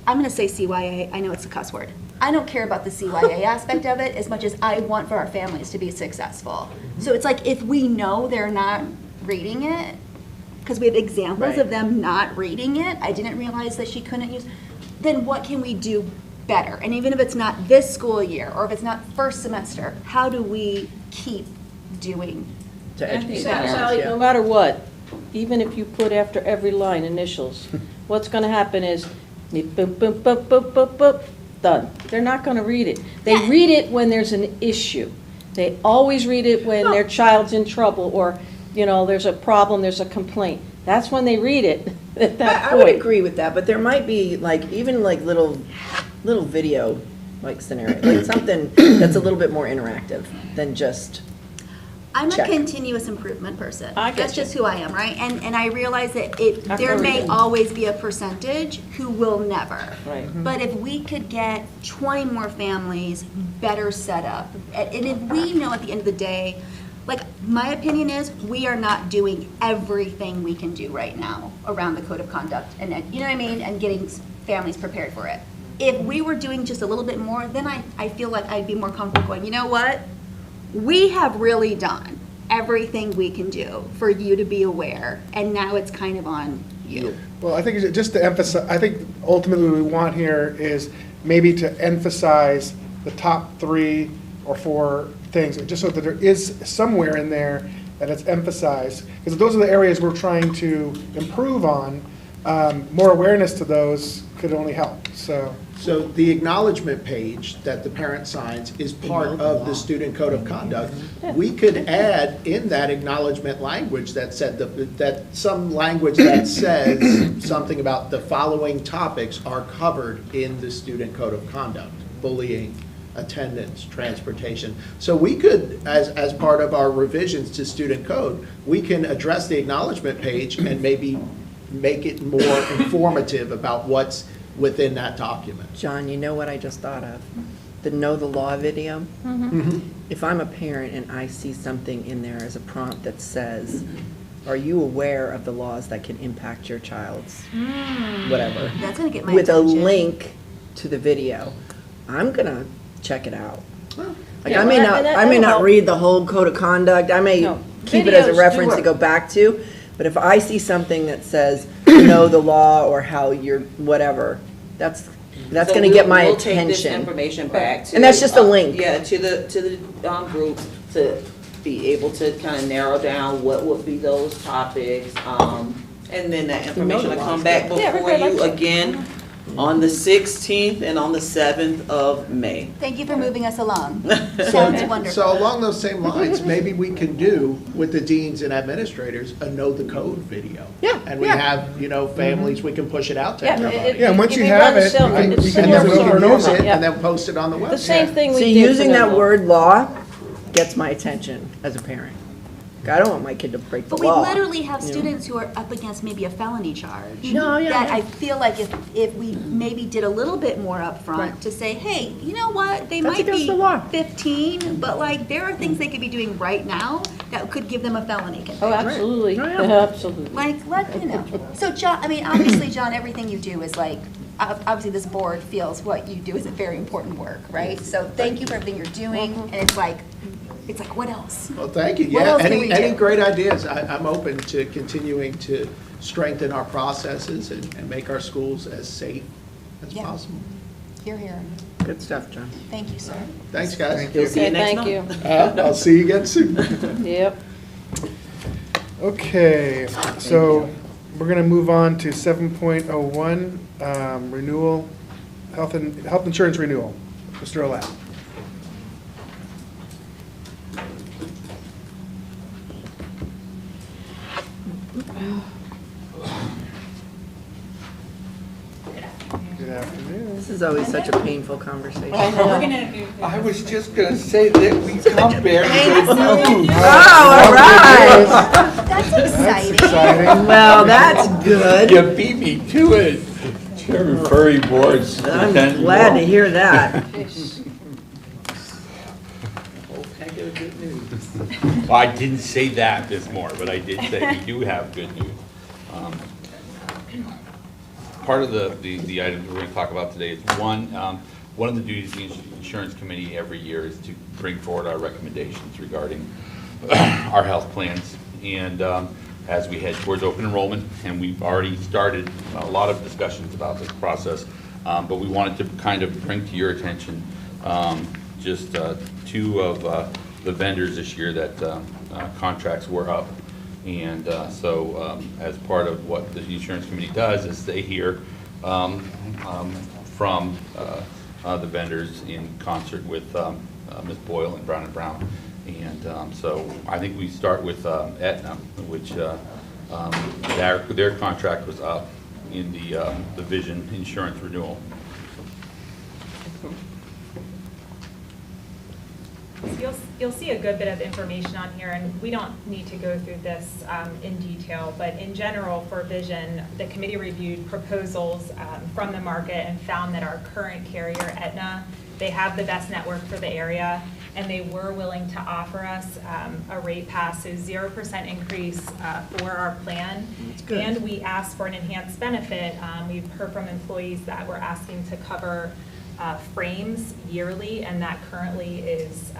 going to say CYA, I know it's a cuss word. I don't care about the CYA aspect of it as much as I want for our families to be successful. So it's like, if we know they're not reading it, because we have examples of them not reading it, I didn't realize that she couldn't use, then what can we do better? And even if it's not this school year, or if it's not first semester, how do we keep doing? To educate Sally, parents, yeah. no matter what, even if you put after every line initials, what's going to happen is, boop, boop, boop, boop, boop, boop, done. They're not going to read it. They read it when there's an issue. They always read it when their child's in trouble, or, you know, there's a problem, there's a complaint. That's when they read it at that I would point. agree with that, but there might be like, even like little video like scenario, like something that's a little bit more interactive than just I'm check. a continuous improvement person. I get That's you. just who I am, right? And I realize that After there may everything. always be a percentage who will never. Right. But if we could get 20 more families better set up, and if we know at the end of the day, like, my opinion is, we are not doing everything we can do right now around the code of conduct, and, you know what I mean, and getting families prepared for it. If we were doing just a little bit more, then I feel like I'd be more comfortable going, you know what? We have really done everything we can do for you to be aware, and now it's kind of on you. Well, I think just to emphasize, I think ultimately what we want here is maybe to emphasize the top 3 or 4 things, just so that there is somewhere in there that it's emphasized, because those are the areas we're trying to improve on. More awareness to those could only help, so. So the acknowledgement page that the parent signs is part of the student code of conduct. We could add in that acknowledgement language that said, that some language that says something about the following topics are covered in the student code of conduct: bullying, attendance, transportation. So we could, as part of our revisions to student code, we can address the acknowledgement page and maybe make it more informative about what's within that document. John, you know what I just thought of? The Know the Law video. If I'm a parent and I see something in there as a prompt that says, are you aware of the laws that can impact your child's whatever? That's gonna get my With attention. a link to the video, I'm gonna check it out. Like, Yeah, I may and not, that- I may that'll not help. read the whole code of conduct, I may No. keep it as a Videos reference do to work. go back to, but if I see something that says, know the law, or how you're, whatever, that's So gonna get my we'll take this attention. information back to. And that's just a link. Yeah, to the group, to be able to kind of narrow down what would be those topics, and then that information will come back Yeah, before everybody you likes it. again on the 16th and on the 7th of May. Thank you for moving us along. Sounds wonderful. So along those same lines, maybe we can do with the deans and administrators a know the code video. Yeah, And we have, you know, families, we can push it out to Yeah, everybody. Yeah, and once you may have run the it, cell- you can it's use And it then we over and can use over. it Yeah. and then post it on the website. The same thing we See, did for using the that law. word law gets my attention as a parent. I don't want my kid to break the But we law. literally have you know? students who are up against maybe a felony charge. No, yeah, That yeah. I feel like if we maybe did a little bit more upfront Right. to say, hey, you know what, they That's might against be the law. 15, but like, there are things they could be doing right now that could give them a felony conviction. Oh, absolutely, Oh, yeah. absolutely. Like, you know. So John, I mean, obviously, John, everything you do is like, obviously this board feels what you do is a very important work, right? So thank you for everything you're doing, and it's like, what else? Well, thank you. What Yeah, else can we any do? great ideas. I'm open to continuing to strengthen our processes and make our schools as safe as Yeah. possible. Here, here. Good stuff, John. Thank you, sir. Thanks, guys. You'll see you next Thank you. month. I'll see you again soon. Yep. Okay, so we're gonna move on to 7.01, renewal, health insurance renewal. Mr. Olat. Good afternoon. This is always such a painful conversation. I was just gonna say that we come very good news. Oh, all right. That's exciting. Exciting. Well, that's good. You beat me to it. Chairman Furry Boards. I'm glad to hear that. their good news. Well, I didn't say that, Ms. Moore, but I did say we do have good news. Part of the items we're going to talk about today is one of the duties of the insurance committee every year is to bring forward our recommendations regarding our health plans. And as we head towards open enrollment, and we've already started a lot of discussions about this process, but we wanted to kind of bring to your attention just two of the vendors this year that contracts were up. And so as part of what the insurance committee does is they hear from the vendors in concert with Ms. Boyle and Brown & Brown. And so I think we start with Aetna, which their contract was up in the vision insurance renewal. You'll see a good bit of information on here, and we don't need to go through this in detail, but in general for vision, the committee reviewed proposals from the market and found that our current carrier, Aetna, they have the best network for the area, and they were willing to offer us a rate pass, so 0% increase for our plan. That's good. And we asked for an enhanced benefit. We've heard from employees that we're asking to cover frames yearly, and that currently is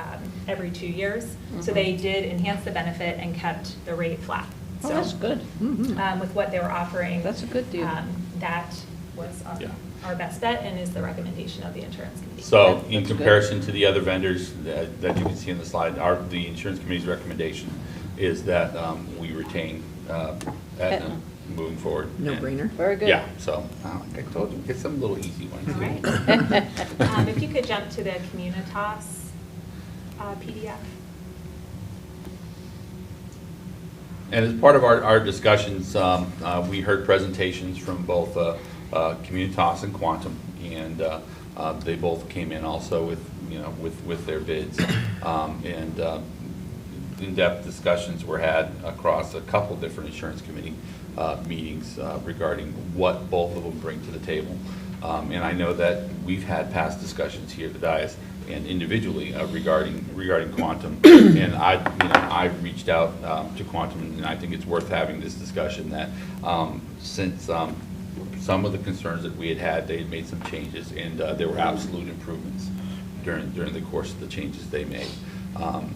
every 2 years. So they did enhance the benefit and kept the rate flat. Oh, that's good. With what they were offering. That's a good deal. That was our best bet and is the recommendation of the insurance committee. So in comparison to the other vendors that you can see on the slide, the insurance committee's recommendation is that we retain Aetna moving forward. No brainer. Very good. Yeah, so like I told you, get some little easy ones. All right. If you could jump to the Communitas PDF. And as part of our discussions, we heard presentations from both Communitas and Quantum, and they both came in also with their bids. And in-depth discussions were had across a couple different insurance committee meetings regarding what both of them bring to the table. And I know that we've had past discussions here at the dais and individually regarding Quantum. And I reached out to Quantum, and I think it's worth having this discussion that since some of the concerns that we had, they had made some changes, and there were absolute improvements during the course of the changes they made.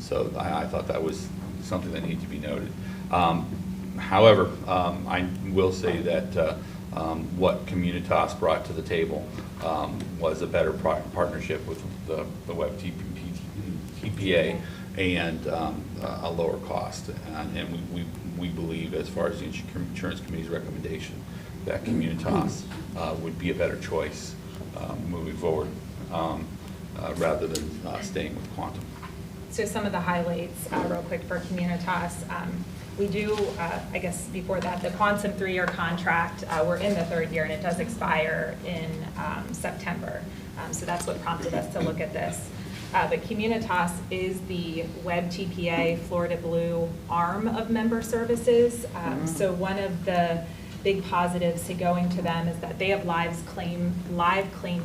So I thought that was something that needed to be noted. However, I will say that what Communitas brought to the table was a better partnership with the Web TPA and a lower cost. And we believe, as far as the insurance committee's recommendation, that Communitas would be a better choice moving forward rather than staying with Quantum. So some of the highlights, real quick, for Communitas. We do, I guess before that, the Quantum 3-year contract, we're in the 3rd year, and it does expire in September. So that's what prompted us to look at this. But Communitas is the Web TPA Florida Blue arm of member services. So one of the big positives to going to them is that they have live claims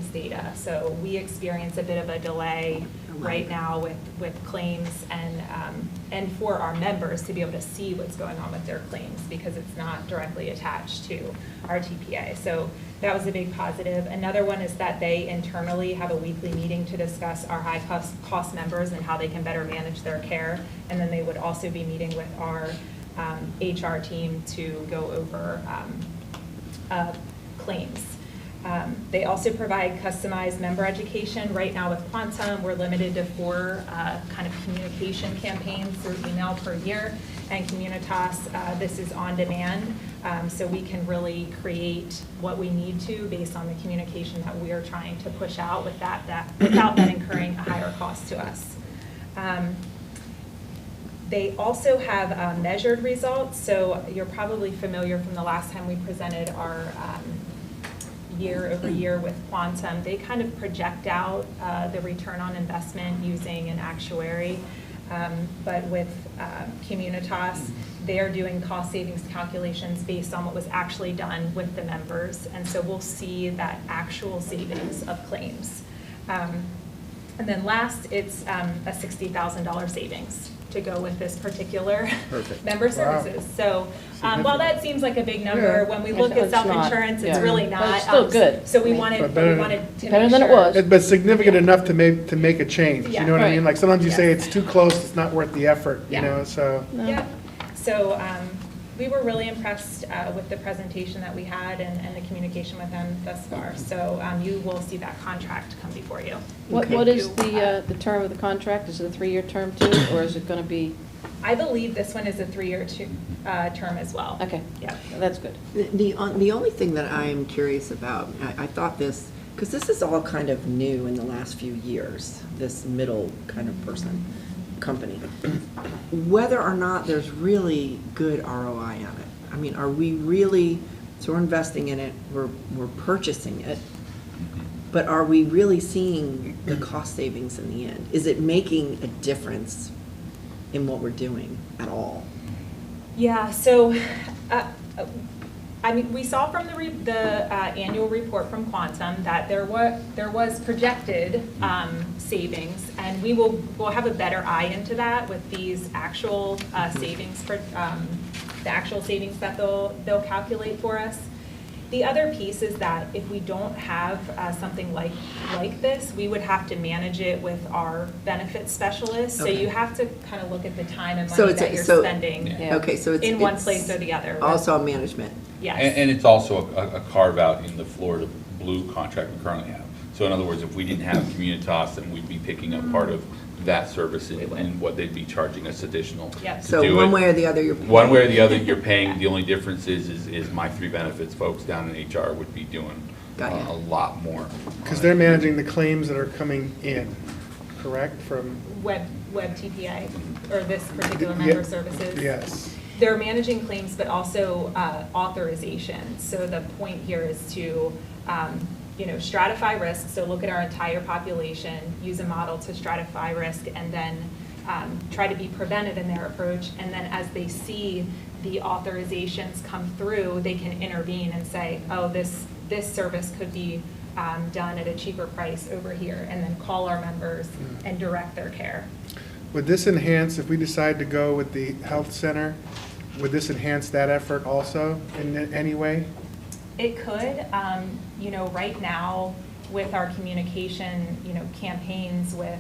data. So we experience a bit of a delay right now with claims, and for our members to be able to see what's going on with their claims, because it's not directly attached to our TPA. So that was a big positive. Another one is that they internally have a weekly meeting to discuss our high cost members and how they can better manage their care. And then they would also be meeting with our HR team to go over claims. They also provide customized member education. Right now with Quantum, we're limited to 4 kind of communication campaigns through email per year. And Communitas, this is on demand, so we can really create what we need to based on the communication that we are trying to push out without that incurring a higher cost to us. They also have measured results. So you're probably familiar from the last time we presented our year over year with Quantum. They kind of project out the return on investment using an actuary. But with Communitas, they are doing cost savings calculations based on what was actually done with the members. And so we'll see that actual savings of claims. And then last, it's a $60,000 savings to go with this particular Perfect. member Wow. services. So while that seems like a big number, Yeah. when we look at It's not, self-insurance, it's yeah. really But not. it's still good. So we I mean- wanted, But better- we wanted to Better make than it sure- was. But significant enough to make a change, you Yeah. know what I mean? Right. Like, sometimes you say Yes. it's too close, it's not worth the effort, you Yeah. know, so. Yeah, so we were really impressed with the presentation that we had and the communication with them thus far. So you will see that contract come before you. What is the term of the contract? Is it a 3-year term too, or is it going to be? I believe this one is a 3-year term as well. Okay. Yeah. That's good. The only thing that I'm curious about, I thought this, because this is all kind of new in the last few years, this middle kind of person, company, whether or not there's really good ROI on it. I mean, are we really, so we're investing in it, we're purchasing it, but are we really seeing the cost savings in the end? Is it making a difference in what we're doing at all? Yeah, so, I mean, we saw from the annual report from Quantum that there was projected savings, and we'll have a better eye into that with these actual savings, the actual savings that they'll calculate for us. The other piece is that if we don't have something like this, we would have to manage it with our benefits specialists. So Okay. you have to kind of look at the time and So money it's a- that you're so- spending Okay, so it's in one it's place or the other. Also management. Yes. And it's also a carve-out in the Florida Blue contract we currently have. So in other words, if we didn't have Communitas, then we'd be picking up part of that service and what they'd be charging us additional Yep. to So do one it. way or the other, you're. One way or the other, you're paying. The only difference is my 3 benefits folks down in HR would be doing Got ya. a lot more. Because they're managing the claims that are coming in, correct, from? Web TPA, or this particular Yeah. member services. Yes. They're managing claims, but also authorization. So the point here is to, stratify risk. So look at our entire population, use a model to stratify risk, and then try to be preventive in their approach. And then as they see the authorizations come through, they can intervene and say, oh, this service could be done at a cheaper price over here, and then call our members and direct their care. Would this enhance, if we decide to go with the health center, would this enhance that effort also in any way? It could. Right now, with our communication, campaigns with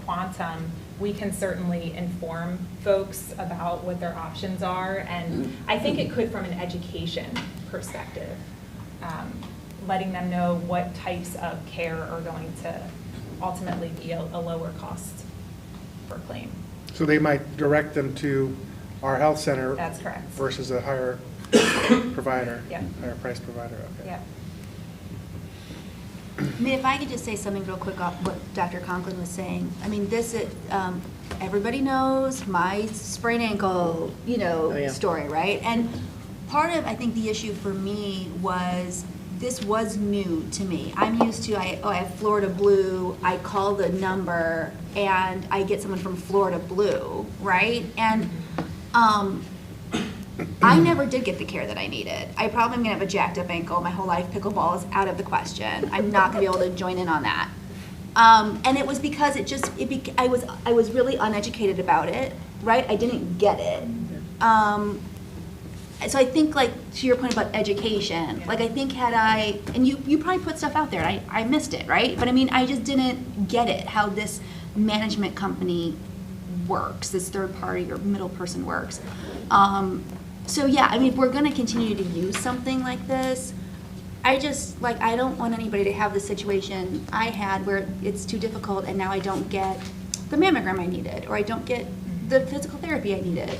Quantum, we can certainly inform folks about what their options are. And I think it could from an education perspective, letting them know what types of care are going to ultimately be a lower cost per claim. So they might direct them to our health center. That's correct. Versus a higher provider. Yeah. Higher price provider, okay. Yeah. I mean, if I could just say something real quick off what Dr. Conklin was saying. I mean, everybody knows my sprained ankle, Oh, yeah. story, right? And part of, I think, the issue for me was this was new to me. I'm used to, I have Florida Blue, I call the number, and I get someone from Florida Blue, right? And I never did get the care that I needed. I probably am gonna have a jacked up ankle my whole life. Pickleball is out of the question. I'm not gonna be able to join in on that. And it was because I was really uneducated about it, right? I didn't get it. So I think, like, to your point about education, like, I think and you probably put stuff out there, and I missed it, right? But I mean, I just didn't get it, how this management company works, this third party or middle person works. So yeah, I mean, if we're gonna continue to use something like this, I don't want anybody to have the situation I had where it's too difficult and now I don't get the mammogram I needed, or I don't get the physical therapy I needed.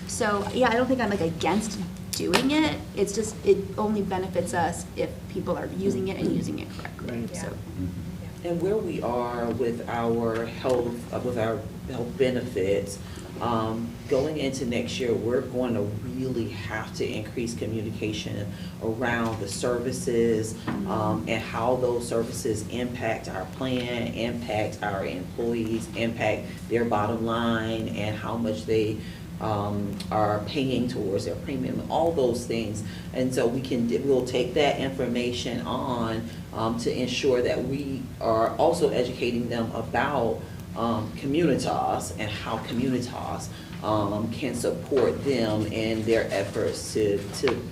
So yeah, I don't think I'm like against doing it. It's just, it only benefits us if people are using it and using it correctly, Right. so. And where we are with our health benefits, going into next year, we're going to really have to increase communication around the services, and how those services impact our plan, impact our employees, impact their bottom line, and how much they are paying towards their premium, all those things. And so we'll take that information on to ensure that we are also educating them about Communitas and how Communitas can support them in their efforts to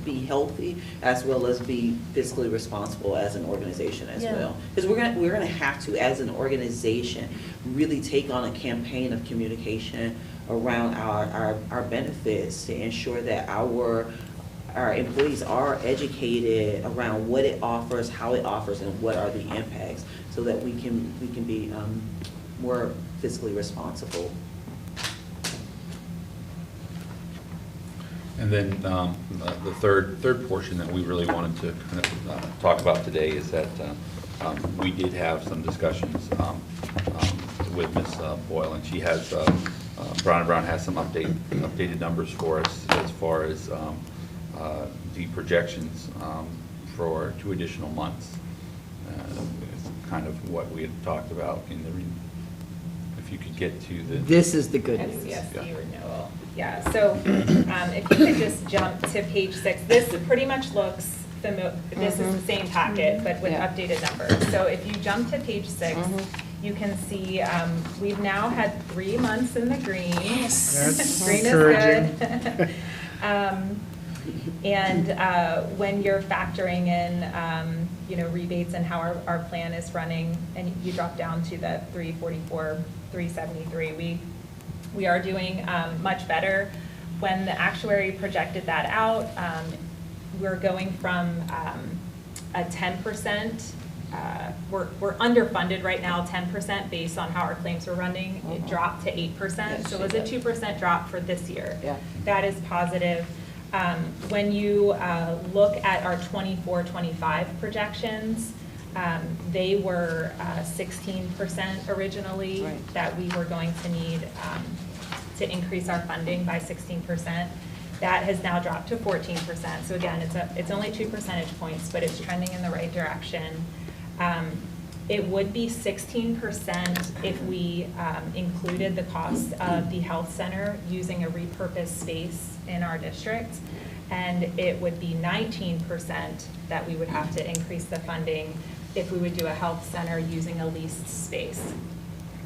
be healthy as well as be fiscally responsible as an organization as well. Because we're gonna have to, as an organization, really take on a campaign of communication around our benefits to ensure that our employees are educated around what it offers, how it offers, and what are the impacts, so that we can be more fiscally responsible. And then the third portion that we really wanted to kind of talk about today is that we did have some discussions with Ms. Boyle, and she has, Brown & Brown has some updated numbers for us as far as the projections for 2 additional months. It's kind of what we had talked about in the, if you could get to the. This is the good news. SCSD renewal. Yeah, so if you could just jump to page 6, this pretty much looks familiar. This is the same packet, but with updated numbers. So if you jump to page 6, you can see we've now had 3 months in the green. Yes. That's Green encouraging. is good. And when you're factoring in, rebates and how our plan is running, and you drop down to the 344, 373, we are doing much better. When the actuary projected that out, we're going from a 10%, we're underfunded right now, 10% based on how our claims are running. It dropped to 8%, so it was a 2% drop for this year. Yeah. That is positive. When you look at our 24-25 projections, they were 16% originally, that we were going to need to increase our funding by 16%. That has now dropped to 14%. So again, it's only 2 percentage points, but it's trending in the right direction. It would be 16% if we included the cost of the health center using a repurposed space in our district. And it would be 19% that we would have to increase the funding if we would do a health center using a leased space.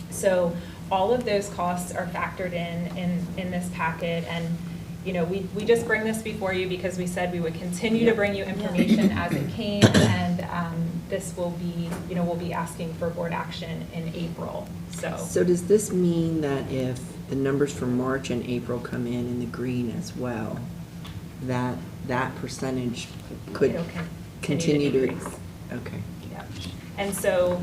So all of those costs are factored in this packet, and we just bring this before you because we said we would continue to bring you information as it came, and this will be, we'll be asking for board action in April. So does this mean that if the numbers for March and April come in the green as well, that percentage could it'll continue to increase. Okay. Yeah. And so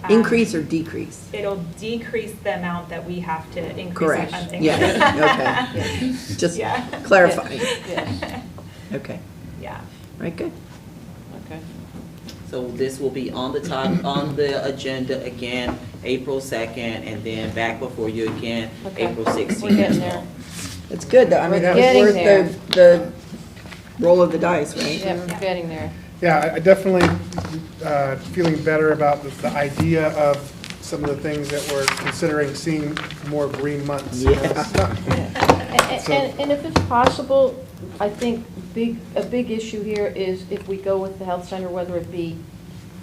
increase or decrease? It'll decrease the amount that we have to increase Correct. our funding. Yeah. Okay. Just clarifying. Yeah. Okay. Yeah. Right. Good. Okay. So this will be on the agenda again, April 2nd, and then back before you again, April 16th. We're getting there. It's good though. I mean, We're that was getting worth the roll of the dice, right? Yeah, we're getting there. Yeah, I definitely feeling better about the idea of some of the things that we're considering seeing more green months. And if it's possible, I think a big issue here is if we go with the health center, whether it be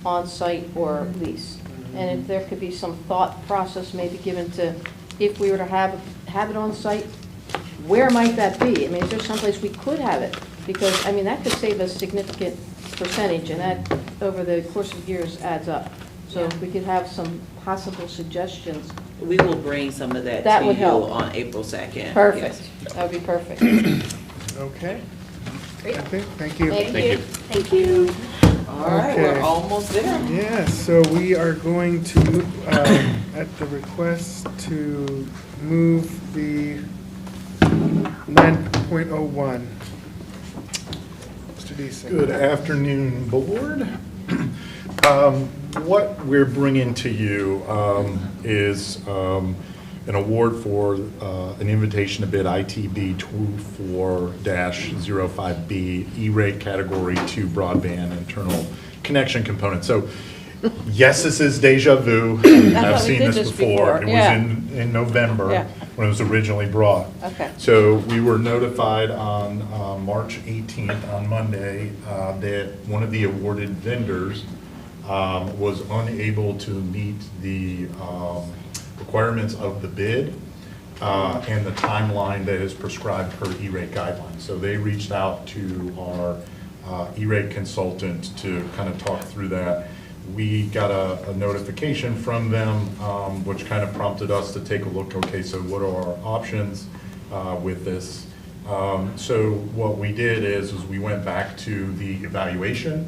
on-site or lease. And if there could be some thought process maybe given to, if we were to have it on-site, where might that be? I mean, is there someplace we could have it? Because, I mean, that could save us significant percentage, and that, over the course of years, adds up. So if we could have some possible suggestions. We will bring some of that to would you help. on April 2nd. Perfect. Yes. That would be perfect. Okay. Great. Okay, thank you. Thank you. Thank you. All right, we're Okay. almost there. Yeah, so we are going to, at the request to move the 9.01. Mr. Deason. Good afternoon, Board. What we're bringing to you is an award for an invitation to bid ITB 24-05B E-rate Category 2 broadband internal connection component. So Yes, this is deja vu. I've thought we seen did this this before. before, It yeah. was in November Yeah. when it was originally brought. Okay. So we were notified on March 18th, on Monday, that one of the awarded vendors was unable to meet the requirements of the bid and the timeline that is prescribed per E-rate guidelines. So they reached out to our E-rate consultant to kind of talk through that. We got a notification from them, which kind of prompted us to take a look, okay, so what are our options with this? So what we did is we went back to the evaluation,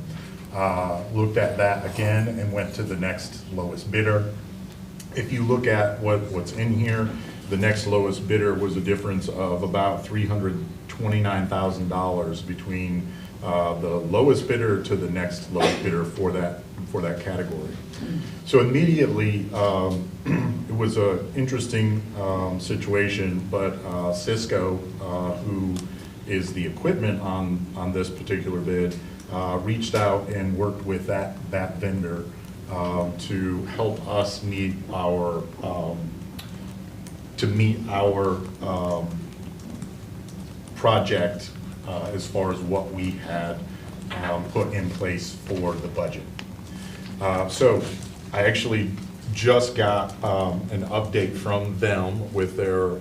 looked at that again, and went to the next lowest bidder. If you look at what's in here, the next lowest bidder was a difference of about $329,000 between the lowest bidder to the next lowest bidder for that category. So immediately, it was an interesting situation, but Cisco, who is the equipment on this particular bid, reached out and worked with that vendor to help us meet our project as far as what we had put in place for the budget. So I actually just got an update from them with their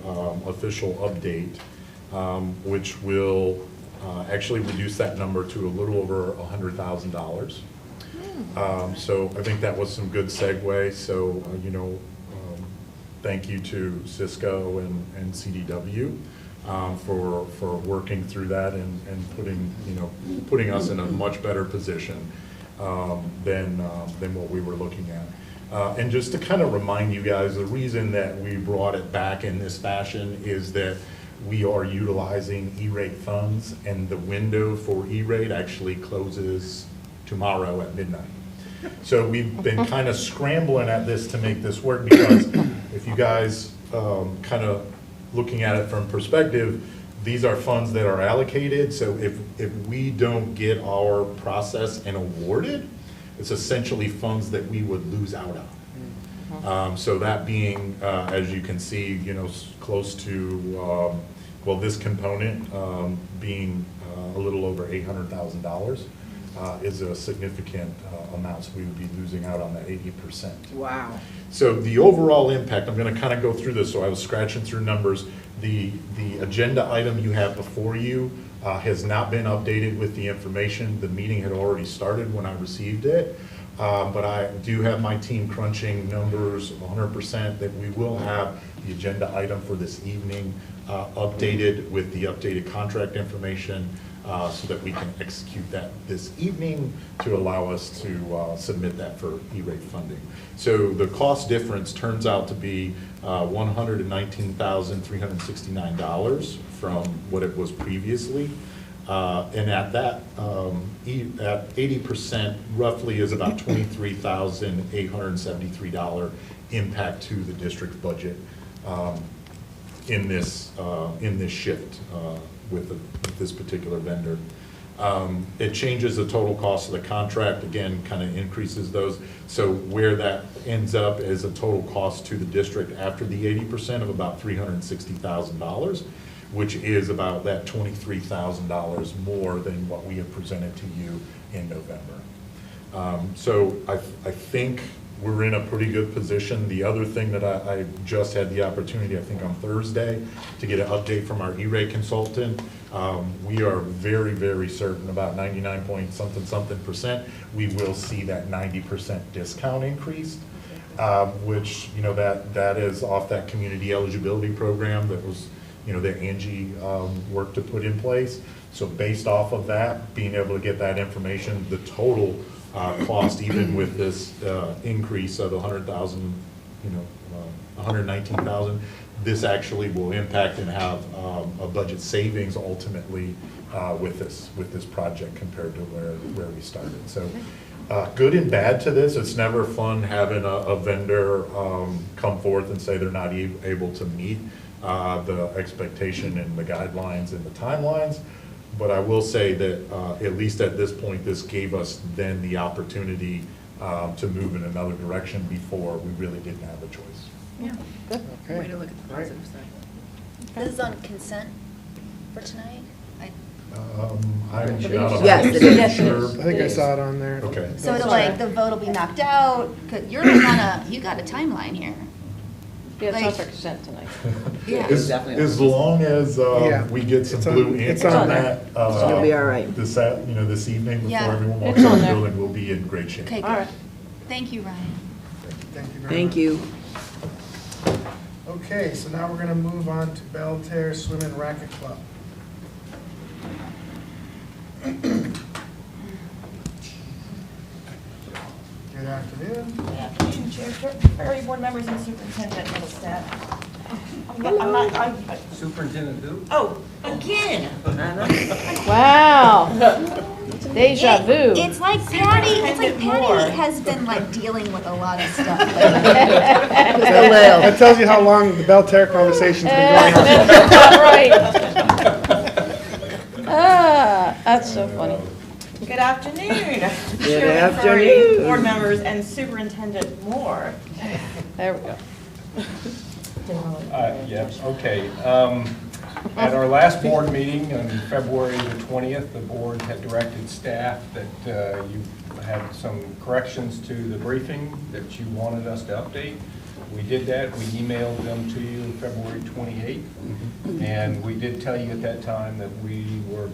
official update, which will actually reduce that number to a little over $100,000. So I think that was some good segue. So, thank you to Cisco and CDW for working through that and putting us in a much better position than what we were looking at. And just to kind of remind you guys, the reason that we brought it back in this fashion is that we are utilizing E-rate funds, and the window for E-rate actually closes tomorrow at midnight. So we've been kind of scrambling at this to make this work, because if you guys kind of looking at it from perspective, these are funds that are allocated. So if we don't get our process and awarded, it's essentially funds that we would lose out on. So that being, as you can see, close to, well, this component being a little over $800,000 is a significant amount. So we would be losing out on that 80%. Wow. So the overall impact, I'm going to kind of go through this. So I was scratching through numbers. The agenda item you have before you has not been updated with the information. The meeting had already started when I received it. But I do have my team crunching numbers 100% that we will have the agenda item for this evening updated with the updated contract information so that we can execute that this evening to allow us to submit that for E-rate funding. So the cost difference turns out to be $119,369 from what it was previously. And at that, at 80% roughly is about $23,873 impact to the district budget in this shift with this particular vendor. It changes the total cost of the contract, again, kind of increases those. So where that ends up is a total cost to the district after the 80% of about $360,000. Which is about that $23,000 more than what we have presented to you in November. So I think we're in a pretty good position. The other thing that I just had the opportunity, I think on Thursday, to get an update from our E-rate consultant. We are very, very certain, about 99.something%, we will see that 90% discount increase. Which, that is off that community eligibility program that was that Angie worked to put in place. So based off of that, being able to get that information, the total cost, even with this increase of 100,000, 119,000, this actually will impact and have a budget savings ultimately with this project compared to where we started. So good and bad to this. It's never fun having a vendor come forth and say they're not able to meet the expectation and the guidelines and the timelines. But I will say that at least at this point, this gave us then the opportunity to move in another direction before we really didn't have a choice. Yeah, good. Okay. Way to look at the Great. positive side. This is on consent for tonight? I'm Yes, not it is. Yes, it sure. is. I think I saw it on there. Okay. So it'll like, the vote will be knocked out, 'cause you're like you got a timeline here. Yeah, it's not Like- for consent tonight. Yeah. As long as Yeah. we get some It's on- blue it's ink on on there. that. You'll be all right. This evening before Yeah. everyone walks It's out on the there. building, we'll be in great shape. Okay, All good. right. Thank you, Ryan. Thank you very Thank much. you. Okay, so now we're gonna move on to Belterre Swim and Racket Club. Good afternoon. Good afternoon, Chair, Prairie Board members and Superintendent and staff. Superintendent who? Oh, again. Wow. Deja vu. It's like Patty Moore. has been like dealing with a lot of stuff. That tells you how long the Belterre conversation's been going on. Right. Ah, that's so funny. Good afternoon. Good Chair, afternoon. Prairie Board members and Superintendent Moore. There we go. Yes, okay. At our last board meeting on February the 20th, the board had directed staff that you had some corrections to the briefing that you wanted us to update. We did that. We emailed them to you February 28th. And we did tell you at that time that we were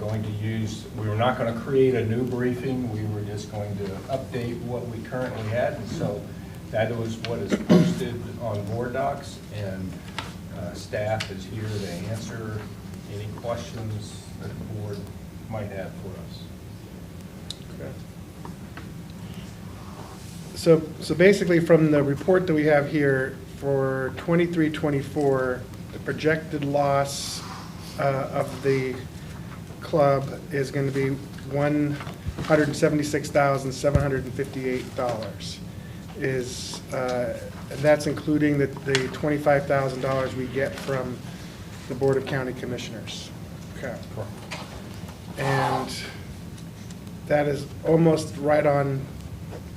not going to create a new briefing. We were just going to update what we currently had. And so that was what is posted on board docs, and staff is here to answer any questions that the board might have for us. So basically, from the report that we have here, for 23-24, the projected loss of the club is going to be $176,758. That's including the $25,000 we get from the Board of County Commissioners. Okay. And that is almost right on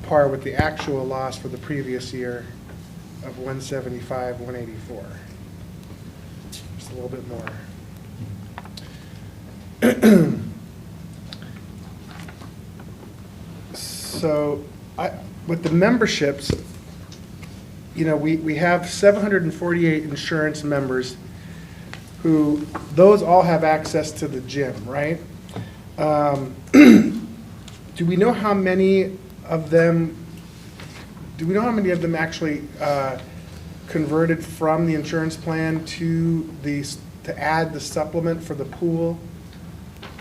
par with the actual loss for the previous year of $175,184. Just a little bit more. So with the memberships, we have 748 insurance members who, those all have access to the gym, right? Do we know how many of them actually converted from the insurance plan to add the supplement for the pool?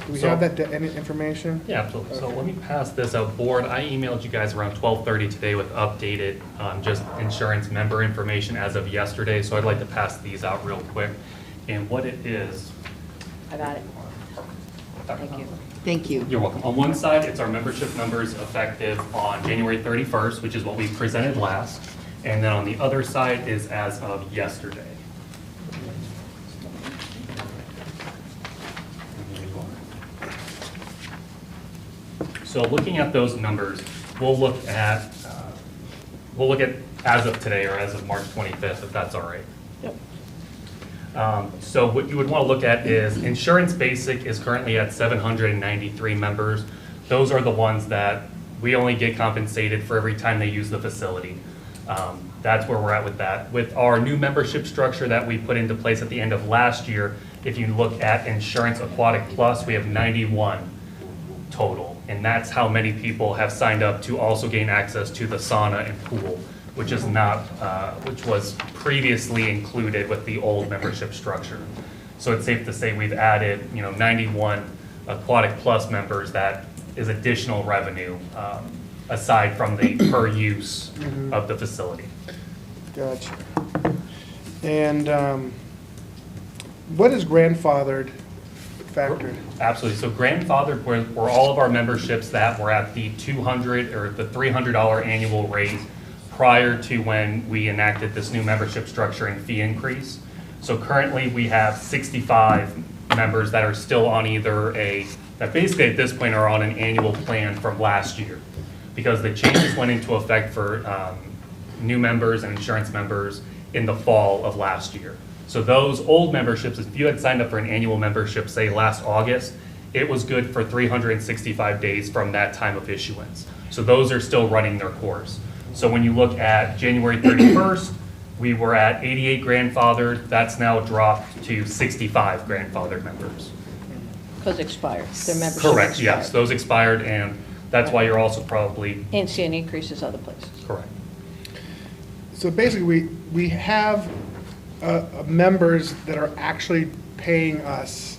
Do we have that any information? Yeah, absolutely. So let me pass this out. Board, I emailed you guys around 12:30 today with updated just insurance member information as of yesterday. So I'd like to pass these out real quick. And what it is. I got it. Thank you. Thank you. You're welcome. On one side, it's our membership numbers effective on January 31st, which is what we presented last. And then on the other side is as of yesterday. So looking at those numbers, we'll look at as of today or as of March 25th, if that's all right. Yep. So what you would want to look at is insurance basic is currently at 793 members. Those are the ones that we only get compensated for every time they use the facility. That's where we're at with that. With our new membership structure that we put into place at the end of last year, if you look at Insurance Aquatic Plus, we have 91 total. And that's how many people have signed up to also gain access to the sauna and pool, which is not, which was previously included with the old membership structure. So it's safe to say we've added, 91 Aquatic Plus members. That is additional revenue aside from the per use of the facility. Gotcha. And what is grandfathered factored? Absolutely. So grandfathered were all of our memberships that were at the $200 or the $300 annual rate prior to when we enacted this new membership structure and fee increase. So currently we have 65 members that are still on either that basically at this point are on an annual plan from last year. because the changes went into effect for new members and insurance members in the fall of last year. So those old memberships, if you had signed up for an annual membership, say last August, it was good for 365 days from that time of issuance. So those are still running their course. So when you look at January 31st, we were at 88 grandfathered. That's now dropped to 65 grandfathered members. Because expired, their membership Correct, expired. yes, those expired, and that's why you're also probably, And seeing increases other places. correct. So basically, we have members that are actually paying us,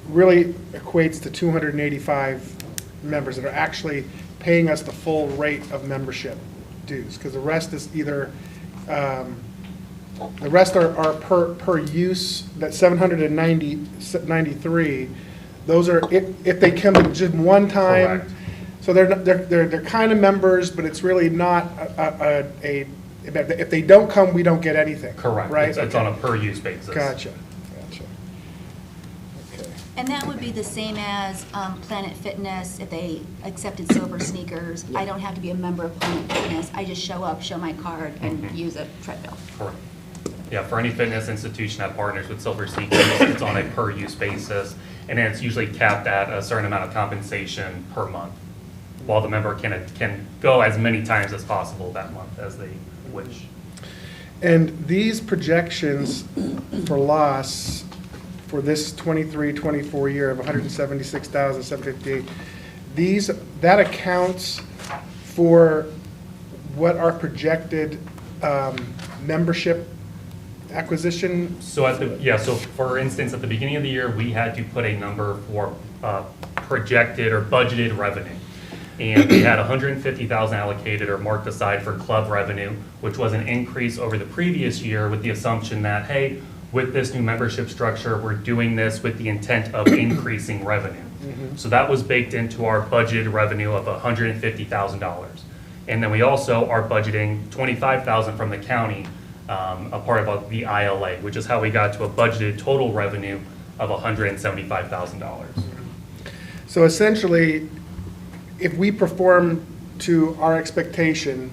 really equates to 285 members that are actually paying us the full rate of membership dues, because the rest is either, the rest are per use, that 793, those are, if they come in just one time. Correct. So they're kind of members, but it's really not if they don't come, we don't get anything. Correct. Right? It's on a per-use basis. Gotcha. And that would be the same as Planet Fitness, if they accepted silver sneakers. I don't have to be a member of Planet Fitness. I just show up, show my card, and use a treadmill. Correct. Yeah, for any fitness institution that partners with Silver Sneakers, it's on a per-use basis, and then it's usually capped at a certain amount of compensation per month, while the member can go as many times as possible that month as they wish. And these projections for loss for this 23-24 year of 176,758, that accounts for what our projected membership acquisition? So so for instance, at the beginning of the year, we had to put a number for projected or budgeted revenue. And we had 150,000 allocated or marked aside for club revenue, which was an increase over the previous year with the assumption that, hey, with this new membership structure, we're doing this with the intent of increasing revenue. So that was baked into our budgeted revenue of $150,000. And then we also are budgeting $25,000 from the county, a part of the ILA, which is how we got to a budgeted total revenue of $175,000. So essentially, if we perform to our expectation,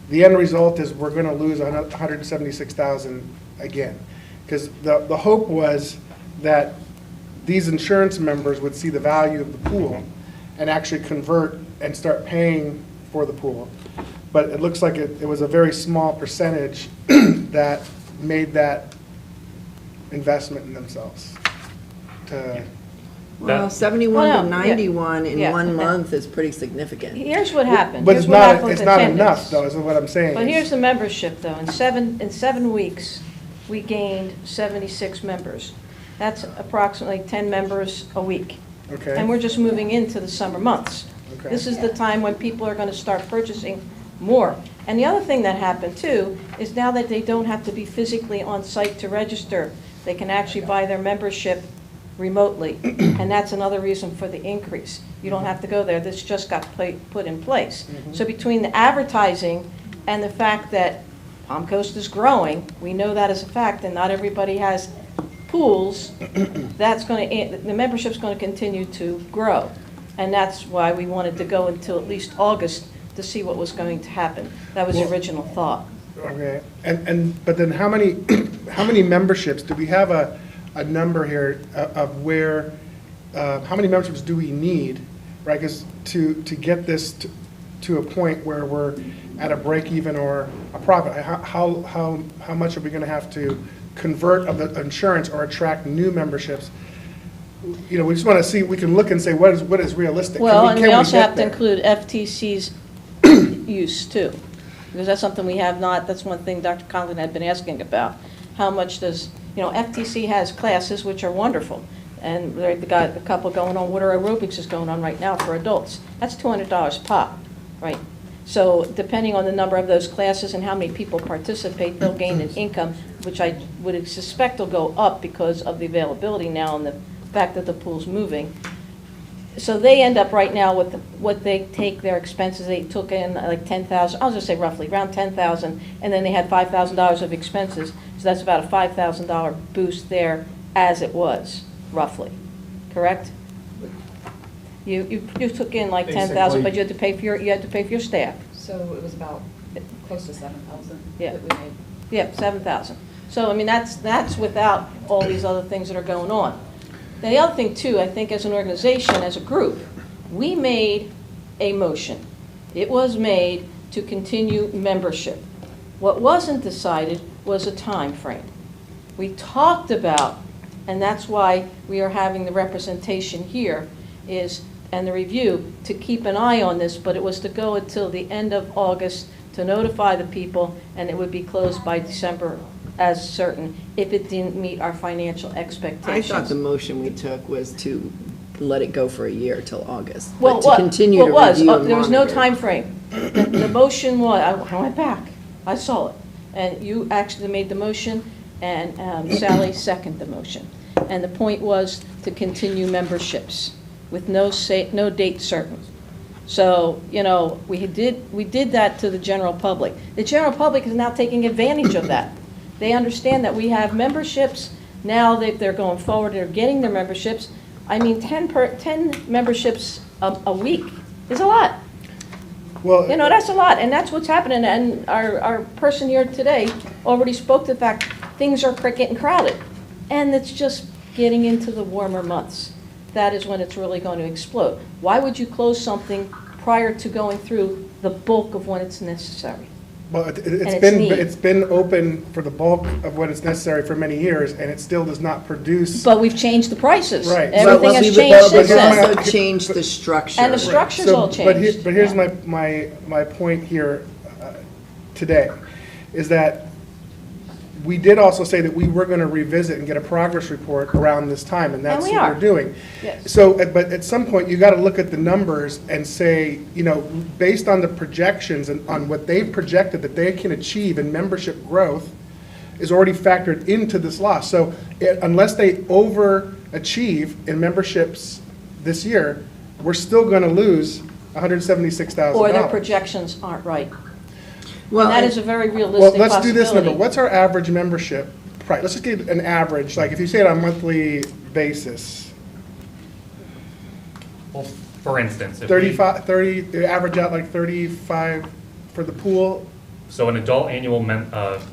the end result is we're going to lose 176,000 again. Because the hope was that these insurance members would see the value of the pool and actually convert and start paying for the pool. But it looks like it was a very small percentage that made that investment in themselves. Well, 71 Well, to no, 91 in yeah. 1 month is pretty significant. Here's what happened. But Here's it's what not, happened with it's not attendance. enough, though, is what I'm saying. But here's the membership, though. In 7 weeks, we gained 76 members. That's approximately 10 members a week. Okay. And we're just moving into the summer months. Okay. This is the time when people are going to start purchasing more. And the other thing that happened, too, is now that they don't have to be physically on site to register, they can actually buy their membership remotely. And that's another reason for the increase. You don't have to go there. This just got put in place. So between the advertising and the fact that Palm Coast is growing, we know that as a fact, and not everybody has pools, the membership's going to continue to grow. And that's why we wanted to go until at least August to see what was going to happen. That was the original thought. Okay, but then how many memberships, do we have a number here of where, how many memberships do we need, right? Because to get this to a point where we're at a break even or a profit, how much are we going to have to convert of the insurance or attract new memberships? You know, we just want to see, we can look and say what is realistic. Well, and we also get have to there? include FTC's use too, because that's something we have not, that's one thing Dr. Conklin had been asking about. How much does, FTC has classes which are wonderful, and they've got a couple going on, water aerobics is going on right now for adults. That's $200 pop, right? So depending on the number of those classes and how many people participate, they'll gain an income, which I would suspect will go up because of the availability now and the fact that the pool's moving. So they end up right now with what they take their expenses, they took in like 10,000, I'll just say roughly, around 10,000, and then they had $5,000 of expenses, so that's about a $5,000 boost there as it was, roughly, correct? You took in like 10,000, but you had to pay for your staff. So it was about close to 7,000 Yeah. that we made. Yeah, 7,000. So, I mean, that's without all these other things that are going on. Now, the other thing, too, I think as an organization, as a group, we made a motion. It was made to continue membership. What wasn't decided was a time frame. We talked about, and that's why we are having the representation here, and the review, to keep an eye on this, but it was to go until the end of August to notify the people, and it would be closed by December as certain if it didn't meet our financial I expectations. thought the motion we took was to let it go for a year till August. Well, but to continue to it was. review and There was no monitor. time frame. The motion was, I went back, I saw it, and you actually made the motion, and Sally seconded the motion. And the point was to continue memberships with no date certain. So, you know, we did that to the general public. The general public is now taking advantage of that. They understand that we have memberships now that they're going forward, they're getting their memberships. I mean, 10 memberships a week is a lot. Well, You know, that's a lot, and that's what's happening, and our person here today already spoke to the fact things are getting crowded, and it's just getting into the warmer months. That is when it's really going to explode. Why would you close something prior to going through the bulk of when it's necessary? Well, it's neat. it's been open for the bulk of what is necessary for many years, and it still does not produce. But we've changed the prices. Right. Everything has But changed since here's my- then. Also changed the structure. And the structure's So, all changed. But here's my point here today, is that we did also say that we were going to revisit and get a progress report around this time, and that's we what are. we're doing. Yes. So, but at some point, you got to look at the numbers and say, you know, based on the projections and on what they've projected that they can achieve in membership growth is already factored into this loss. So unless they overachieve in memberships this year, we're still going to lose $176,000. Or their projections aren't right. Well, And that is a very Well, realistic let's do this number. possibility. What's our average membership price? Let's just get an average, like if you say it on a monthly basis. Well, for instance, if we- 30, you average out like 35 for the pool. So an adult annual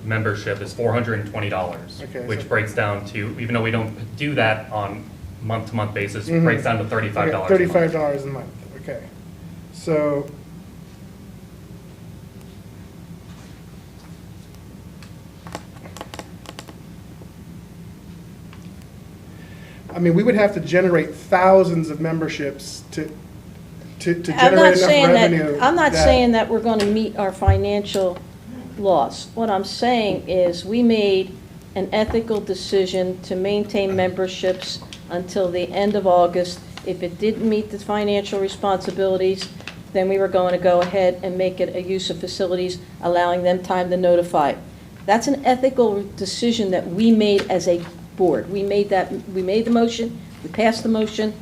membership is $420, Okay, which so- breaks down to, even though we don't do that on month-to-month basis, Mhm. breaks down to $35 a month. $35 a month, okay. So, I mean, we would have to generate thousands of memberships to I'm not generate enough saying revenue. that, I'm not saying that we're going to meet our financial loss. What I'm saying is, we made an ethical decision to maintain memberships until the end of August. If it didn't meet the financial responsibilities, then we were going to go ahead and make it a use of facilities, allowing them time to notify. That's an ethical decision that we made as a board. We made the motion, we passed the motion,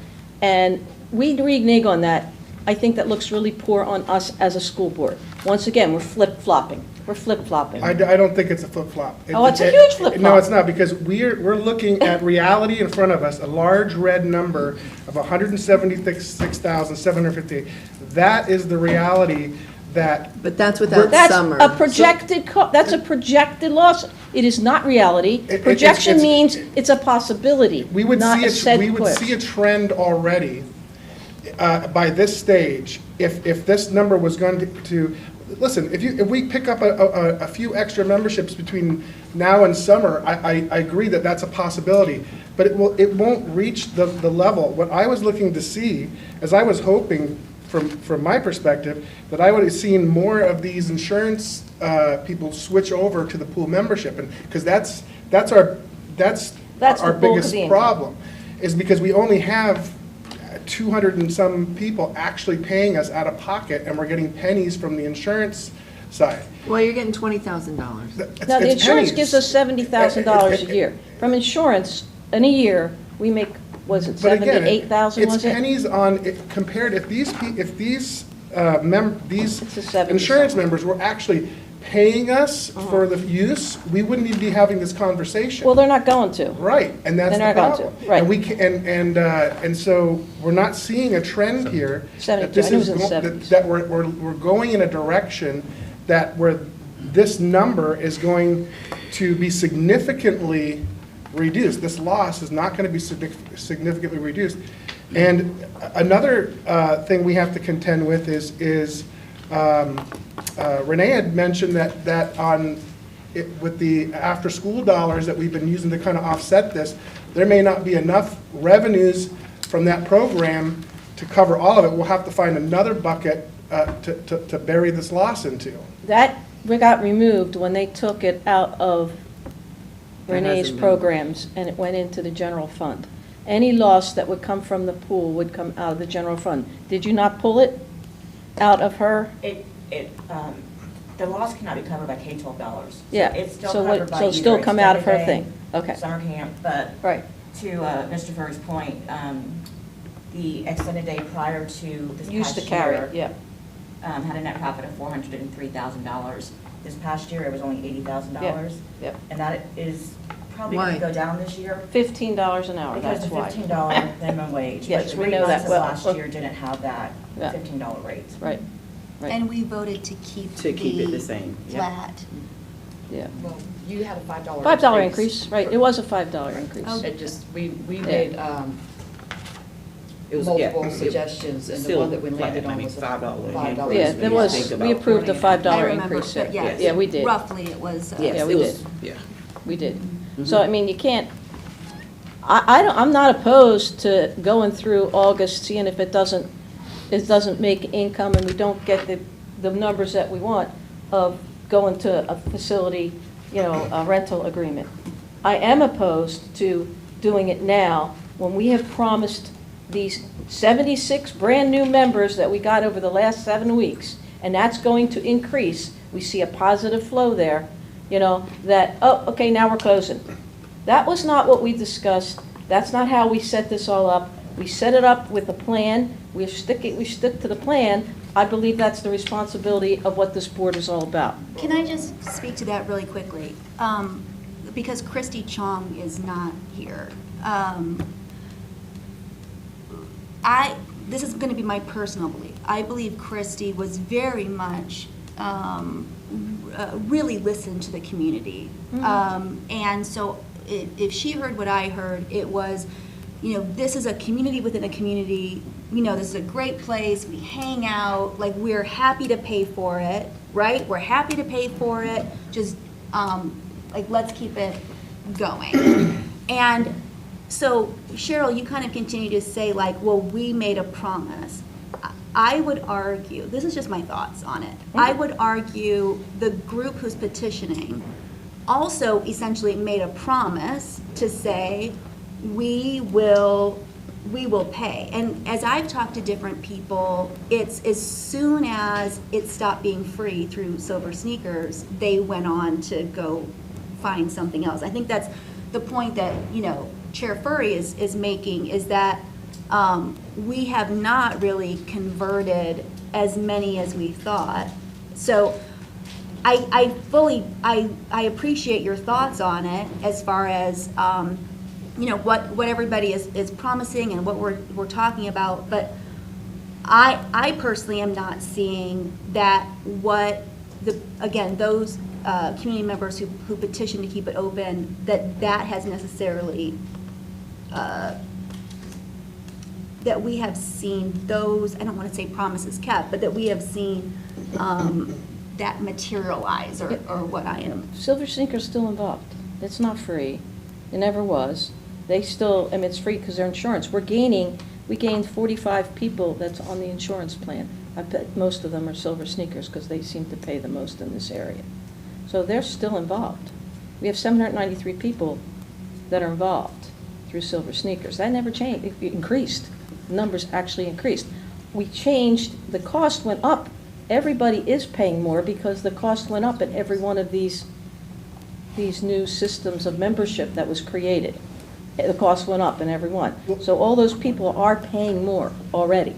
and we renege on that. I think that looks really poor on us as a school board. Once again, we're flip-flopping. We're flip-flopping. I don't think it's a flip-flop. Oh, it's a huge flip-flop. No, it's not, because we're looking at reality in front of us, a large red number of 176,750. That is the reality that. But that's without That's summer. a projected, that's a projected loss. It is not reality. Projection it's- means it's a possibility, not a set We would cliff. see a trend already by this stage, if this number was going to, listen, if we pick up a few extra memberships between now and summer, I agree that that's a possibility, but it won't reach the level. What I was looking to see, as I was hoping from my perspective, that I would have seen more of these insurance people switch over to the pool membership, and because that's our That's our the bulk of biggest the income. problem, is because we only have 200 and some people actually paying us out of pocket, and we're getting pennies from the insurance side. Well, you're getting $20,000. Now, the It's insurance pennies. gives us $70,000 a year. From insurance, in a year, we make, was it But again, 78,000, was it's it? pennies on, compared, if these It's a 70. insurance members were actually paying us for the use, we wouldn't even be having this conversation. Well, they're not going to. Right, and that's the They're not problem. going to, right. And we and so we're not seeing a trend here that 72, this I knew it is was in the 70s. that we're going in a direction that where this number is going to be significantly reduced. This loss is not going to be significantly reduced. And another thing we have to contend with is Renee had mentioned that on with the after-school dollars that we've been using to kind of offset this, there may not be enough revenues from that program to cover all of it. We'll have to find another bucket to bury this loss into. That got removed when they took it out of Renee's hasn't been. programs, and it went into the general fund. Any loss that would come from the pool would come out of the general fund. Did you not pull it out of her? The loss cannot be covered by K-12 dollars. Yeah. It's still So covered what- by so either still come out of her extended thing. day, Okay. Summer camp, but Right. to Mr. Furry's point, the extended day prior to this Used to past carry year, it, yeah. had a net profit of $403,000. This past year, it was only $80,000. Yep. And that is probably Why? going to go down this year. $15 an hour, Because that's the why. $15 minimum wage. Yes, But we the know that. months of Well, last well- year didn't have that Yeah. $15 rate. Right. And we voted to keep it the same. Yep. flat. Yeah. Well, you had a $5 $5 increase, right, it was a $5 increase. Oh. It just, we Yeah. made It was, multiple yeah, suggestions, and the still one that we flat, landed I on mean, was a $5 $5 Yeah, increase. there was, we approved a I $5 remember, increase. but yes. Yeah, we did. Roughly, it was. Yeah, we it did. was- Yeah. We did. So, I mean, you can't, I'm not opposed to going through August, seeing if it doesn't make income and we don't get the numbers that we want of going to a facility, a rental agreement. I am opposed to doing it now when we have promised these 76 brand-new members that we got over the last 7 weeks, and that's going to increase. We see a positive flow there, that, oh, okay, now we're closing. That was not what we discussed. That's not how we set this all up. We set it up with a plan. We stick to the plan. I believe that's the responsibility of what this board is all about. Can I just speak to that really quickly? Because Christy Chong is not here. This is going to be my personal belief. I believe Christy was very much, really listened to the community. And so if she heard what I heard, it was, this is a community within a community. This is a great place. We hang out. Like, we're happy to pay for it, right? We're happy to pay for it. Just, let's keep it going. And so, Cheryl, you kind of continue to say, well, we made a promise. I would argue, this is just my thoughts on it, I would argue the group who's petitioning also essentially made a promise to say, we will pay. And as I've talked to different people, it's as soon as it stopped being free through Silver Sneakers, they went on to go find something else. I think that's the point that, Chair Furry is making, is that we have not really converted as many as we thought. So I appreciate your thoughts on it as far as, what everybody is promising and what we're talking about. But I personally am not seeing that those community members who petitioned to keep it open, that has necessarily, that we have seen those, I don't want to say promises kept, but that we have seen that materialize, or what I am. Silver Sneaker's still involved. It's not free. It never was. They still, it's free because they're insurance. We gained 45 people that's on the insurance plan. I bet most of them are Silver Sneakers because they seem to pay the most in this area. So they're still involved. We have 793 people that are involved through Silver Sneakers. That never changed. It increased. The numbers actually increased. We changed, the cost went up. Everybody is paying more because the cost went up in every one of these new systems of membership that was created. The cost went up in every one. So all those people are paying more already.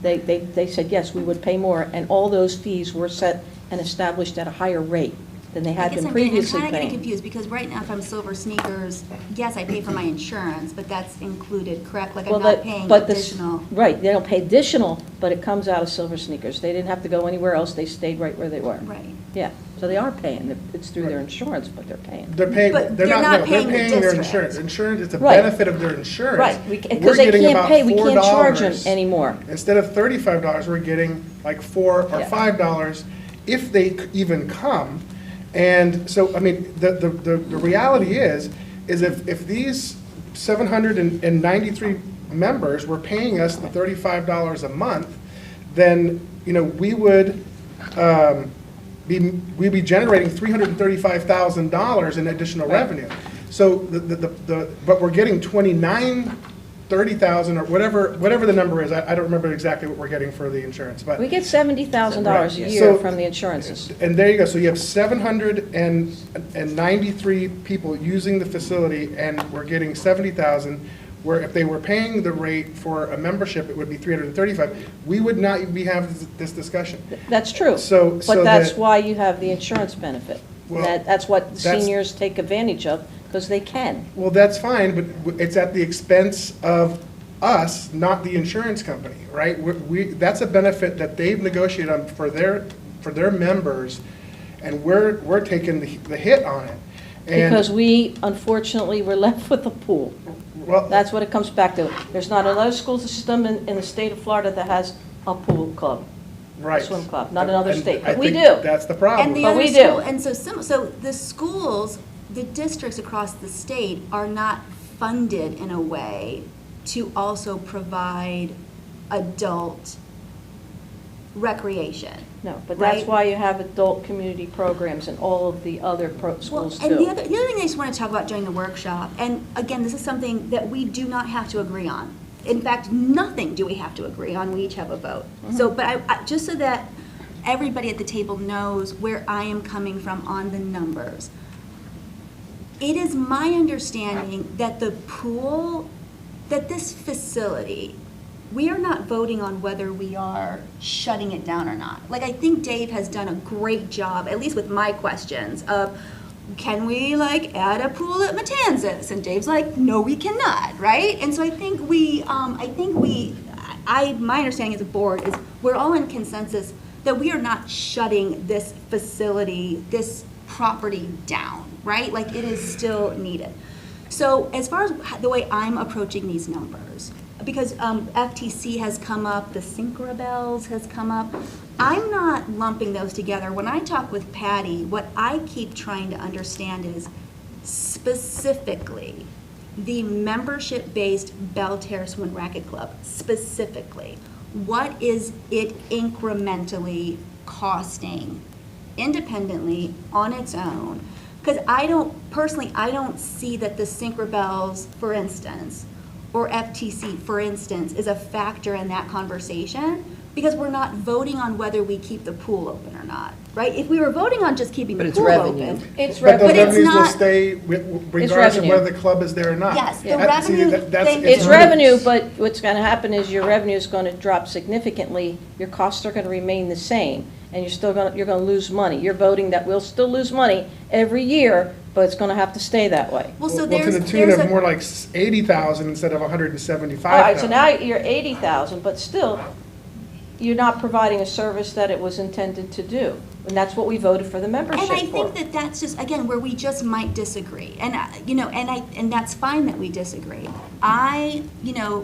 They said, yes, we would pay more, and all those fees were set and established at a higher rate than they I had guess been I'm previously kind of getting paying. confused, because right now, if I'm Silver Sneakers, yes, I pay for my insurance, but that's included, correct? Like, I'm not paying additional. Right, they don't pay additional, but it comes out of Silver Sneakers. They didn't have to go anywhere else, they stayed right where they were. Right. Yeah, so they are paying, it's through their insurance, but they're paying. They're paying, But they're they're not, not no, they're paying the paying their district. insurance. Insurance, it's a Right. benefit of their insurance. Right, We're because they getting can't about pay, we can't charge them $4. anymore. Instead of $35, we're getting like $4 or Yeah. $5 if they even come. And so, I mean, the reality is if these 793 members were paying us the $35 a month, then, we would we'd be generating $335,000 in additional revenue. So but we're getting 30,000 or whatever the number is. I don't remember exactly what we're getting for the insurance, but. We get $70,000 a year So- from the insurances. And there you go, so you have 793 people using the facility, and we're getting 70,000, where if they were paying the rate for a membership, it would be 335. We would not be having this discussion. That's true. So But that's that- why you have the insurance benefit. Well, That's what that's- seniors take advantage of, because they can. Well, that's fine, but it's at the expense of us, not the insurance company, right? That's a benefit that they've negotiated on for their members, and we're taking the hit on it. And- Because we, unfortunately, were left with a pool. Well, That's what it comes back to. There's not another school system in the state of Florida that has a pool club, a right. swim club, not another And state, I but we think do. That's the problem. And the But other we school, do. and so the schools, the districts across the state are not funded in a way to also provide adult recreation. No, but that's right? why you have adult community programs and all of the other schools And the do. other thing I just want to talk about during the workshop, and again, this is something that we do not have to agree on. In fact, nothing do we have to agree on, we each have a vote. So, but just so that everybody at the table knows where I am coming from on the numbers. It is my understanding that the pool, that this facility, we are not voting on whether we are shutting it down or not. Like, I think Dave has done a great job, at least with my questions, of can we add a pool at Matanzas? And Dave's like, no, we cannot, right? And so I think my understanding as a board is we're all in consensus that we are not shutting this facility, this property down, right? Like, it is still needed. So as far as the way I'm approaching these numbers, because FTC has come up, the Synchro-Bells has come up, I'm not lumping those together. When I talk with Patty, what I keep trying to understand is specifically the membership-based Belle Terre Swim Racket Club, specifically. What is it incrementally costing independently on its own? Because I don't see that the Synchro-Bells, for instance, or FTC, for instance, is a factor in that conversation, because we're not voting on whether we keep the pool open or not, right? If we were voting on just keeping the pool open. It's But the revenue. revenues will stay regardless of revenue. whether the club is there or not. Yes, the That- see, revenue, that's- thank It's you. revenue, but what's going to happen is your revenue is going to drop significantly. Your costs are going to remain the same, and you're going to lose money. You're voting that we'll still lose money every year, but it's going to have to stay that way. Well, so Well, there's, to the tune there's of a, more like 80,000 instead of All right, 175,000. so now you're 80,000, but still, you're not providing a service that it was intended to do. And that's what we voted for the membership and I for. think that that's just, again, where we just might disagree. And, and that's fine that we disagree.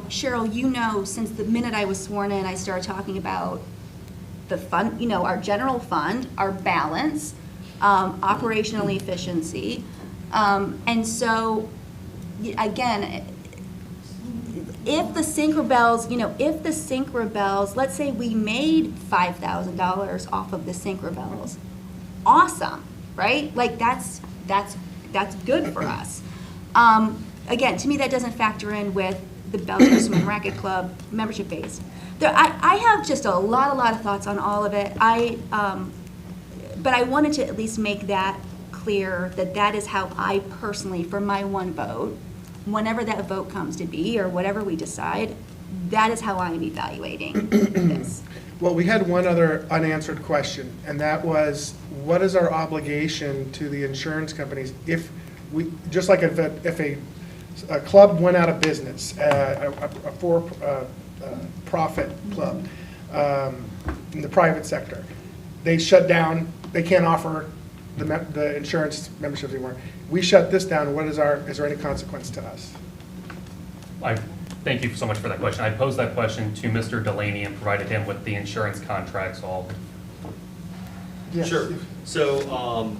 Cheryl, since the minute I was sworn in, I started talking about the fund, our general fund, our balance, operational efficiency. And so, again, if the Synchro-Bells, let's say we made $5,000 off of the Synchro-Bells, awesome, right? Like, that's good for us. Again, to me, that doesn't factor in with the Belle Terre Swim Racket Club membership base. I have just a lot of thoughts on all of it. But I wanted to at least make that clear, that is how I personally, for my one vote, whenever that vote comes to be, or whatever we decide, that is how I am evaluating this. Well, we had one other unanswered question, and that was, what is our obligation to the insurance companies if we, just like if a club went out of business, a for-profit club in the private sector, they shut down, they can't offer the insurance memberships anymore. We shut this down, is there any consequence to us? Thank you so much for that question. I posed that question to Mr. Delaney and provided him with the insurance contracts all. Yes. Sure. So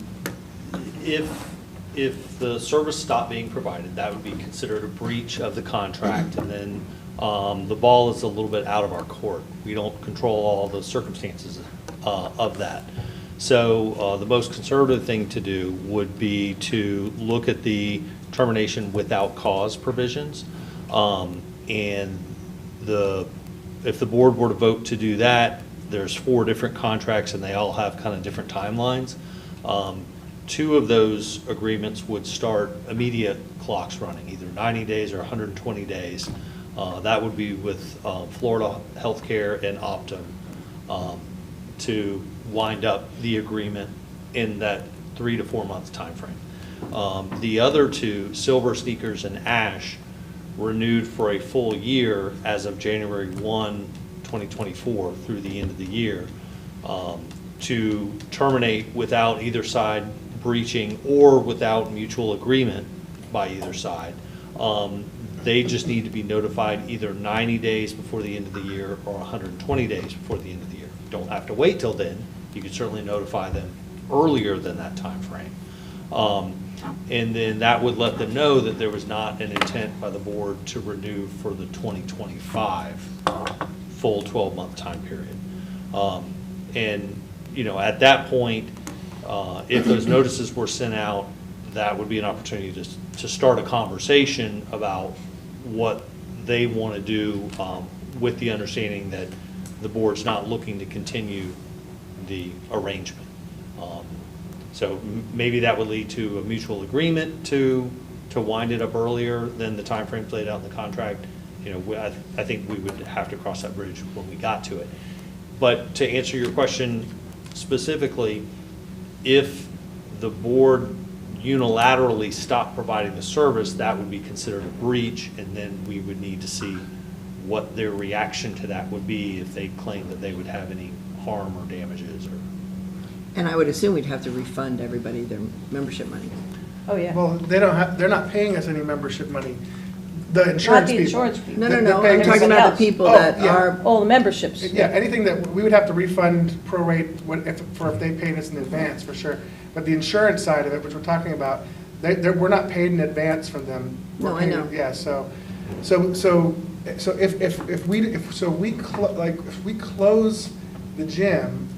if the service stopped being provided, that would be considered a breach of the contract, and then the ball is a little bit out of our court. We don't control all the circumstances of that. So the most conservative thing to do would be to look at the termination without cause provisions. And if the board were to vote to do that, there's 4 different contracts and they all have kind of different timelines. 2 of those agreements would start immediate clocks running, either 90 days or 120 days. That would be with Florida Healthcare and Optum to wind up the agreement in that 3 to 4 month time frame. The other 2, Silver Sneakers and Ash, renewed for a full year as of January 1, 2024 through the end of the year, to terminate without either side breaching or without mutual agreement by either side. They just need to be notified either 90 days before the end of the year or 120 days before the end of the year. You don't have to wait till then. You can certainly notify them earlier than that time frame. And then that would let them know that there was not an intent by the board to renew for the 2025 full 12-month time period. And, you know, at that point, if those notices were sent out, that would be an opportunity to start a conversation about what they want to do with the understanding that the board's not looking to continue the arrangement. So maybe that would lead to a mutual agreement to wind it up earlier than the timeframes laid out in the contract. You know, I think we would have to cross that bridge when we got to it. But to answer your question specifically, if the board unilaterally stopped providing the service, that would be considered a breach, and then we would need to see what their reaction to that would be if they claim that they would have any harm or damages. And I would assume we'd have to refund everybody their membership money. Oh, yeah. Well, they're not paying us any membership money. The insurance Not the people. insurance people. No, They're I'm paying talking us- about the people that yeah. are, All the memberships. Yeah, anything that, we would have to refund prorate if they paid us in advance, for sure. But the insurance side of it, which we're talking about, we're not paid in advance from them. No, We're I paid- know. Yeah, so if we close the gym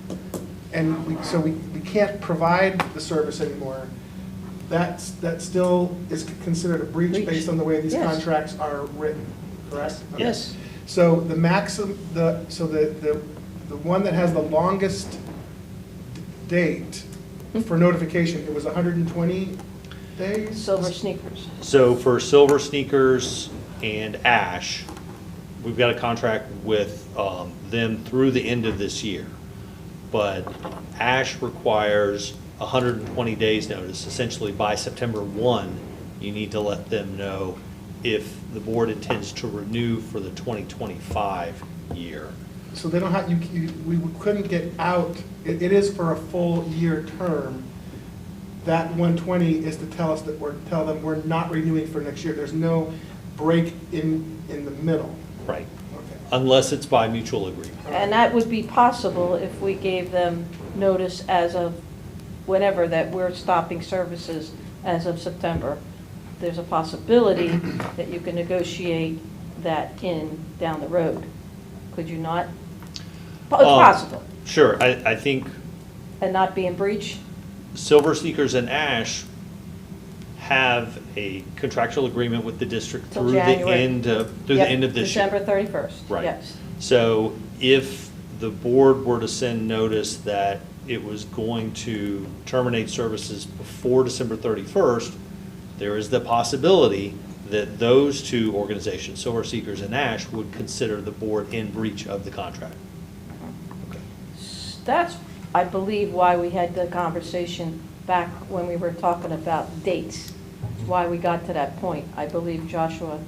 and we can't provide the service anymore, that still is considered a breach based on the way these Yes. contracts are written, correct? Okay. Yes. So the maximum, the one that has the longest date for notification, it was 120 days? Silver Sneakers. So for Silver Sneakers and Ash, we've got a contract with them through the end of this year. But Ash requires 120 days notice. Essentially by September 1, you need to let them know if the board intends to renew for the 2025 year. So they don't have, we couldn't get out, it is for a full year term. That 120 is to tell them we're not renewing for next year. There's no break in the middle. Right. Okay. Unless it's by mutual agreement. And that would be possible if we gave them notice as of whenever that we're stopping services as of September. There's a possibility that you can negotiate that down the road. Could you not? It's possible. Sure, I think And not be in breach? Silver Sneakers and Ash have a contractual agreement with the district Till through the January. end of this year. December 31st. Right. Yes. So if the board were to send notice that it was going to terminate services before December 31st, there is the possibility that those 2 organizations, Silver Seekers and Ash, would consider the board in breach of the contract. that's, I believe, why we had the conversation back when we were talking about dates, why we got to that point. I believe Joshua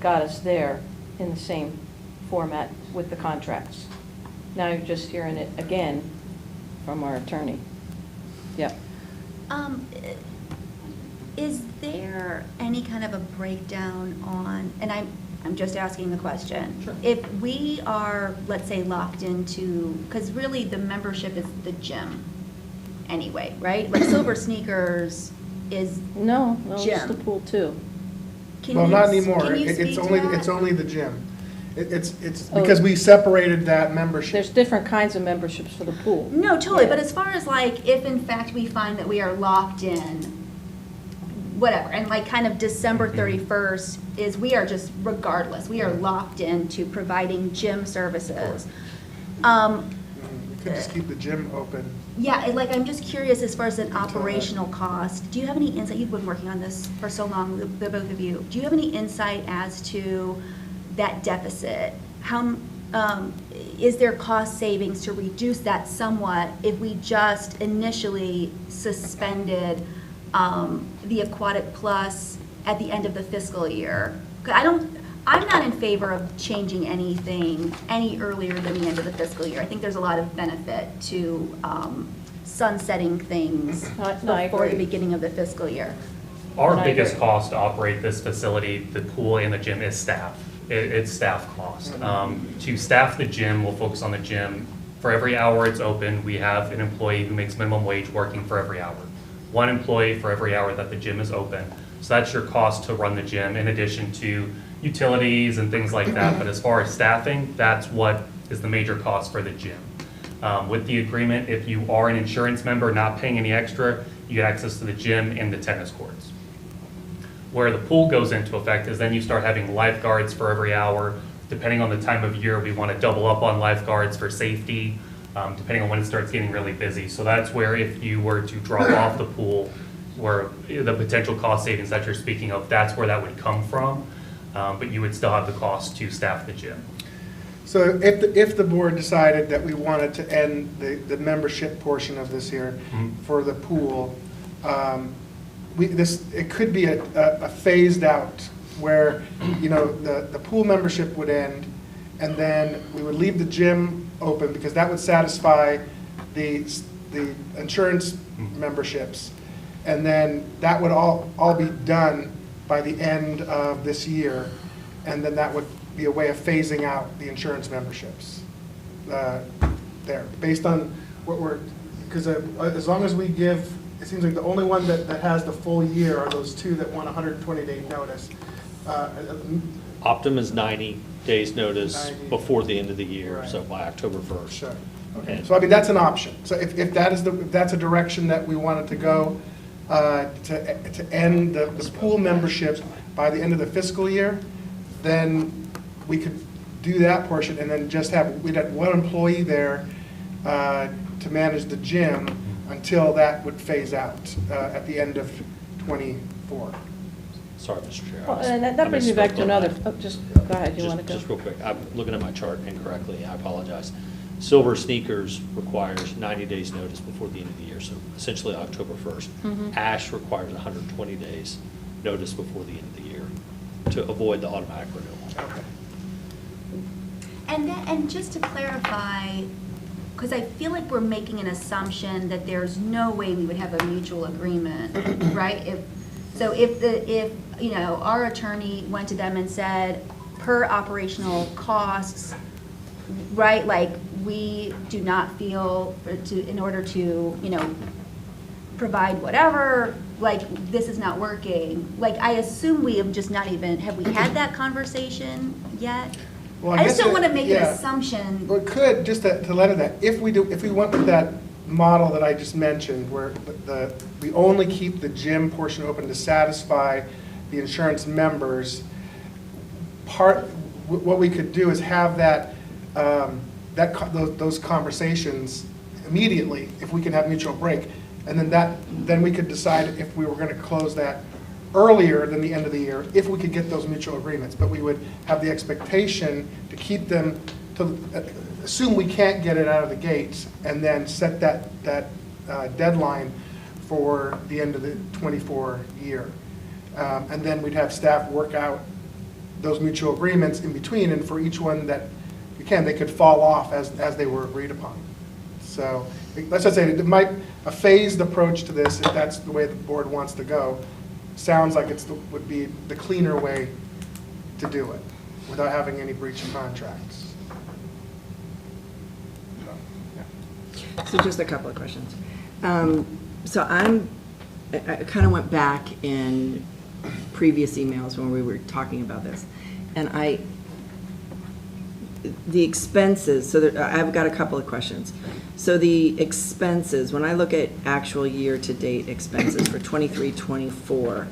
got us there in the same format with the contracts. Now you're just hearing it again from our attorney. Yeah. Is there any kind of a breakdown on, and I'm just asking the question. Sure. If we are, let's say, locked into, because really the membership is the gym anyway, right? Like Silver Sneakers is No, it's gym. the pool too. Can Well, you not s- anymore. Can you speak It's to only, that? it's only the gym. It's Oh. because we separated that membership. There's different kinds of memberships for the pool. No, totally, Yeah. but as far as like, if in fact we find that we are locked in, whatever, and like kind of December 31st is, we are just, regardless, we are locked into providing gym services. We could just keep the gym open. Yeah, like, I'm just curious as far as an operational cost. Do you have any insight? You've been working on this for so long, the both of you. Do you have any insight as to that deficit? How, is there cost savings to reduce that somewhat if we just initially suspended the Aquatic Plus at the end of the fiscal year? 'Cause I'm not in favor of changing anything any earlier than the end of the fiscal year. I think there's a lot of benefit to sunsetting things No, I before the agree. beginning of the fiscal year. Our And I biggest agree. cost to operate this facility, the pool and the gym, is staff. It's staff cost. To staff the gym, we'll focus on the gym. For every hour it's open, we have an employee who makes minimum wage working for every hour. One employee for every hour that the gym is open. So that's your cost to run the gym, in addition to utilities and things like that. But as far as staffing, that's what is the major cost for the gym. With the agreement, if you are an insurance member not paying any extra, you get access to the gym and the tennis courts. Where the pool goes into effect is then you start having lifeguards for every hour. Depending on the time of year, we want to double up on lifeguards for safety, depending on when it starts getting really busy. So that's where, if you were to drop off the pool, where the potential cost savings that you're speaking of, that's where that would come from. But you would still have the cost to staff the gym. So if the board decided that we wanted to end the membership portion of this here for the pool, it could be a phased out where, the pool membership would end, and then we would leave the gym open because that would satisfy the insurance memberships. And then that would all be done by the end of this year, and then that would be a way of phasing out the insurance memberships there, based on what because as long as we give, it seems like the only one that has the full year are those two that want 120-day notice. Optum is 90 days notice 90. before the end of the year, Right. so by October 1st. Sure. Okay. And- So I mean, that's an option. So if that's a direction that we wanted to go, to end the pool membership by the end of the fiscal year, then we could do that portion and then just we'd have one employee there to manage the gym until that would phase out at the end of '24. Sorry, Mr. Chair. Well, I and that I brings me back misspoke to on another, that. just, go ahead, you want to go? Just real quick, I'm looking at my chart incorrectly, I apologize. Silver Sneakers requires 90 days notice before the end of the year, so essentially October 1st. Mhm. Ash requires 120 days notice before the end of the year to avoid the automatic renewal. Okay. And just to clarify, because I feel like we're making an assumption that there's no way we would have a mutual agreement, right? If our attorney went to them and said, per operational costs, right, like, we do not feel, in order to, provide whatever, like, this is not working, like, I assume we have just not even, have we had that conversation yet? Well, I just guess don't want to make an yeah. assumption. Well, it could, just to let it that, if we went with that model that I just mentioned, where we only keep the gym portion open to satisfy the insurance members, what we could do is have those conversations immediately, if we can have mutual break, and then we could decide if we were going to close that earlier than the end of the year, if we could get those mutual agreements. But we would have the expectation to keep them assume we can't get it out of the gates, and then set that deadline for the end of the '24 year. And then we'd have staff work out those mutual agreements in between, and for each one that we can, they could fall off as they were agreed upon. So let's just say a phased approach to this, if that's the way the board wants to go, sounds like would be the cleaner way to do it, without having any breach of contracts. So just a couple of questions. So I kind of went back in previous emails when we were talking about this, and the expenses, so I've got a couple of questions. So the expenses, when I look at actual year-to-date expenses for 23-24,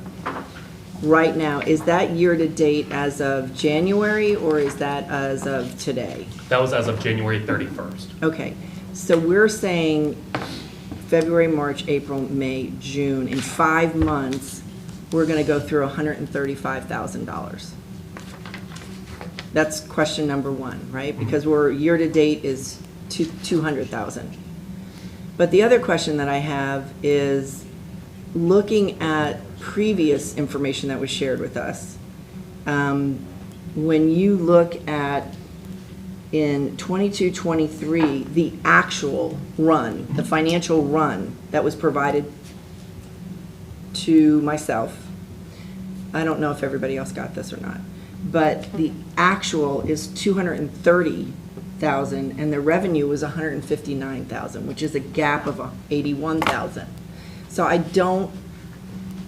right now, is that year-to-date as of January, or is that as of today? That was as of January 31st. Okay, so we're saying February, March, April, May, June, in 5 months, we're going to go through $135,000. That's question number one, right? Because year-to-date is 200,000. But the other question that I have is, looking at previous information that was shared with us, when you look at in 22-23, the actual run, the financial run that was provided to myself, I don't know if everybody else got this or not, but the actual is 230,000 and the revenue was 159,000, which is a gap of 81,000. So I don't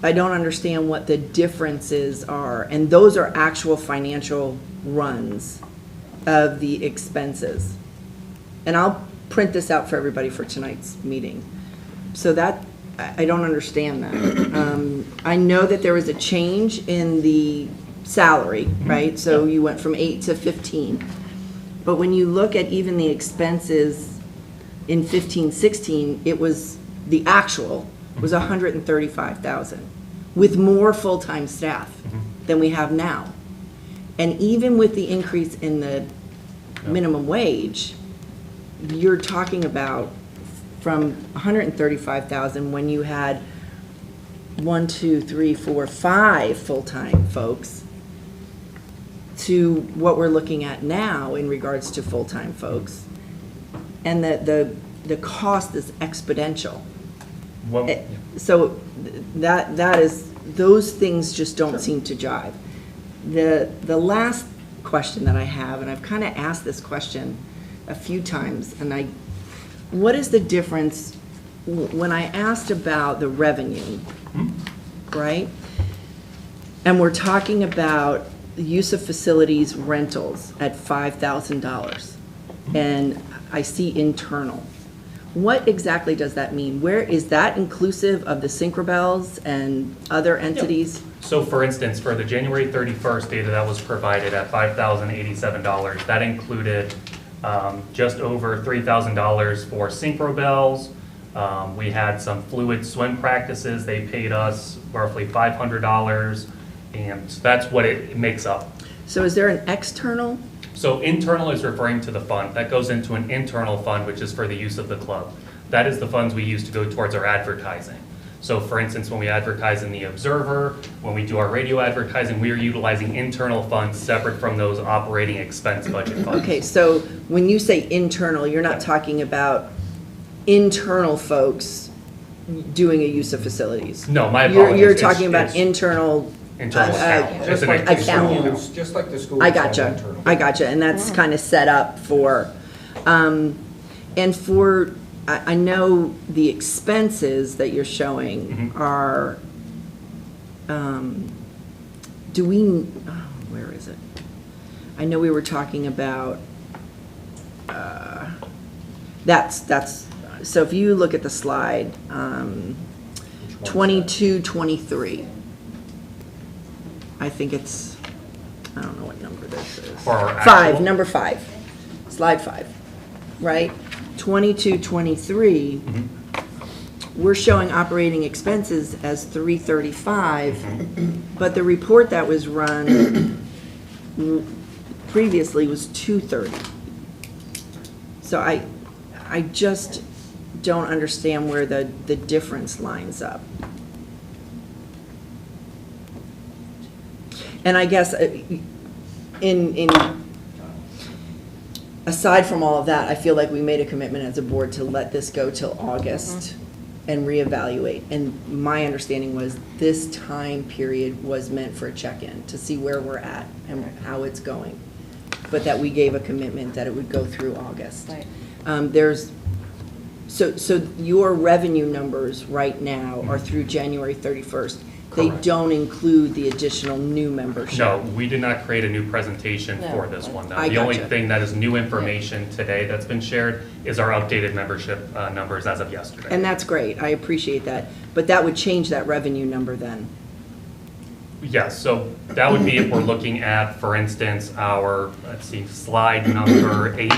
understand what the differences are, and those are actual financial runs of the expenses. And I'll print this out for everybody for tonight's meeting. So that, I don't understand that. I know that there was a change in the salary, right? So you went from 8 to 15. But when you look at even the expenses in 15-16, it was, the actual was 135,000 with more full-time staff than we have now. And even with the increase in the minimum wage, you're talking about from 135,000 when you had 1, 2, 3, 4, 5 full-time folks to what we're looking at now in regards to full-time folks. And the cost is exponential. So that is, those things just don't seem to jive. The last question that I have, and I've kind of asked this question a few times, and what is the difference when I asked about the revenue, right? And we're talking about the use of facilities rentals at $5,000, and I see internal. What exactly does that mean? Where is that inclusive of the Synchro-Bells and other entities? So for instance, for the January 31st data that was provided at $5,087, that included just over $3,000 for Synchro-Bells. We had some fluid swim practices. They paid us roughly $500, and that's what it makes up. So is there an external? So internal is referring to the fund. That goes into an internal fund, which is for the use of the club. That is the funds we use to go towards our advertising. So for instance, when we advertise in the Observer, when we do our radio advertising, we are utilizing internal funds separate from those operating expense budget funds. Okay, so when you say internal, you're not talking about internal folks doing a use of facilities. No, my apologies. You're talking about internal account. Just like the schools, just like the schools. I gotcha, and that's kind of set up for, and for, I know the expenses that you're showing are, where is it? I know we were talking about, so if you look at the slide, 22-23. I think it's, I don't know what number this is. For our actual? Number 5, slide 5, right? 22-23, we're showing operating expenses as 335, but the report that was run previously was 230. So I just don't understand where the difference lines up. And I guess in aside from all of that, I feel like we made a commitment as a board to let this go till August and reevaluate. And my understanding was this time period was meant for a check-in, to see where we're at and how it's going. But that we gave a commitment that it would go through August. Right. So your revenue numbers right now are through January 31st. They Correct. don't include the additional new membership. No, we did not create a new presentation No. for this one. I The only gotcha. thing that is new information today that's been shared is our updated membership numbers as of yesterday. And that's great, I appreciate that. But that would change that revenue number then. Yes, so that would be if we're looking at, for instance, our, let's see, slide number 8.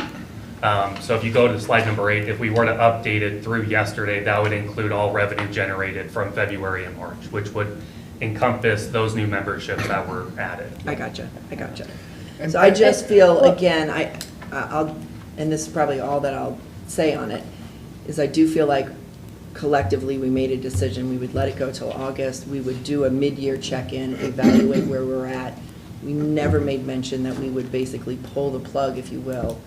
So if you go to slide number 8, if we were to update it through yesterday, that would include all revenue generated from February and March, which would encompass those new memberships that were added. I gotcha. And- So I just feel, again, I'll, and this is probably all that I'll say on it, is I do feel like collectively we made a decision, we would let it go till August, we would do a mid-year check-in, evaluate where we're at. We never made mention that we would basically pull the plug, if you will,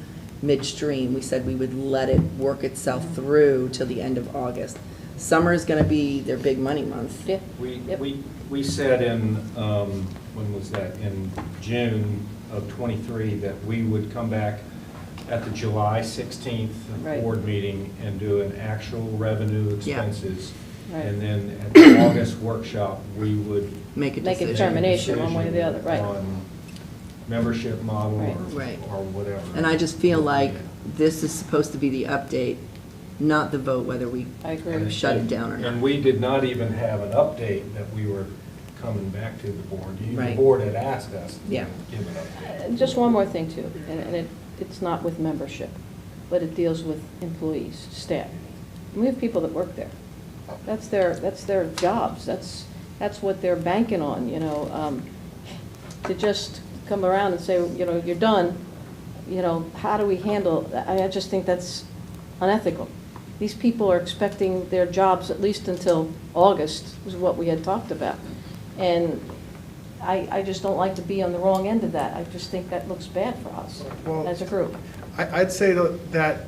midstream. We said we would let it work itself through till the end of August. Summer is gonna be their big money month. Yeah. We said in, when was that, in June of '23, that we would come back at the July 16th Right. board meeting and do an actual revenue Yeah. expenses. Right. And then at the August workshop, we would Make a Make a decision. determination one way or the other, right. On membership model Right. or whatever. And I just feel like this is supposed to be the update, not the vote whether we I agree. shut it down or not. And we did not even have an update that we were coming back to the board. The Right. board had asked us to Yeah. give an update. Just one more thing too, and it's not with membership, but it deals with employees, staff. And we have people that work there. That's their jobs, that's what they're banking on, you know. To just come around and say, you know, you're done, you know, how do we handle, I just think that's unethical. These people are expecting their jobs at least until August, is what we had talked about. And I just don't like to be on the wrong end of that. I just think that looks bad for us Well, as a group. I'd say that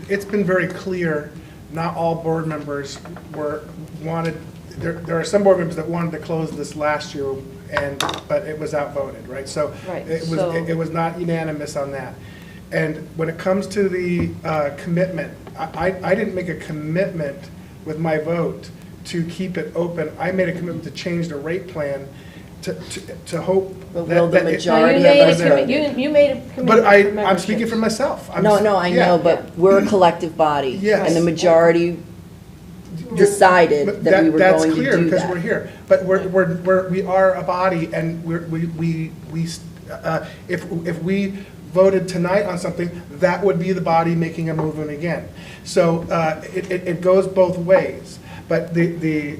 it's been very clear, not all board members wanted, there are some board members that wanted to close this last year, but it was outvoted, right? So Right, it was not unanimous on that. And when it comes to the commitment, I didn't make a commitment with my vote to keep it open. I made a commitment to change the rate plan to hope But that. will the that it- majority You made a of us commi- vote? you made a commitment But for I'm membership. speaking for myself. No, I yeah. know, but we're a collective body. Yes. And the majority decided But that we were that's going to clear do because that. we're here. But we are a body, and if we voted tonight on something, that would be the body making a movement again. So it goes both ways. But the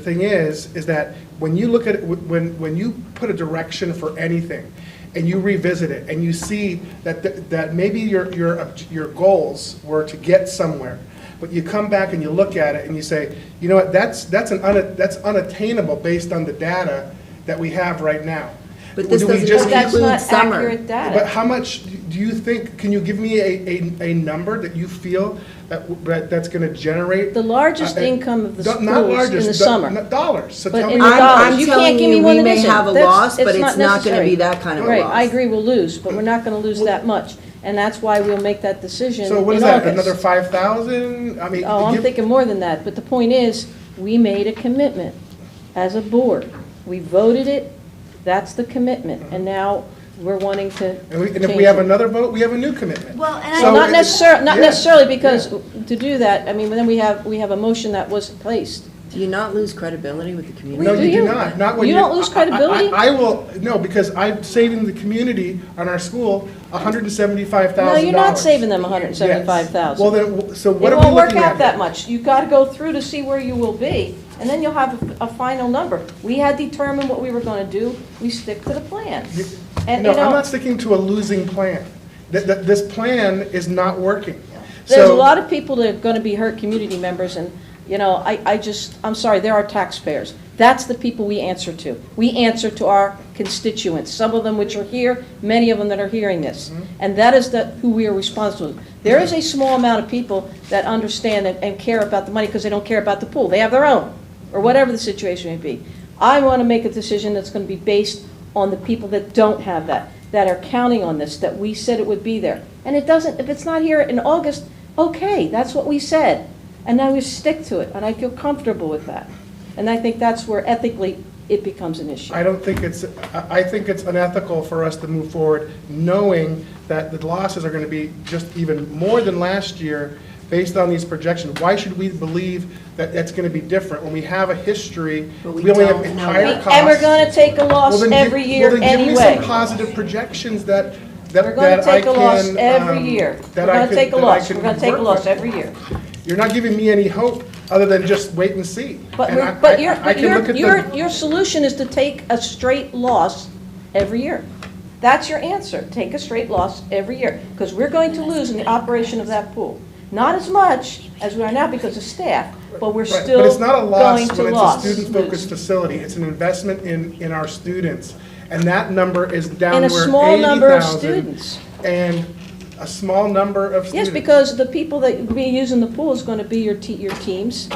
thing is that when you look at it, when you put a direction for anything, and you revisit it, and you see that maybe your goals were to get somewhere, but you come back and you look at it and you say, you know what, that's unattainable based on the data that we have right now. But this Do we doesn't just But that's include not summer. accurate data. But how much do you think, can you give me a number that you feel that's going to generate? The largest income of the Not schools largest, in the summer. not dollars. So But tell in me. the dollars, I'm you telling can't give me you, one we that may isn't. have a That's- loss, but it's not gonna necessary. be that kind of a Right, loss. I agree, we'll lose, but we're not gonna lose that much. And that's why we'll make that decision in So August. what is that, another 5,000? I mean. Oh, I'm give- thinking more than that, but the point is, we made a commitment as a board. We voted it, that's the commitment, and now we're wanting to And if change we have it. another vote, we have a new commitment. Well, and So Not it- necessarily, yeah, because yeah. to do that, I mean, then we have a motion that wasn't placed. Do you not lose credibility with the community? No, Do you do you? not. Not when You don't lose credibility? I will, no, because I'm saving the community on our school $175,000. No, you're not saving them $175,000. Well, then, so what It are we won't work looking out at? that much. You've got to go through to see where you will be, and then you'll have a final number. We had determined what we were going to do. We stick to the plan. And, No, you know, I'm not sticking to a losing plan. This plan is not working. There's a So- lot of people that are going to be hurt community members, and, you know, I'm sorry, they're our taxpayers. That's the people we answer to. We answer to our constituents, some of them which are here, many of them that are hearing this. And that is who we are responsible to. There is a small amount of people that understand and care about the money because they don't care about the pool. They have their own, or whatever the situation may be. I want to make a decision that's going to be based on the people that don't have that are counting on this, that we said it would be there. And it doesn't, if it's not here in August, okay, that's what we said. And now we stick to it, and I feel comfortable with that. And I think that's where ethically it becomes an issue. I think it's unethical for us to move forward knowing that the losses are going to be just even more than last year based on these projections. Why should we believe that it's going to be different when we have a history? We only have higher costs. And we're going to take a loss every year anyway. Give me some positive projections that We're going to take a loss every year. We're that I going to could- take a that I loss. can We're going to take a work loss with. every year. You're not giving me any hope other than just wait and see. But And I can look at the- your solution is to take a straight loss every year. That's your answer. Take a straight loss every year. Because we're going to lose in the operation of that pool. Not as much as we are now because of staff, but we're Right, still but it's not a going loss to when it's loss. a student-focused facility. It's an investment in our students. And that number is down And a where small number of 80,000 students. And a small number of students. Yes, because the people that will be using the pool is going to be your teams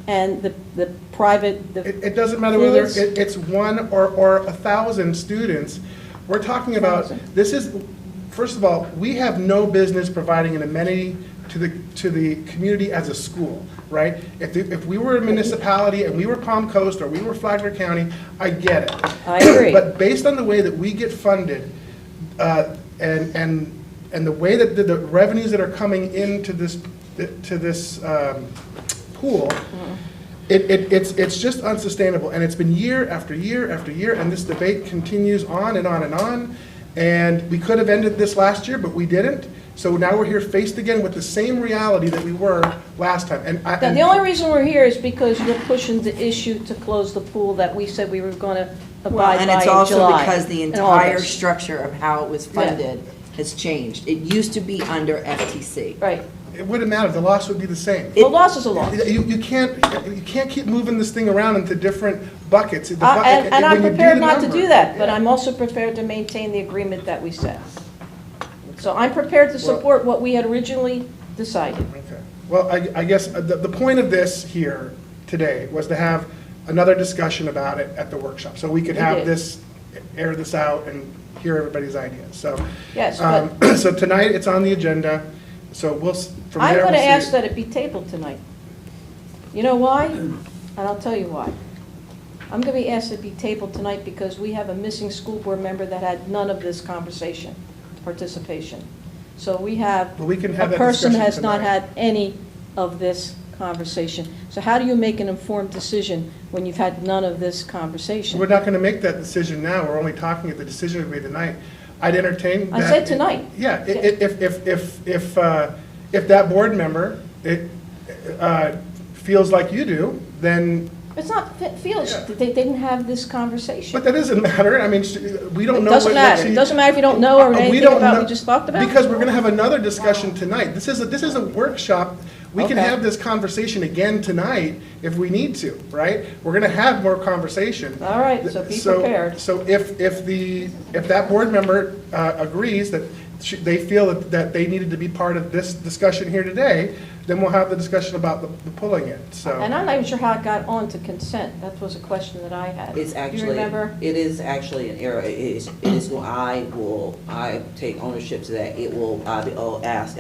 and the private. It doesn't matter whether fluids. it's one or 1,000 students. We're talking about, this is, first of all, we have no business providing an amenity to the community as a school, right? If we were a municipality and we were Palm Coast or we were Flagler County, I get it. I agree. But based on the way that we get funded, and the way that the revenues that are coming into this pool, it's just unsustainable. And it's been year after year after year, and this debate continues on and on and on. And we could have ended this last year, but we didn't. So now we're here faced again with the same reality that we were last time. The only reason we're here is because you're pushing the issue to close the pool that we said we were going to abide by in July. And it's also because the in entire August. structure of how it was funded has changed. It used to be under FTC. Right. It wouldn't matter, the loss would be the same. The loss is a loss. You can't keep moving this thing around into different buckets. And I'm prepared not to do that, but I'm also prepared to maintain the agreement that we set. So I'm prepared to support what we had originally decided. Okay. Well, I guess the point of this here today was to have another discussion about it at the workshop, so we could have this, air this out and hear everybody's ideas. So, Yes, so tonight it's on the agenda, so from I'm there going we'll to see. ask that it be tabled tonight. You know why? And I'll tell you why. I'm going to be asked to be tabled tonight because we have a missing school board member that had none of this conversation, participation. So we have, Well, we can have a that person discussion has not tonight. had any of this conversation. So how do you make an informed decision when you've had none of this conversation? We're not going to make that decision now, we're only talking at the decision we made tonight. I'd entertain that. I said tonight. Yeah, if that board member feels like you do, then, It's not feels, they didn't have this conversation. but that doesn't matter, I mean, we don't know. It doesn't matter. It doesn't matter if you don't know or We anything don't about what know- we just talked about? Because we're going to have another discussion tonight. This is a workshop. We can Okay. have this conversation again tonight if we need to, right? We're going to have more conversation. All right, so be prepared. So if that board member agrees that they feel that they needed to be part of this discussion here today, then we'll have the discussion about the pulling it, so. And I'm not even sure how it got on to consent. That was a question that I had. It's Do you actually, remember? it is actually an error. It is when I take ownership to that. It will, I'll ask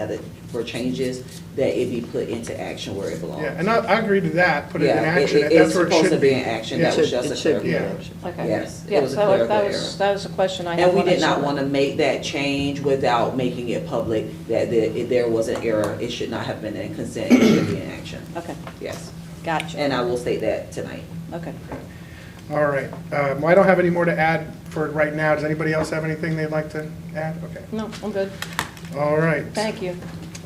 for changes, that it be put into action where it belongs. Yeah, and I agree to that, put it in Yeah, action, it's that's where it supposed should to be in action. Yeah. That was just a clarification. Okay. Yes, it Yes, was a that clerical error. that was a question I had. And we when I did not saw it. want to make that change without making it public, that there was an error. It should not have been in consent, it should be in action. Okay. Yes. Gotcha. And I will state that tonight. Okay. All right, well, I don't have any more to add for right now. Does anybody else have anything they'd like to add? Okay. No, I'm good. All right. Thank you.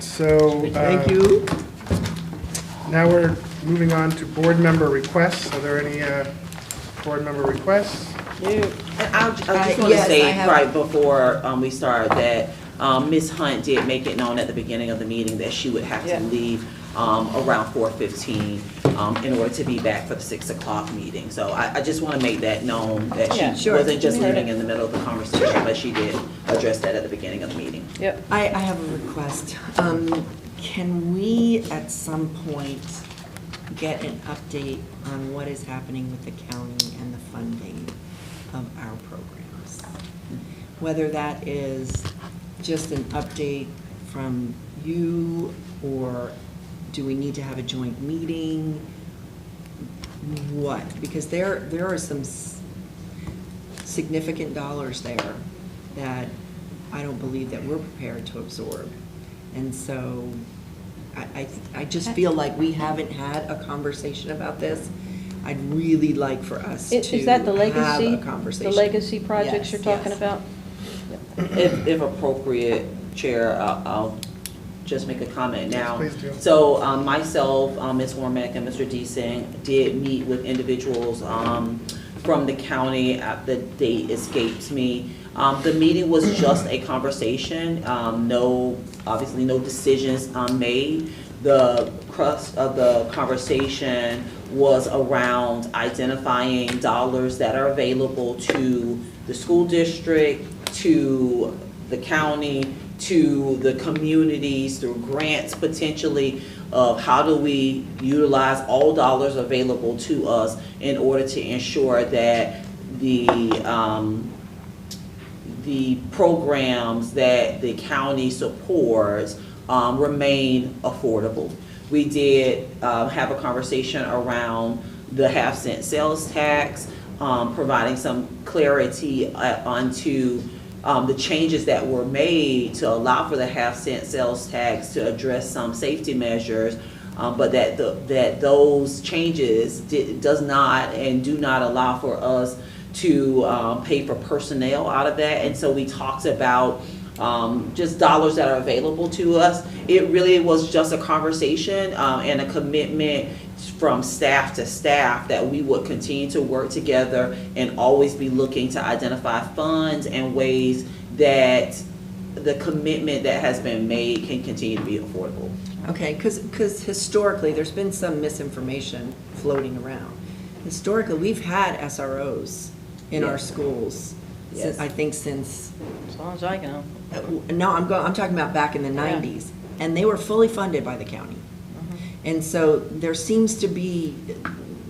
So. Thank you. Now we're moving on to board member requests. Are there any board member requests? And I just want to yes, I say have- right before we start that Ms. Hunt did make it known at the beginning of the meeting that she would have to leave around 4:15 in order to be back for the 6 o'clock meeting. So I just want to make that known, that she wasn't just leaving in the middle of the conversation, but she did address that at the beginning of the meeting. Yep. I have a request. Can we, at some point, get an update on what is happening with the county and the funding of our programs? Whether that is just an update from you, or do we need to have a joint meeting? What? Because there are some significant dollars there that I don't believe that we're prepared to absorb. And so I just feel like we haven't had a conversation about this. I'd really like for us to Is that the have legacy, a conversation. the legacy projects you're talking Yes. about? If appropriate, Chair, I'll just make a comment now. Yes, please do. So myself, Ms. Warmack, and Mr. Deasing did meet with individuals from the county. The date escapes me. The meeting was just a conversation. Obviously no decisions made. The crux of the conversation was around identifying dollars that are available to the school district, to the county, to the communities through grants potentially, of how do we utilize all dollars available to us in order to ensure that the programs that the county supports remain affordable. We did have a conversation around the half-cent sales tax, providing some clarity onto the changes that were made to allow for the half-cent sales tax to address some safety measures, but that those changes does not and do not allow for us to pay for personnel out of that. And so we talked about just dollars that are available to us. It really was just a conversation and a commitment from staff to staff that we would continue to work together and always be looking to identify funds and ways that the commitment that has been made can continue to be affordable. Okay, because historically, there's been some misinformation floating around. Historically, we've had SROs in our schools, Yes. I think since... As long as I know. No, I'm talking about back in the 90s, and they were fully funded by the county. And so there seems to be,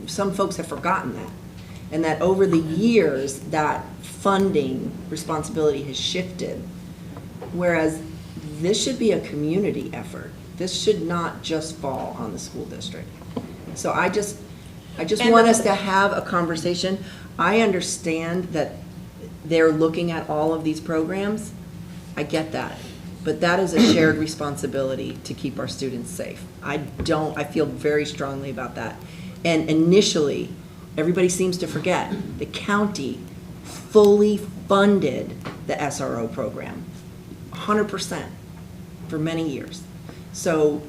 some folks have forgotten that, and that over the years, that funding responsibility has shifted, whereas this should be a community effort. This should not just fall on the school district. So I just want us to have a conversation. I understand that they're looking at all of these programs. I get that. But that is a shared responsibility to keep our students safe. I feel very strongly about that. And initially, everybody seems to forget, the county fully funded the SRO program, 100% for many years. So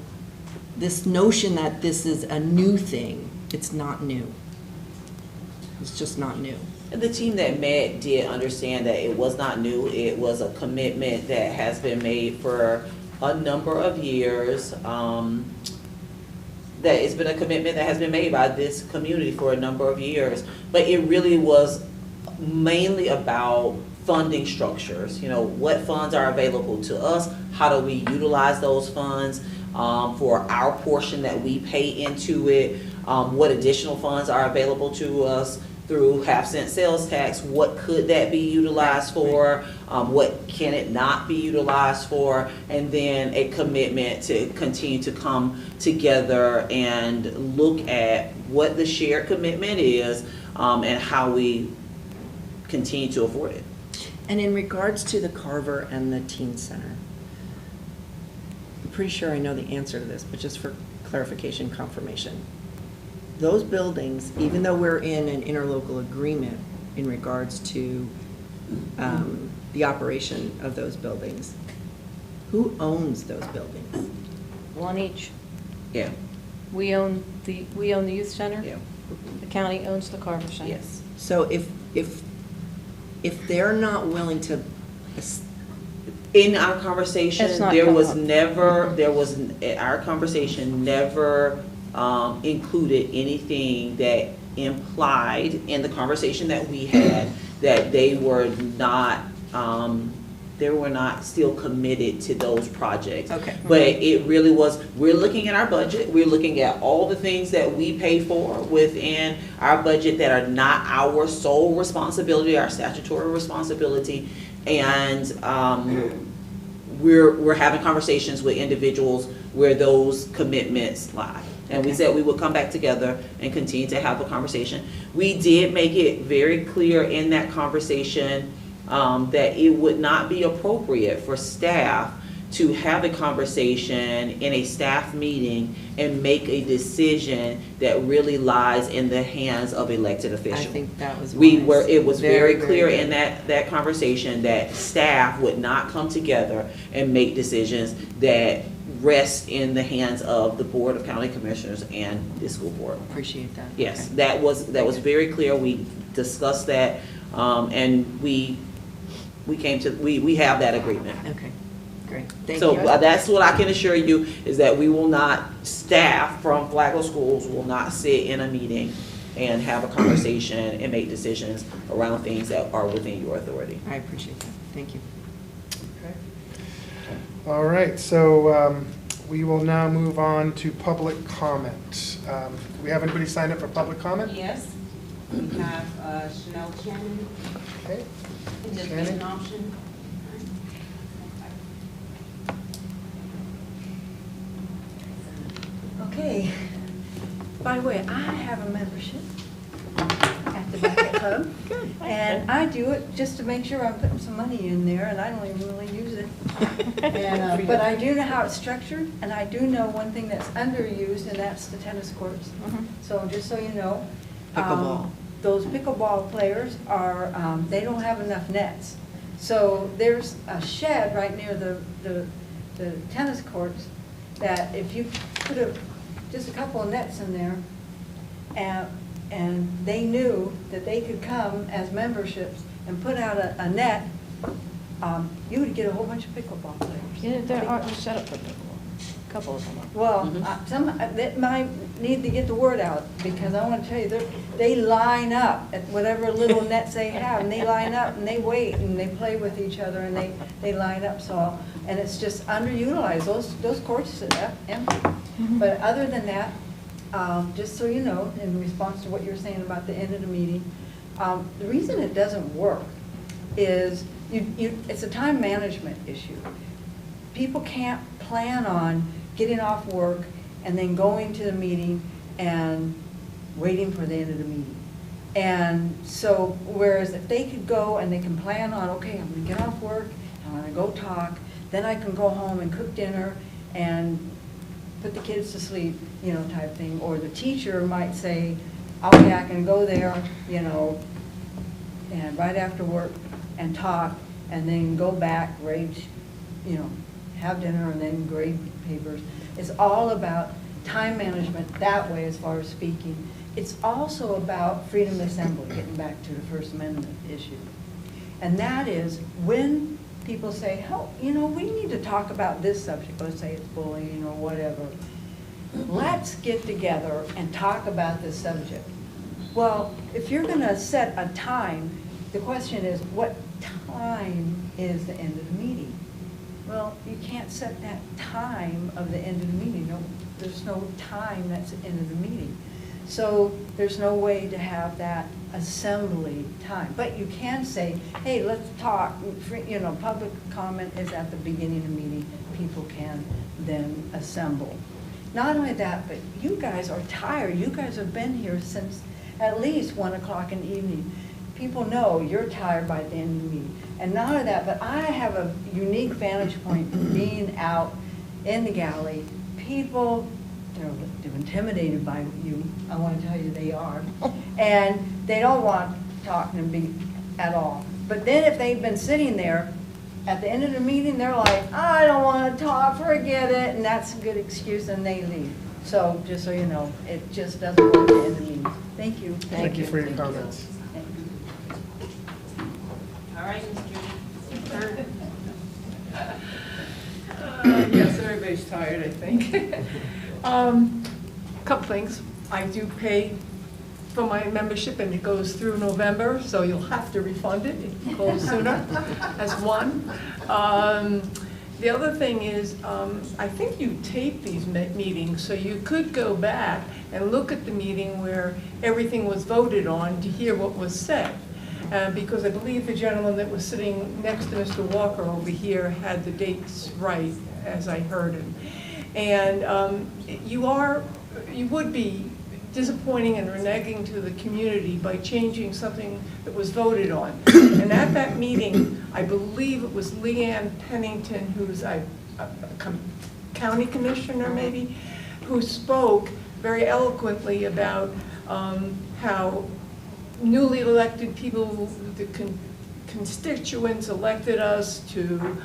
this notion that this is a new thing, it's not new. It's just not new. The team that met did understand that it was not new. It was a commitment that has been made for a number of years. That it's been a commitment that has been made by this community for a number of years. But it really was mainly about funding structures. You know, what funds are available to us? How do we utilize those funds for our portion that we pay into it? What additional funds are available to us through half-cent sales tax? What could that be utilized for? What can it not be utilized for? And then a commitment to continue to come together and look at what the shared commitment is and how we continue to afford it. And in regards to the Carver and the Teen Center, I'm pretty sure I know the answer to this, but just for clarification, confirmation. Those buildings, even though we're in an interlocal agreement in regards to the operation of those buildings, who owns those buildings? One each. Yeah. We own the youth center. Yeah. The county owns the Carver Center. So if they're not willing to In our conversation, It's not there come was up. never, our conversation never included anything that implied in the conversation that we had that they were not still committed to those projects. Okay. But it really was, we're looking at our budget, we're looking at all the things that we pay for within our budget that are not our sole responsibility, our statutory responsibility. And we're having conversations with individuals where those commitments lie. And we said we would come back together and continue to have a conversation. We did make it very clear in that conversation that it would not be appropriate for staff to have a conversation in a staff meeting and make a decision that really lies in the hands of elected officials. I think that was It was very Very, clear very in that conversation that staff would not come together and make decisions that rest in the hands of the Board of County Commissioners and the school board. Appreciate that. Yes, Okay. that was very clear. We discussed that, and we have that agreement. Okay, great. Thank So you. that's what I can assure you, is that we will not, staff from Flagler Schools will not sit in a meeting and have a conversation and make decisions around things that are within your authority. I appreciate that. Thank you. All right, so we will now move on to public comment. Do we have anybody signed up for public comment? Yes, we have Chanel Shannon. Okay. Is it Shannon? an option? Okay. By the way, I have a membership at the Bucket Club. And I do it just to make sure I'm putting some money in there, and I don't even really use it. And, but I do know how it's structured, and I do know one thing that's underused, and that's the tennis courts. So just so you know. Pickleball. Those pickleball players are, they don't have enough nets. So there's a shed right near the tennis courts that if you put just a couple of nets in there, and they knew that they could come as memberships and put out a net, you would get a whole bunch of pickleball players. Yeah, there are set up for pickleball. A couple of them are. Well, that might need to get the word out, because I want to tell you, they line up at whatever little nets they have, and they line up, and they wait, and they play with each other, and they line up, so, and it's just underutilized. Those courts are empty. But other than that, just so you know, in response to what you were saying about the end of the meeting, the reason it doesn't work is it's a time management issue. People can't plan on getting off work and then going to the meeting and waiting for the end of the meeting. And so, whereas if they could go and they can plan on, okay, I'm gonna get off work, I'm gonna go talk, then I can go home and cook dinner and put the kids to sleep, you know, type thing. Or the teacher might say, okay, I can go there, you know, and right after work and talk, and then go back, grade, you know, have dinner and then grade papers. It's all about time management that way as far as speaking. It's also about freedom of assembly, getting back to the First Amendment issue. And that is when people say, oh, you know, we need to talk about this subject, let's say it's bullying or whatever. Let's get together and talk about this subject. Well, if you're gonna set a time, the question is, what time is the end of the meeting? Well, you can't set that time of the end of the meeting. No, there's no time that's the end of the meeting. So there's no way to have that assembly time. But you can say, hey, let's talk, you know, public comment is at the beginning of the meeting. People can then assemble. Not only that, but you guys are tired. You guys have been here since at least 1 o'clock in the evening. People know you're tired by the end of the meeting. And not only that, but I have a unique vantage point being out in the galley. People, they're intimidated by you. I want to tell you they are. And they don't want to talk to me at all. But then if they've been sitting there, at the end of the meeting, they're like, I don't want to talk, forget it. And that's a good excuse, and they leave. So just so you know, it just doesn't work at the end of the meeting. Thank you. Thank you for your comments. Thank you. All right, Ms. Judy. everybody's tired, I think. Couple things. I do pay for my membership, and it goes through November, so you'll have to refund it. It goes sooner. That's one. The other thing is, I think you tape these meetings, so you could go back and look at the meeting where everything was voted on to hear what was said. Because I believe the gentleman that was sitting next to Mr. Walker over here had the dates right, as I heard him. And you would be disappointing and reneging to the community by changing something that was voted on. And at that meeting, I believe it was Leanne Pennington, who's a county commissioner maybe, who spoke very eloquently about how newly elected people, the constituents elected us to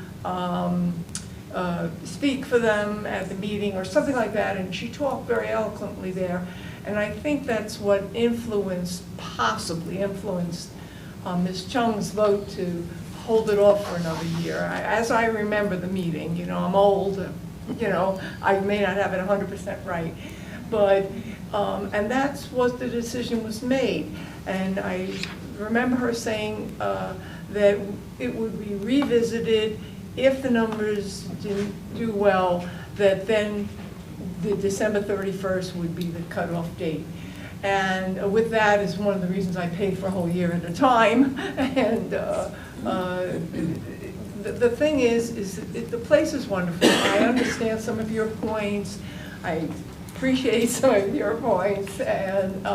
speak for them at the meeting or something like that, and she talked very eloquently there. And I think that's what possibly influenced Ms. Chung's vote to hold it off for another year. As I remember the meeting, you know, I'm old, you know, I may not have it 100% right, but, and that's what the decision was made. And I remember her saying that it would be revisited if the numbers didn't do well, that then the December 31st would be the cutoff date. And with that is one of the reasons I paid for a whole year at a time. And the thing is that the place is wonderful. I understand some of your points. I appreciate some of your points. And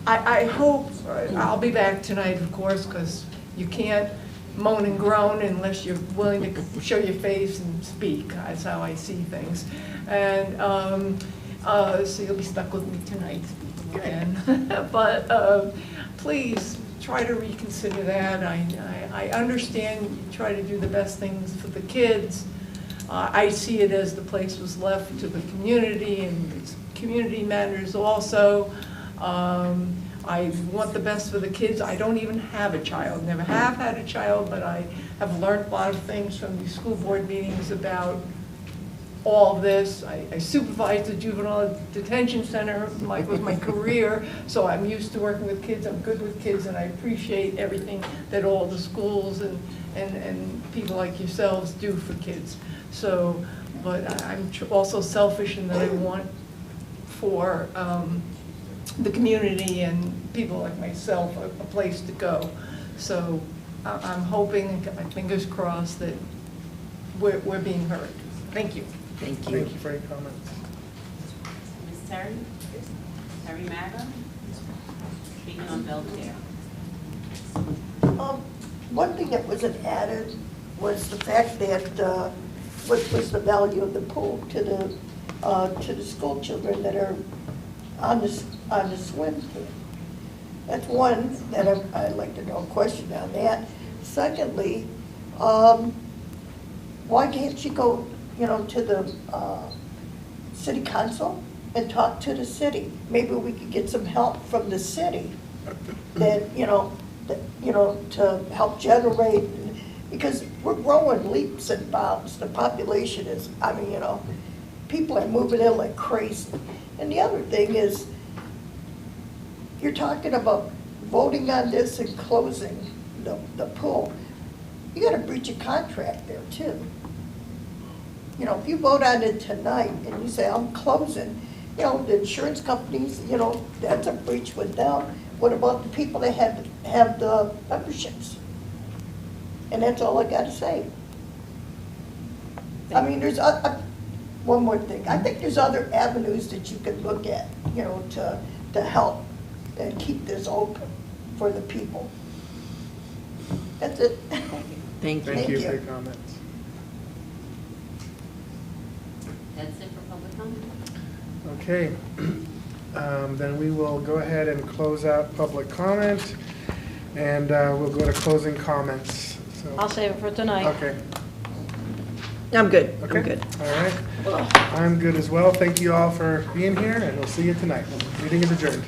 I hope, I'll be back tonight, of course, because you can't moan and groan unless you're willing to show your face and speak. That's how I see things. And so you'll be stuck with me tonight again. But please try to reconsider that. I understand you try to do the best things for the kids. I see it as the place was left to the community, and it's community matters also. I want the best for the kids. I don't even have a child, never have had a child, but I have learned a lot of things from these school board meetings about all of this. I supervised the juvenile detention center with my career, so I'm used to working with kids. I'm good with kids, and I appreciate everything that all the schools and people like yourselves do for kids. So, but I'm also selfish in that I want for the community and people like myself a place to go. So I'm hoping, got my fingers crossed, that we're being heard. Thank you. Thank you. Thank you for your comments. Ms. Terry? Terry Maga? Speaking on Belvedere. One thing that wasn't added was the fact that what was the value of the pool to the school children that are on the swim team. That's one that I'd like to know a question on that. Secondly, why can't you go, you know, to the city council and talk to the city? Maybe we could get some help from the city that, to help generate, because we're growing leaps and bounds. The population is, people are moving in like crazy. And the other thing is, you're talking about voting on this and closing the pool. You got to breach a contract there too. If you vote on it tonight and you say, I'm closing, the insurance companies, that's a breach with them. What about the people that have the memberships? And that's all I got to say. There's one more thing. I think there's other avenues that you could look at, to help and keep this open for the people. That's it. Thank you. Thank you for your comments. That's it for public comment? Okay, then we will go ahead and close out public comment, and we'll go to closing comments. So, I'll save it for tonight. okay. I'm good. Okay. I'm good. All right. I'm good as well. Thank you all for being here, and we'll see you tonight. Meeting is adjourned.